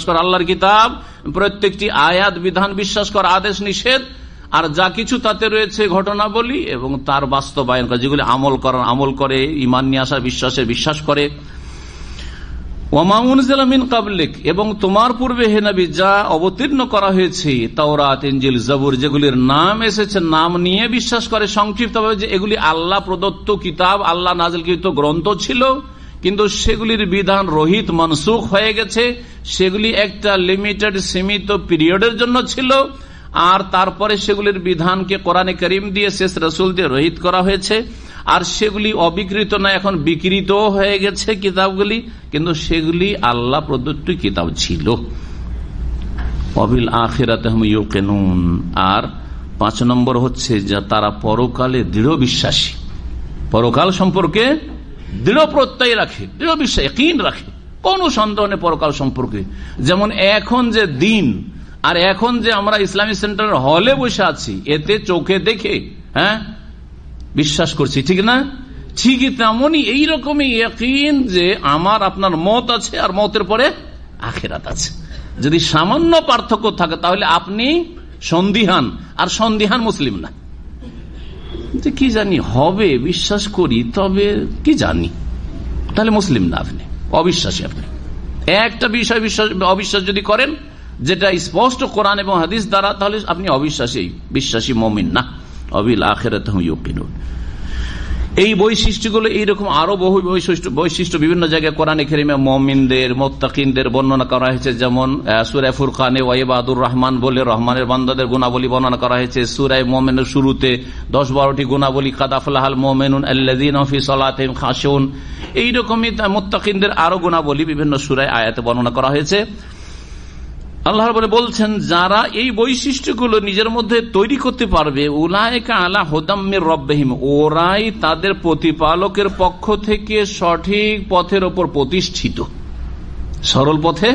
করে আল্লাহর কিতাব, প্রত্যেকটি আয়াত বিধান বিশ্বাস করে, আদেশ নিষেধ, আর যা কিছু তাতে রয়েছে ঘটনাবলী এবং তার বাস্তবায়ন করে, যেগুলি আমল করে, ঈমান নিয়ে আসা বিশ্বাসের বিশ্বাস করে। ওয়ামা উনজিলা মিন ক্বাবলিক, এবং তোমার পূর্বে হে নবী যা অবতীর্ণ করা হয়েছে, তাওরাত, ইনজিল, জবুর, যেগুলির নাম এসেছে, নাম নিয়ে বিশ্বাস করে সংক্ষিপ্তভাবে যে এগুলি আল্লাহ প্রদত্ত কিতাব, আল্লাহ নাযিলকৃত গ্রন্থ ছিল, কিন্তু সেগুলির বিধান রহিত, মনসুখ হয়ে গেছে। সেগুলি একটা লিমিটেড, সীমিত পিরিয়ডের জন্য ছিল, আর তারপরে সেগুলির বিধানকে কোরআনে কারীম দিয়ে, শেষ রাসূল দিয়ে রহিত করা হয়েছে। আর সেগুলি অবিকৃত না, এখন বিকৃত হয়ে গেছে কিতাবগুলি, কিন্তু সেগুলি আল্লাহ প্রদত্ত কিতাব ছিল। ওয়াবিল আখিরাতি হুম ইউকিনুন, আর 5 নম্বর হচ্ছে যে তারা পরকালে দৃঢ় বিশ্বাসী, পরকাল সম্পর্কে দৃঢ় প্রত্যয় রাখে, দৃঢ় বিশ্বাস, ইয়াকিন রাখে, কোন সন্দেহ নেই পরকাল সম্পর্কে। যেমন এখন যে দিন, আর এখন যে আমরা ইসলামী সেন্টারের হলে বসে আছি, এতে চোখে দেখে বিশ্বাস করছি, ঠিক না? ঠিকই তেমনই এইরকমই ইয়াকিন যে আমার আপনার মওত আছে, আর মওতের পরে আখিরাত আছে। যদি সামান্য পার্থক্য থাকে তাহলে আপনি সন্দিহান, আর সন্দিহান মুসলিম না। কি জানি হবে, বিশ্বাস করি, তবে কি জানি, তাহলে মুসলিম না, আপনি অবিশ্বাসী। আপনি একটা বিষয় অবিশ্বাস যদি করেন যেটা স্পষ্ট কোরআন এবং হাদিস দ্বারা, তাহলে আপনি অবিশ্বাসী, বিশ্বাসী মুমিন না। অবিল আখিরাতি হুম ইউকিনুন। এই বৈশিষ্ট্যগুলো, এইরকম আরো বহু বৈশিষ্ট্য বিভিন্ন জায়গায় কোরআনে কারিমে মুমিনদের, মুত্তাকিনদের বর্ণনা করা হয়েছে। যেমন সূরা ফুরকানে ওয়াইবাদুর রহমান বলে রহমানের বান্দাদের গুণাবলী বর্ণনা করা হয়েছে। সূরা মুমিনের শুরুতে 10-12টি গুণাবলী, কাদ আফলাহাল মুমিনুন আল্লাযীনা ফি সালাতিহিম খাশিউন, এইরকমই মুত্তাকিনদের আরো গুণাবলী বিভিন্ন সূরায় আয়াতে বর্ণনা করা হয়েছে। আল্লাহ বলে বলছেন, যারা এই বৈশিষ্ট্যগুলো নিজের মধ্যে তৈরি করতে পারবে, উলাইকা আলা হুদাম মির রাব্বিহিম, ওরাই তাদের প্রতিপালকের পক্ষ থেকে সঠিক পথের উপর প্রতিষ্ঠিত, সরল পথে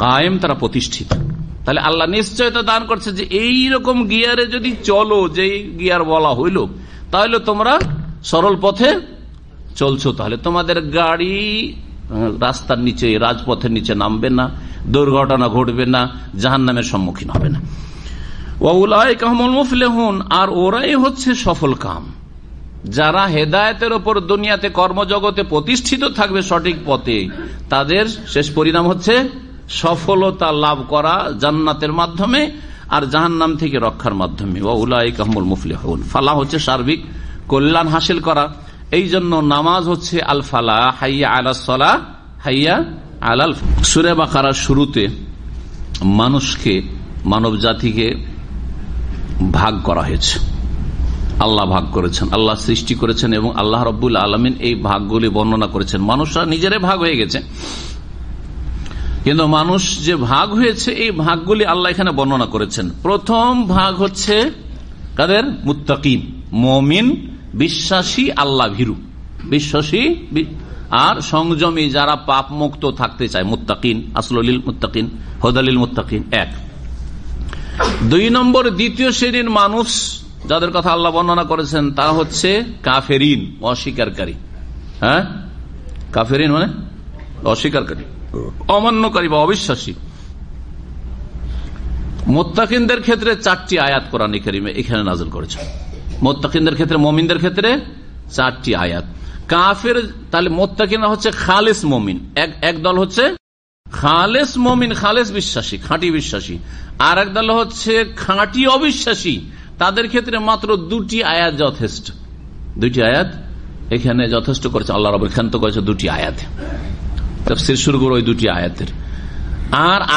কায়েম, তারা প্রতিষ্ঠিত। তাহলে আল্লাহ নিশ্চয়তা দান করছে যে এই রকম গিয়ারে যদি চলো, যে গিয়ার বলা হইল, তাহলে তোমরা সরল পথে চলছো। তাহলে তোমাদের গাড়ি রাস্তার নিচে, রাজপথের নিচে নামবে না, দুর্ঘটনা ঘটবে না, জাহান্নামের সম্মুখীন হবে না। ওয়াউলাইকা হুমুল মুফলিহুন, আর ওরাই হচ্ছে সফল কাম, যারা হেদায়েতের উপর দুনিয়াতে কর্মজগতে প্রতিষ্ঠিত থাকবে সঠিক পথে, তাদের শেষ পরিণাম হচ্ছে সফলতা লাভ করা জান্নাতের মাধ্যমে আর জাহান্নাম থেকে রক্ষার মাধ্যমে। ওয়াউলাইকা হুমুল মুফলিহুন, ফালাহ হচ্ছে সার্বিক কল্যাণ হাসিল করা। এই জন্য নামাজ হচ্ছে আল ফালাহ, হাইয়া আলাস সালাহ, হাইয়া আলাল। সূরা বাকারার শুরুতে মানুষকে, মানব জাতিকে ভাগ করা হয়েছে। আল্লাহ ভাগ করেছেন, আল্লাহ সৃষ্টি করেছেন এবং আল্লাহ রাব্বুল আলামিন এই ভাগগুলি বর্ণনা করেছেন। মানুষরা নিজেরাই ভাগ হয়ে গেছে, কিন্তু মানুষ যে ভাগ হয়েছে এই ভাগগুলি আল্লাহ এখানে বর্ণনা করেছেন। প্রথম ভাগ হচ্ছে কাদের? মুত্তাকিন, মুমিন, বিশ্বাসী, আল্লাহ ভীরু, বিশ্বাসী আর সংযমী, যারা পাপ মুক্ত থাকতে চায়, মুত্তাকিন, আসলুল মুত্তাকিন, হুদালিল মুত্তাকিন। এক। 2 নম্বর, দ্বিতীয় শ্রেণীর মানুষ যাদের কথা আল্লাহ বর্ণনা করেছেন, তারা হচ্ছে কাফেরিন, অস্বীকারী। হ্যাঁ, কাফেরিন মানে অস্বীকারী, অমান্যকারী বা অবিশ্বাসী। মুত্তাকিনদের ক্ষেত্রে 4টি আয়াত কোরআনে কারিমে এখানে নাযিল করেছে। মুত্তাকিনদের ক্ষেত্রে, মুমিনদের ক্ষেত্রে 4টি আয়াত। কাফের, তাহলে মুত্তাকিনা হচ্ছে খালেস মুমিন, এক দল হচ্ছে খালেস মুমিন, খালেস বিশ্বাসী, খাঁটি বিশ্বাসী। আর এক দল হচ্ছে খাঁটি অবিশ্বাসী, তাদের ক্ষেত্রে মাত্র 2টি আয়াত যথেষ্ট। 2টি আয়াত এখানে যথেষ্ট করেছে আল্লাহ রাব্বুল ক্ষান্ত করেছে 2টি আয়াতে। তাফসীর শুরু করে ওই 2টি আয়াতের।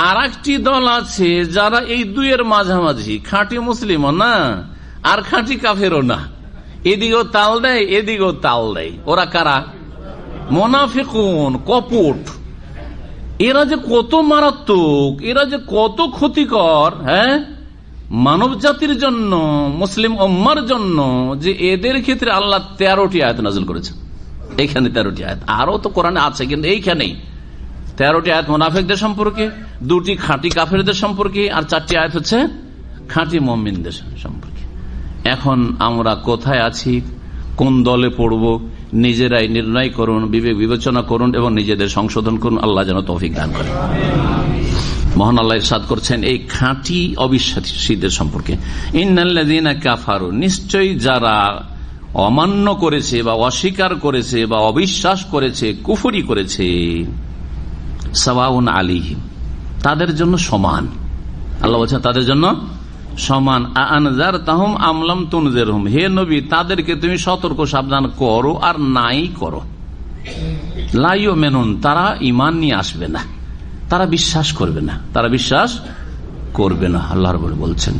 আর একটি দল আছে যারা এই দুইয়ের মাঝামাঝি, খাঁটি মুসলিমও না আর খাঁটি কাফেরও না, এদিকেও তাল দেয় এদিকেও তাল দেয়। ওরা কারা? মুনাফিকুন, কপট। এরা যে কত মারাত্মক, এরা যে কত ক্ষতিকর, হ্যাঁ, মানব জাতির জন্য, মুসলিম উম্মার জন্য, যে এদের ক্ষেত্রে আল্লাহ 13টি আয়াত নাযিল করেছে। এইখানে 13টি আয়াত, আরো তো কোরআনে আছে, কিন্তু এইখানেই 13টি আয়াত মুনাফিকদের সম্পর্কে, 2টি খাঁটি কাফেরদের সম্পর্কে, আর 4টি আয়াত হচ্ছে খাঁটি মুমিনদের সম্পর্কে। এখন আমরা কোথায় আছি, কোন দলে পড়ব, নিজেরাই নির্ণয় করুন, বিবেক বিবেচনা করুন এবং নিজেদের সংশোধন করুন। আল্লাহ যেন তৌফিক দান করেন। মহান আল্লাহ ইরশাদ করছেন এই খাঁটি অবিশ্বাসীদের সম্পর্কে, ইন্নাল্লাযীনা কাফারু, নিশ্চয়ই যারা অমান্য করেছে বা অস্বীকার করেছে বা অবিশ্বাস করেছে, কুফরি করেছে, সাওয়াউন আলাইহিম, তাদের জন্য সমান। আল্লাহ বলছেন তাদের জন্য সমান। আনজারতাহুম আম লাম তুনজিরহুম, হে নবী তাদেরকে তুমি সতর্ক সাবধান করো আর নাই করো। লা ইউমিনুন, তারা ঈমান নিয়ে আসবে না, তারা বিশ্বাস করবে না, তারা বিশ্বাস করবে না। আল্লাহ রাব্বুল বলছেন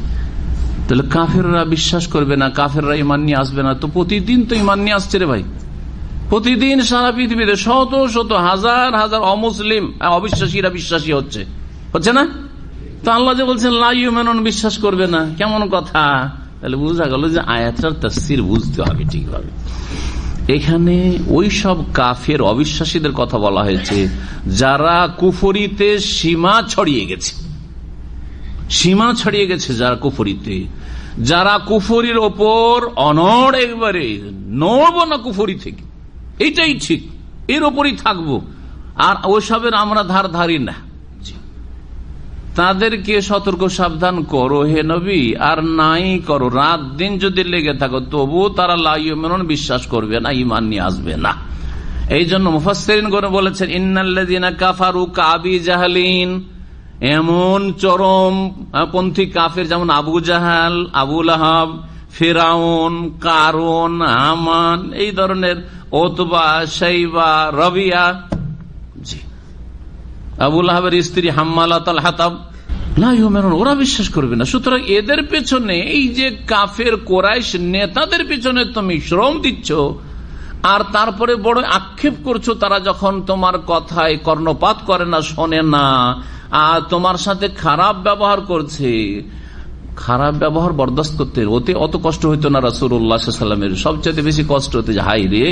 তাহলে কাফেররা বিশ্বাস করবে না, কাফেররা ঈমান নিয়ে আসবে না, তো প্রতিদিন তো ঈমান নিয়ে আসছে রে ভাই। প্রতিদিন সারা পৃথিবীতে শত শত হাজার হাজার অমুসলিম অবিশ্বাসীরা বিশ্বাসী হচ্ছে না? তো আল্লাহ যে বলছেন লা ইউমিনুন, বিশ্বাস করবে না, কেমন কথা? তাহলে বোঝা গেল যে আয়াতটার তাফসীর বুঝতে হবে ঠিকভাবে। এখানে ওই সব কাফের অবিশ্বাসীদের কথা বলা হয়েছে যারা কুফরিতে সীমা ছড়িয়ে গেছে, সীমা ছড়িয়ে গেছে যারা কুফরিতে, যারা কুফরির ওপর অনড়, একবারে নড়বো না কুফরি থেকে, এইটাই ঠিক, এর ওপরই থাকবো, আর ওসবের আমরা ধারি না। তাদেরকে সতর্ক সাবধান করো হে নবী, আর নাই করো, রাত দিন যদি লেগে থাকো তবু তারা লা ইউমিনুন, বিশ্বাস করবে না, ঈমান নিয়ে আসবে না। এই জন্য মুফাসসিরিন করে বলেছেন ইন্নাল্লাযীনা কাফারু কাবি জাহলিন, এমন চরম পন্থী কাফের যেমন আবু জাহাল, আবু লাহাব, ফিরাউন, কারুন, হামান, এই ধরনের ওতবা, শাইবা, রবিয়া, জি আবু লাহাবের স্ত্রী হাম্মালাতুল হাতাব, লা ইউমিনুন, ওরা বিশ্বাস করবে না। সুতরাং এদের পেছনে, এই যে কাফের কোরাইশ নেতাদের পেছনে তুমি শ্রম দিচ্ছ আর তারপরে বড় আক্ষেপ করছো, তারা যখন তোমার কথায় কর্ণপাত করে না, শোনে না, আর তোমার সাথে খারাপ ব্যবহার করছে। খারাপ ব্যবহার বরদাস্ত করতে ওতে অত কষ্ট হইতো না রাসূলুল্লাহ সাল্লাল্লাহু আলাইহি ওয়াসাল্লামের, সবচেয়ে বেশি কষ্ট হতো যে হাই রে,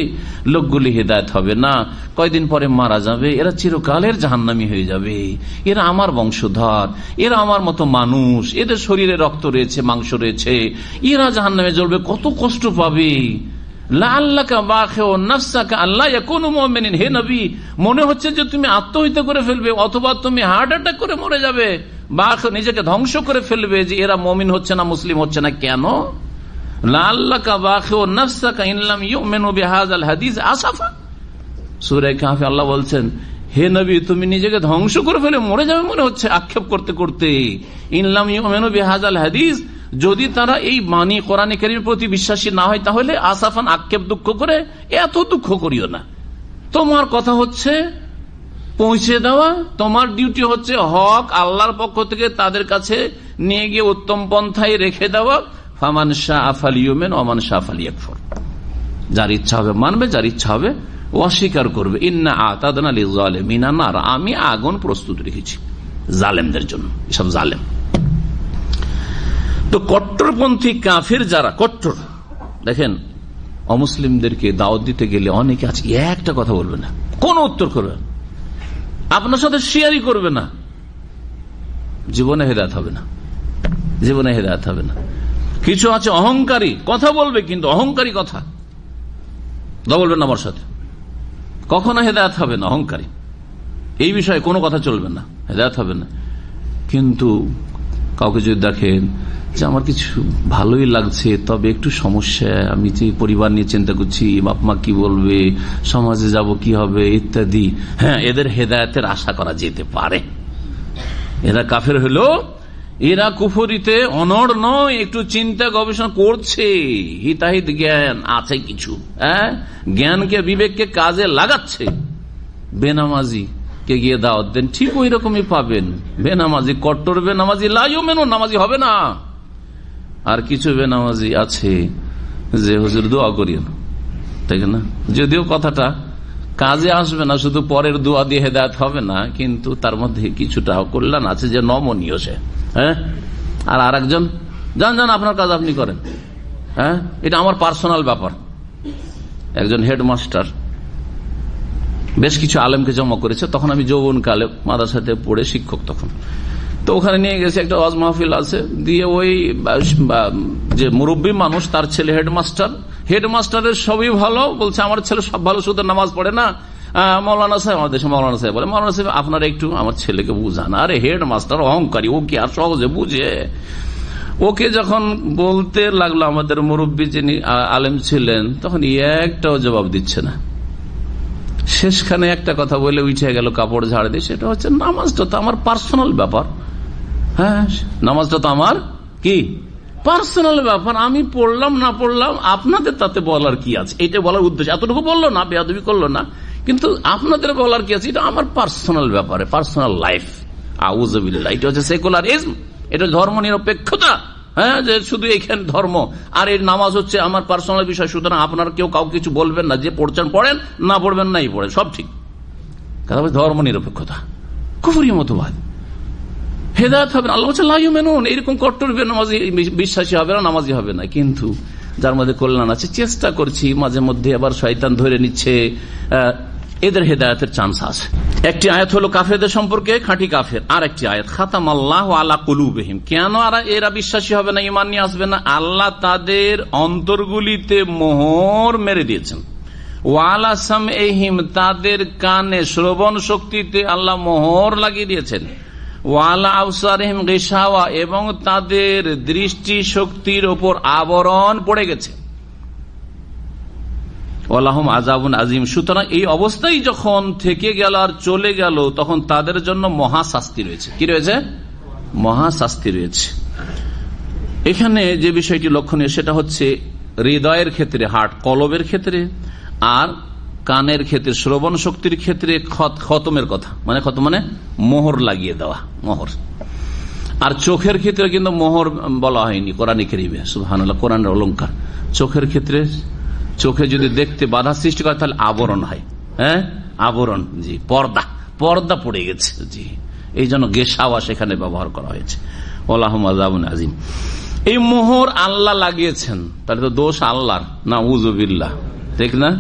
লোকগুলি হেদায়েত হবে না, কয়দিন পরে মারা যাবে, এরা চিরকালের জাহান্নামী হয়ে যাবে, এরা আমার বংশধর, এরা আমার মতো মানুষ, এদের শরীরে রক্ত রয়েছে, মাংস রয়েছে, এরা জাহান্নামে জ্বলবে, কত কষ্ট পাবে। হে নবী, মনে হচ্ছে যে তুমি আত্মহত্যা করে ফেলবে অথবা তুমি হার্ট অ্যাটাক করে মরে যাবে বা নিজেকে ধ্বংস করে ফেলবে, যে এরা মুমিন হচ্ছে না, মুসলিম হচ্ছে না। কেন? সূরা কাহফে আল্লাহ বলছেন, হে নবী, তুমি নিজেকে ধ্বংস করে ফেলে মরে যাবে মনে হচ্ছে আক্ষেপ করতে করতে। ইনলাম ইউমিনু বিহাযাল হাদিস, যদি তারা এই বাণী কোরআনে কারীমের প্রতি বিশ্বাসী না হয়, তাহলে আসাফান, আক্ষেপ দুঃখ করে, এত দুঃখ করিও না। তোমার কথা হচ্ছে পৌঁছে দেওয়া, তোমার ডিউটি হচ্ছে হক আল্লাহর পক্ষ থেকে তাদের কাছে নিয়ে গিয়ে উত্তম পন্থায় রেখে দেওয়া। ফামান শাআ ফালিউমিন ওয়া মান শাআ ফালিয়াকফুর, যার ইচ্ছা হবে মানবে, যার ইচ্ছা হবে অস্বীকার করবে। ইন্না আতাদনা লিযালিমিনা নার, আমি আগুন প্রস্তুত রেখেছি জালেমদের জন্য, এসব জালেম। তো কট্টরপন্থী কাফের যারা কট্টর, দেখেন অমুসলিমদেরকে দাওয়াত দিতে গেলে অনেকে আছে একটা কথা বলবে না, কোন উত্তর করবে না, আপনার সাথে শেয়ারই করবে না, জীবনে হেদায়েত হবে না, জীবনে হেদায়েত হবে না। কিছু আছে অহংকারী, কথা বলবে কিন্তু অহংকারী কথা, বলবেন না আমার সাথে, কখনো হেদায়েত হবে না। অহংকারী, এই বিষয়ে কোনো কথা চলবে না, হেদায়েত হবে না। কিন্তু কাউকে যদি দেখেন যে আমার কিছু ভালোই লাগছে, তবে একটু সমস্যা, আমি যে পরিবার নিয়ে চিন্তা করছি, বাপ মা কি বলবে, সমাজে যাব কি হবে ইত্যাদি, হ্যাঁ, এদের হেদায়েতের আশা করা যেতে পারে। এরা কাফের হলো, এরা কুফরিতে অনড় নয়, একটু চিন্তা গবেষণা করছে, হিতাহিত জ্ঞান আছে কিছু, হ্যাঁ, জ্ঞানকে বিবেককে কাজে লাগাচ্ছে। বেনামাজি কে গিয়ে দাওয়াত দেন, ঠিক ওই রকমই পাবেন। বেনামাজি, কট্টর বেনামাজি, লা ইউমিনু, নামাজি হবে না। আর কিছু বেনামাজি আছে যে হুজুর দোয়া করিও, তাই না, যদিও কথাটা কাজে আসবে না, শুধু পরের দোয়া দিয়ে হেদায়েত হবে না, কিন্তু তার মধ্যে কিছুটা কল্যাণ আছে, যে নমনীয় সে, হ্যাঁ। আর আরেকজন, জান আপনার কাজ আপনি করেন, হ্যাঁ, এটা আমার পার্সোনাল ব্যাপার। একজন হেডমাস্টার বেশ কিছু আলেমকে জমা করেছে, তখন আমি যৌবনকালে মাদ্রাসাতে পড়ে শিক্ষক তখন, তো ওখানে নিয়ে গেছে, একটা ওয়াজ মাহফিল আছে, দিয়ে ওই যে মুরব্বী মানুষ, তার ছেলে হেডমাস্টারের সবই ভালো, বলছে আমার ছেলে সব ভালো, শুধু নামাজ পড়ে না। মৌলানা সাহেব, আমাদের দেশে মৌলানা সাহেব বলে, মৌলানা সাহেব আপনারা একটু আমার ছেলেকে বুঝান। আরে হেডমাস্টার অহংকারী, ও কি আর সহজে বুঝে? ওকে যখন বলতে লাগলো আমাদের মুরব্বী যিনি আলেম ছিলেন, তখন একটাও জবাব দিচ্ছে না। শেষখানে একটা কথা বলে উঠে গেল কাপড় ঝাড় দিয়ে, সেটা হচ্ছে নামাজটা তো আমার পার্সোনাল ব্যাপার। হ্যাঁ, নামাজটা তো আমার কি পার্সোনাল ব্যাপার, আমি পড়লাম না পড়লাম আপনাদের তাতে বলার কি আছে, এটা বলার উদ্দেশ্য। এতটুকু বললো না, বেয়াদবি করলো না, কিন্তু আপনাদের বলার কি আছে, এটা আমার পার্সোনাল ব্যাপারে, পার্সোনাল লাইফ। আউযুবিল্লাহ, এটা হচ্ছে সেকুলারিজম, এটা ধর্ম নিরপেক্ষতা। হ্যাঁ, যে শুধু এখানে ধর্ম আর এই নামাজ হচ্ছে আমার পার্সোনাল বিষয়, সুতরাং আপনার কেউ কাউ কিছু বলবেন না, যে পড়ছেন পড়েন, না পড়বেন নাই পড়েন, সব ঠিক। ধর্ম নিরপেক্ষতা, কুফরি মতবাদ, হেদায়েত হবে না। আল্লাহ বলছে লা ইউমিনুন, এরকম কট্টর বেনামাজি বিশ্বাসী হবে না, নামাজি হবে না। কিন্তু যার মধ্যে কল্যাণ আছে, চেষ্টা করছি, মাঝে মধ্যে আবার শয়তান ধরে নিচ্ছে, এদের হেদায়েতের চান্স আছে। একটি আয়াত হলো কাফেরদের সম্পর্কে, খাঁটি কাফের। আর একটি আয়াত খাতামাল্লাহু আলা কুলুবিহিম, কেন এরা বিশ্বাসী হবে না, ঈমান নিয়ে আসবে না? আল্লাহ তাদের অন্তরগুলিতে মোহর মেরে দিয়েছেন। ওয়ালা সামঈহিম, তাদের কানে শ্রবণ শক্তিতে আল্লাহ মোহর লাগিয়ে দিয়েছেন। ওয়ালা আবসারিহিম গিশাওয়া, এবং তাদের দৃষ্টি শক্তির ওপর আবরণ পড়ে গেছে। ওয়ালাহুম আযাবুন আযীম। সুতরাং এই অবস্থায় যখন থেকে গেল আর চলে গেল, তখন তাদের জন্য মহাশাস্তি রয়েছে। কি রয়েছে? মহাশাস্তি রয়েছে। এখানে যে বিষয়টি লক্ষণীয় সেটা হচ্ছে হৃদয়ের ক্ষেত্রে, হার্ট কলবের ক্ষেত্রে, আর কানের ক্ষেত্রে, শ্রবণ শক্তির ক্ষেত্রে খতমের কথা, মানে খতম মানে মোহর লাগিয়ে দেওয়া, মোহর। আর চোখের ক্ষেত্রে কিন্তু মোহর বলা হয়নি কোরআনে কারীমে, সুবহানাল্লাহ, কোরআনের অলংকার। চোখের ক্ষেত্রে চোখে যদি দেখতে বাধা সৃষ্টি করে তাহলে আবরণ হয়, হ্যাঁ আবরণ, জি, পর্দা পড়ে গেছে, জি, এই জন্য গেশাওয়া সেখানে ব্যবহার করা হয়েছে। ওয়ালাহুম আযাবুন আযীম। এই মোহর আল্লাহ লাগিয়েছেন, তাহলে তো দোষ আল্লাহর, নাউযুবিল্লাহ, ঠিক না?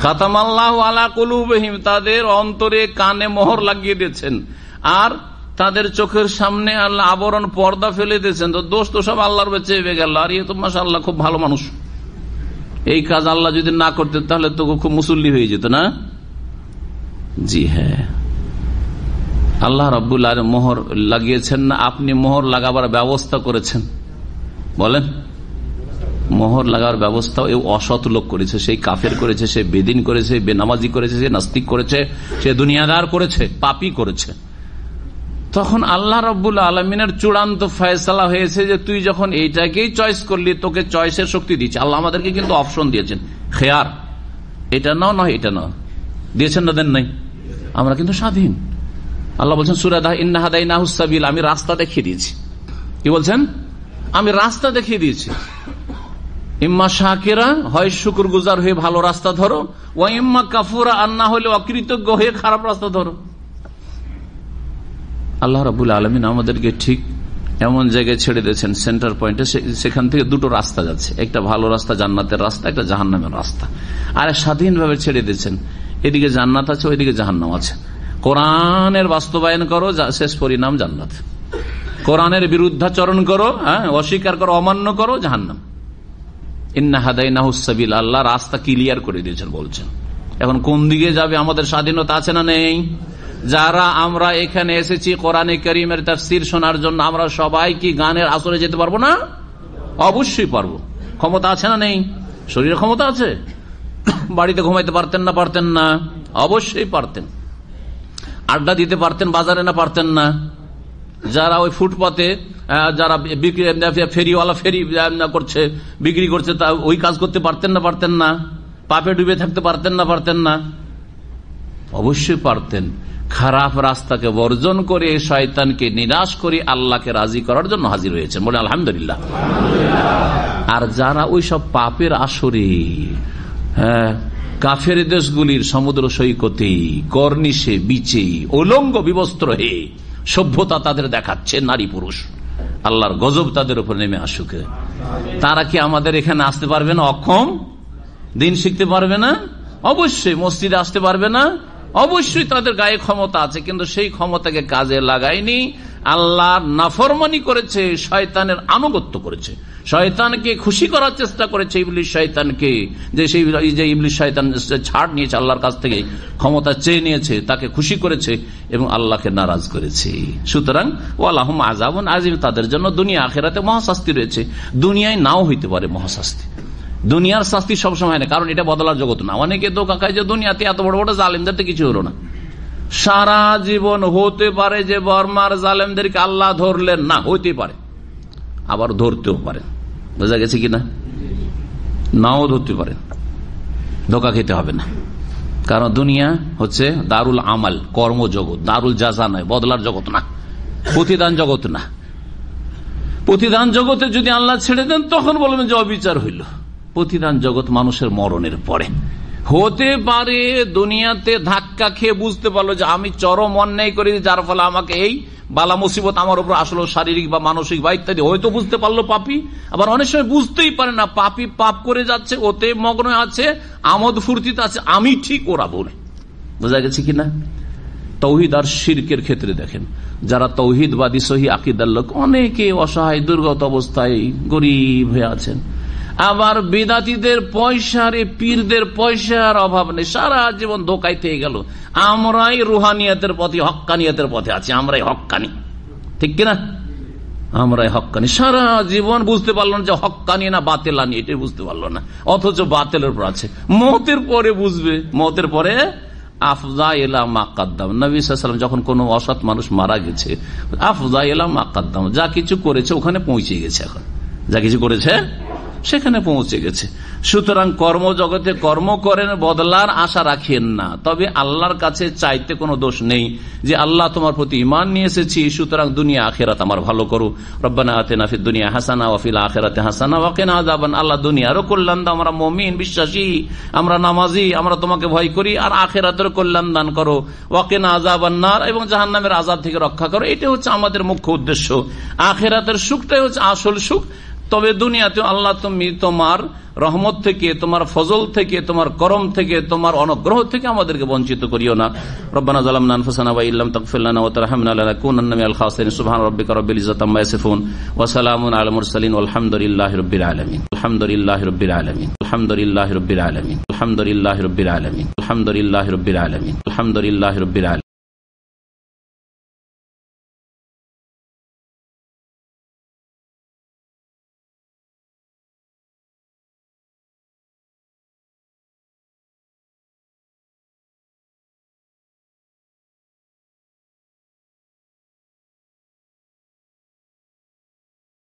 খাতামাল্লাহু আলা কুলুবিহিম, তাদের অন্তরে কানে মোহর লাগিয়ে দিয়েছেন, আর তাদের চোখের সামনে আল্লাহ আবরণ পর্দা ফেলে দিয়েছেন। তো দোষ তো সব আল্লাহর বেঁচে গেল। আর ইয়ে তো মাশাআল্লাহ খুব ভালো মানুষ, এই কাজ আল্লাহ যদি না করতেন তাহলে তো খুব মুসল্লি হয়ে যেত না। জি হ্যাঁ, আল্লাহ রাব্বুল আলামিন মোহর লাগিয়েছেন না, আপনি মোহর লাগাবার ব্যবস্থা করেছেন। বলেন, মোহর লাগার ব্যবস্থা এই অসৎ লোক করেছে, সেই কাফের করেছে, সে বেদিন করেছে, বেনামাজি করেছে, সে নাস্তিক করেছে, সে দুনিয়াদার করেছে, পাপী করেছে। তখন আল্লাহ রাব্বুল আলামিনের চূড়ান্ত ফয়সালা হয়েছে যে তুই যখন এইটাকেই চয়েস করলি, তোকে চয়েসের শক্তি দিচ্ছে। আল্লাহ আমাদেরকে কিন্তু অপশন দিয়েছেন, খেয়ার, এটা নাও না এটা নাও, দিয়েছেন না দেন নাই? আমরা কিন্তু স্বাধীন। আল্লাহ বলছেন সূরা ইন্না হাদাইনাহুস সাবিল, আমি রাস্তা দেখিয়ে দিয়েছি। কি বলছেন? আমি রাস্তা দেখিয়ে দিয়েছি। ইম্মা শাকিরা, হয় শুকরগুজার হয়ে ভালো রাস্তা ধরো, ওয়া ইম্মা কাফুরা, আর না হলে অকৃতজ্ঞ হয়ে খারাপ রাস্তা ধরো। আল্লাহ রাব্বুল আলামিন আমাদেরকে ঠিক এমন জায়গায় ছেড়ে দিয়েছেন, সেন্টার পয়েন্টে, সেখান থেকে দুটো রাস্তা যাচ্ছে, একটা ভালো রাস্তা জান্নাতের রাস্তা, একটা জাহান্নামের রাস্তা। আর স্বাধীনভাবে ছেড়ে দিয়েছেন, এদিকে জান্নাত আছে, ওইদিকে জাহান্নাম আছে। কোরআনের বাস্তবায়ন করো, শেষ পরিণাম জান্নাত। কোরআনের বিরুদ্ধাচরণ করো, অস্বীকার করো, অমান্য করো, জাহান্নাম। ইন্না হাদাইনাহুস সাবিল, আল্লাহ রাস্তা ক্লিয়ার করে দিয়েছেন বলছেন। এখন কোন দিকে যাবে আমাদের স্বাধীনতা আছে না নেই? যারা আমরা এখানে এসেছি কোরআনে কারীমের তাফসীর শোনার জন্য, আমরা সবাই কি গানের আসরে যেতে পারবো না? অবশ্যই পারবো। ক্ষমতা আছে না নেই? শরীরে ক্ষমতা আছে। বাড়িতে ঘুমাইতে পারতেন না? পারতেন না? অবশ্যই পারতেন। আড্ডা দিতে পারতেন বাজারে, না পারতেন না? যারা ওই ফুটপাতে, যারা ফেরিওয়ালা ফেরি করছে, বিক্রি করছে, তা ওই কাজ করতে পারতেন না? পারতেন না? পাপে ডুবে থাকতে পারতেন না? পারতেন না? অবশ্যই পারতেন। খারাপ রাস্তাকে বর্জন করে, শয়তানকে নিরাশ করে আল্লাহকে রাজি করার জন্য হাজির হয়েছেন, বলে আলহামদুলিল্লাহ। আর যারা ওই সব পাপের আসরে, কাফের দেশগুলির সমুদ্র সৈকতে, কর্নিশে, বিচে, উলঙ্গ বিবস্ত্র হয়ে সভ্যতা তাদের দেখাচ্ছে, নারী পুরুষ, আল্লাহর গজব তাদের উপর নেমে আসুক। তারা কি আমাদের এখানে আসতে পারবে না? অক্ষম? দিন শিখতে পারবে না? অবশ্যই। মসজিদে আসতে পারবে না? অবশ্যই। তাদের গায়ে ক্ষমতা আছে, কিন্তু সেই ক্ষমতাকে কাজে লাগায়নি, আল্লাহর নাফরমানি করেছে, শয়তানের আনুগত্য করেছে, শয়তানকে খুশি করার চেষ্টা করেছে, ইবলিস শয়তানকে, যে ইবলিস শয়তান ছাড় নিয়েছে আল্লাহর কাছ থেকে, ক্ষমতা চেয়ে নিয়েছে, তাকে খুশি করেছে এবং আল্লাহকে নারাজ করেছে। সুতরাং ওয়ালাহুম আযাবুন আযীম, তাদের জন্য দুনিয়া আখিরাতে মহাশাস্তি রয়েছে। দুনিয়ায় নাও হইতে পারে মহাশাস্তি, দুনিয়ার শাস্তি সবসময় না, কারণ এটা বদলার জগৎ না। অনেকে ধোঁকা খায় যে দুনিয়াতে এত বড় বড় জালেমদের তো কিছু হলো না। সারা জীবন হতে পারে যে বর্মার জালেমদেরকে আল্লাহ ধরলেন না, হইতে পারে, আবার ধরতেও পারে। বোঝা গেছে কিনা? নাও ধরতে পারে, ধোঁকা খেতে হবে না। কারণ দুনিয়া হচ্ছে দারুল আমাল, কর্মজগৎ, দারুল জাযা নয়, বদলার জগৎ না, প্রতিদান জগৎ না। প্রতিদান জগতে যদি আল্লাহ ছেড়ে দেন তখন বলবেন যে অবিচার হইল। প্রতিদান জগৎ মানুষের মরণের পরে। হতে পারে দুনিয়াতে ধাক্কা খেয়ে বুঝতে পারলো যে আমি চরম অন্যায় করি, যার ফলে আমাকে এই বালা মুসিবত আমার উপর আসলো, শারীরিক বা মানসিক বা ইত্যাদি, হয়তো বুঝতে পারলো পাপী। আবার অনেক সময় বুঝতেই পারে না, পাপী পাপ করে যাচ্ছে, ওতে মগ্ন আছে, আমোদ ফুর্তিতে আছে, আমি ঠিক ওরা ভুল। বোঝা গেছে কিনা? তৌহিদ আর শিরকের ক্ষেত্রে দেখেন, যারা তৌহিদবাদী সহি আকীদার লোক, অনেকে অসহায় দুর্গত অবস্থায় গরিব হয়ে আছেন। আবার বিদাতীদের পয়সার, পীরদের পয়সার অভাব নেই, সারা জীবন ধোঁকায় থেকে গেল। আমরাই রুহানিয়াতের পথে, হক্কানিয়াতের পথে আছি, আমরাই হক্কানি, ঠিক কিনা? আমরাই হক্কানি। সারা জীবন বুঝতে পারলো না যে হক্কানি না বাতেলানি, এটাই বুঝতে পারলো না, অথচ বাতেলের উপর আছে। মওতের পরে বুঝবে, মওতের পরে আফজা ইলা মা কাদ্দাম। নবী সাল্লাল্লাহু আলাইহি ওয়াসাল্লাম যখন কোন অসৎ মানুষ মারা গেছে, আফজা ইলা মা কাদ্দাম, যা কিছু করেছে ওখানে পৌঁছে গেছে, এখন যা কিছু করেছে সেখানে পৌঁছে গেছে। সুতরাং কর্মজগতে কর্ম করেন, বদলার আশা রাখেন না। তবে আল্লাহর কাছে চাইতে কোনো দোষ নেই যে আল্লাহ তোমার প্রতি ঈমান নিয়ে এসেছি, সুতরাং দুনিয়া আখিরাত আমার ভালো করো। রব্বানা আতিনা ফিদ দুনিয়া হাসানা ওয়া ফিল আখিরাতি হাসানা ওয়া কিনা আযাবান। আল্লাহ দুনিয়ারও কল্যাণ দাও, আমরা মুমিন বিশ্বাসী, আমরা নামাজি, আমরা তোমাকে ভয় করি, আর আখিরাতের কল্যাণ দান করো। ওয়া কিনা আযাবান নার, এবং জাহান্নামের আযাব থেকে রক্ষা করো। এটা হচ্ছে আমাদের মুখ্য উদ্দেশ্য। আখিরাতের সুখটাই হচ্ছে আসল সুখ। তবে দুনিয়াতে আল্লাহ তুমি তোমার রহমত থেকে, তোমার ফজল থেকে, তোমার করম থেকে, তোমার অনুগ্রহ থেকে আমাদেরকে বঞ্চিত করিও না। রব্বানা যালামনা আনফুসানা ওয়া ইল্লাম তাগফির লানা ওয়া তারহামনা লানাকুনান্না মিনাল খাসিরিন। সুবহান রাব্বিকা রাব্বিল ইজ্জাতি আম্মা ইয়াসিফুন ওয়া সালামুন আলাল মুরসালিন ওয়ালহামদুলিল্লাহি রাব্বিল আলামিন। আলহামদুলিল্লাহি রাব্বিল আলামিন। আলহামদুলিল্লাহি রাব্বিল আলামিন। আলহামদুলিল্লাহি রাব্বিল আলামিন। আলহামদুলিল্লাহি রাব্বিল আলামিন। আলহামদুলিল্লাহি রাব্বিল আলামিন।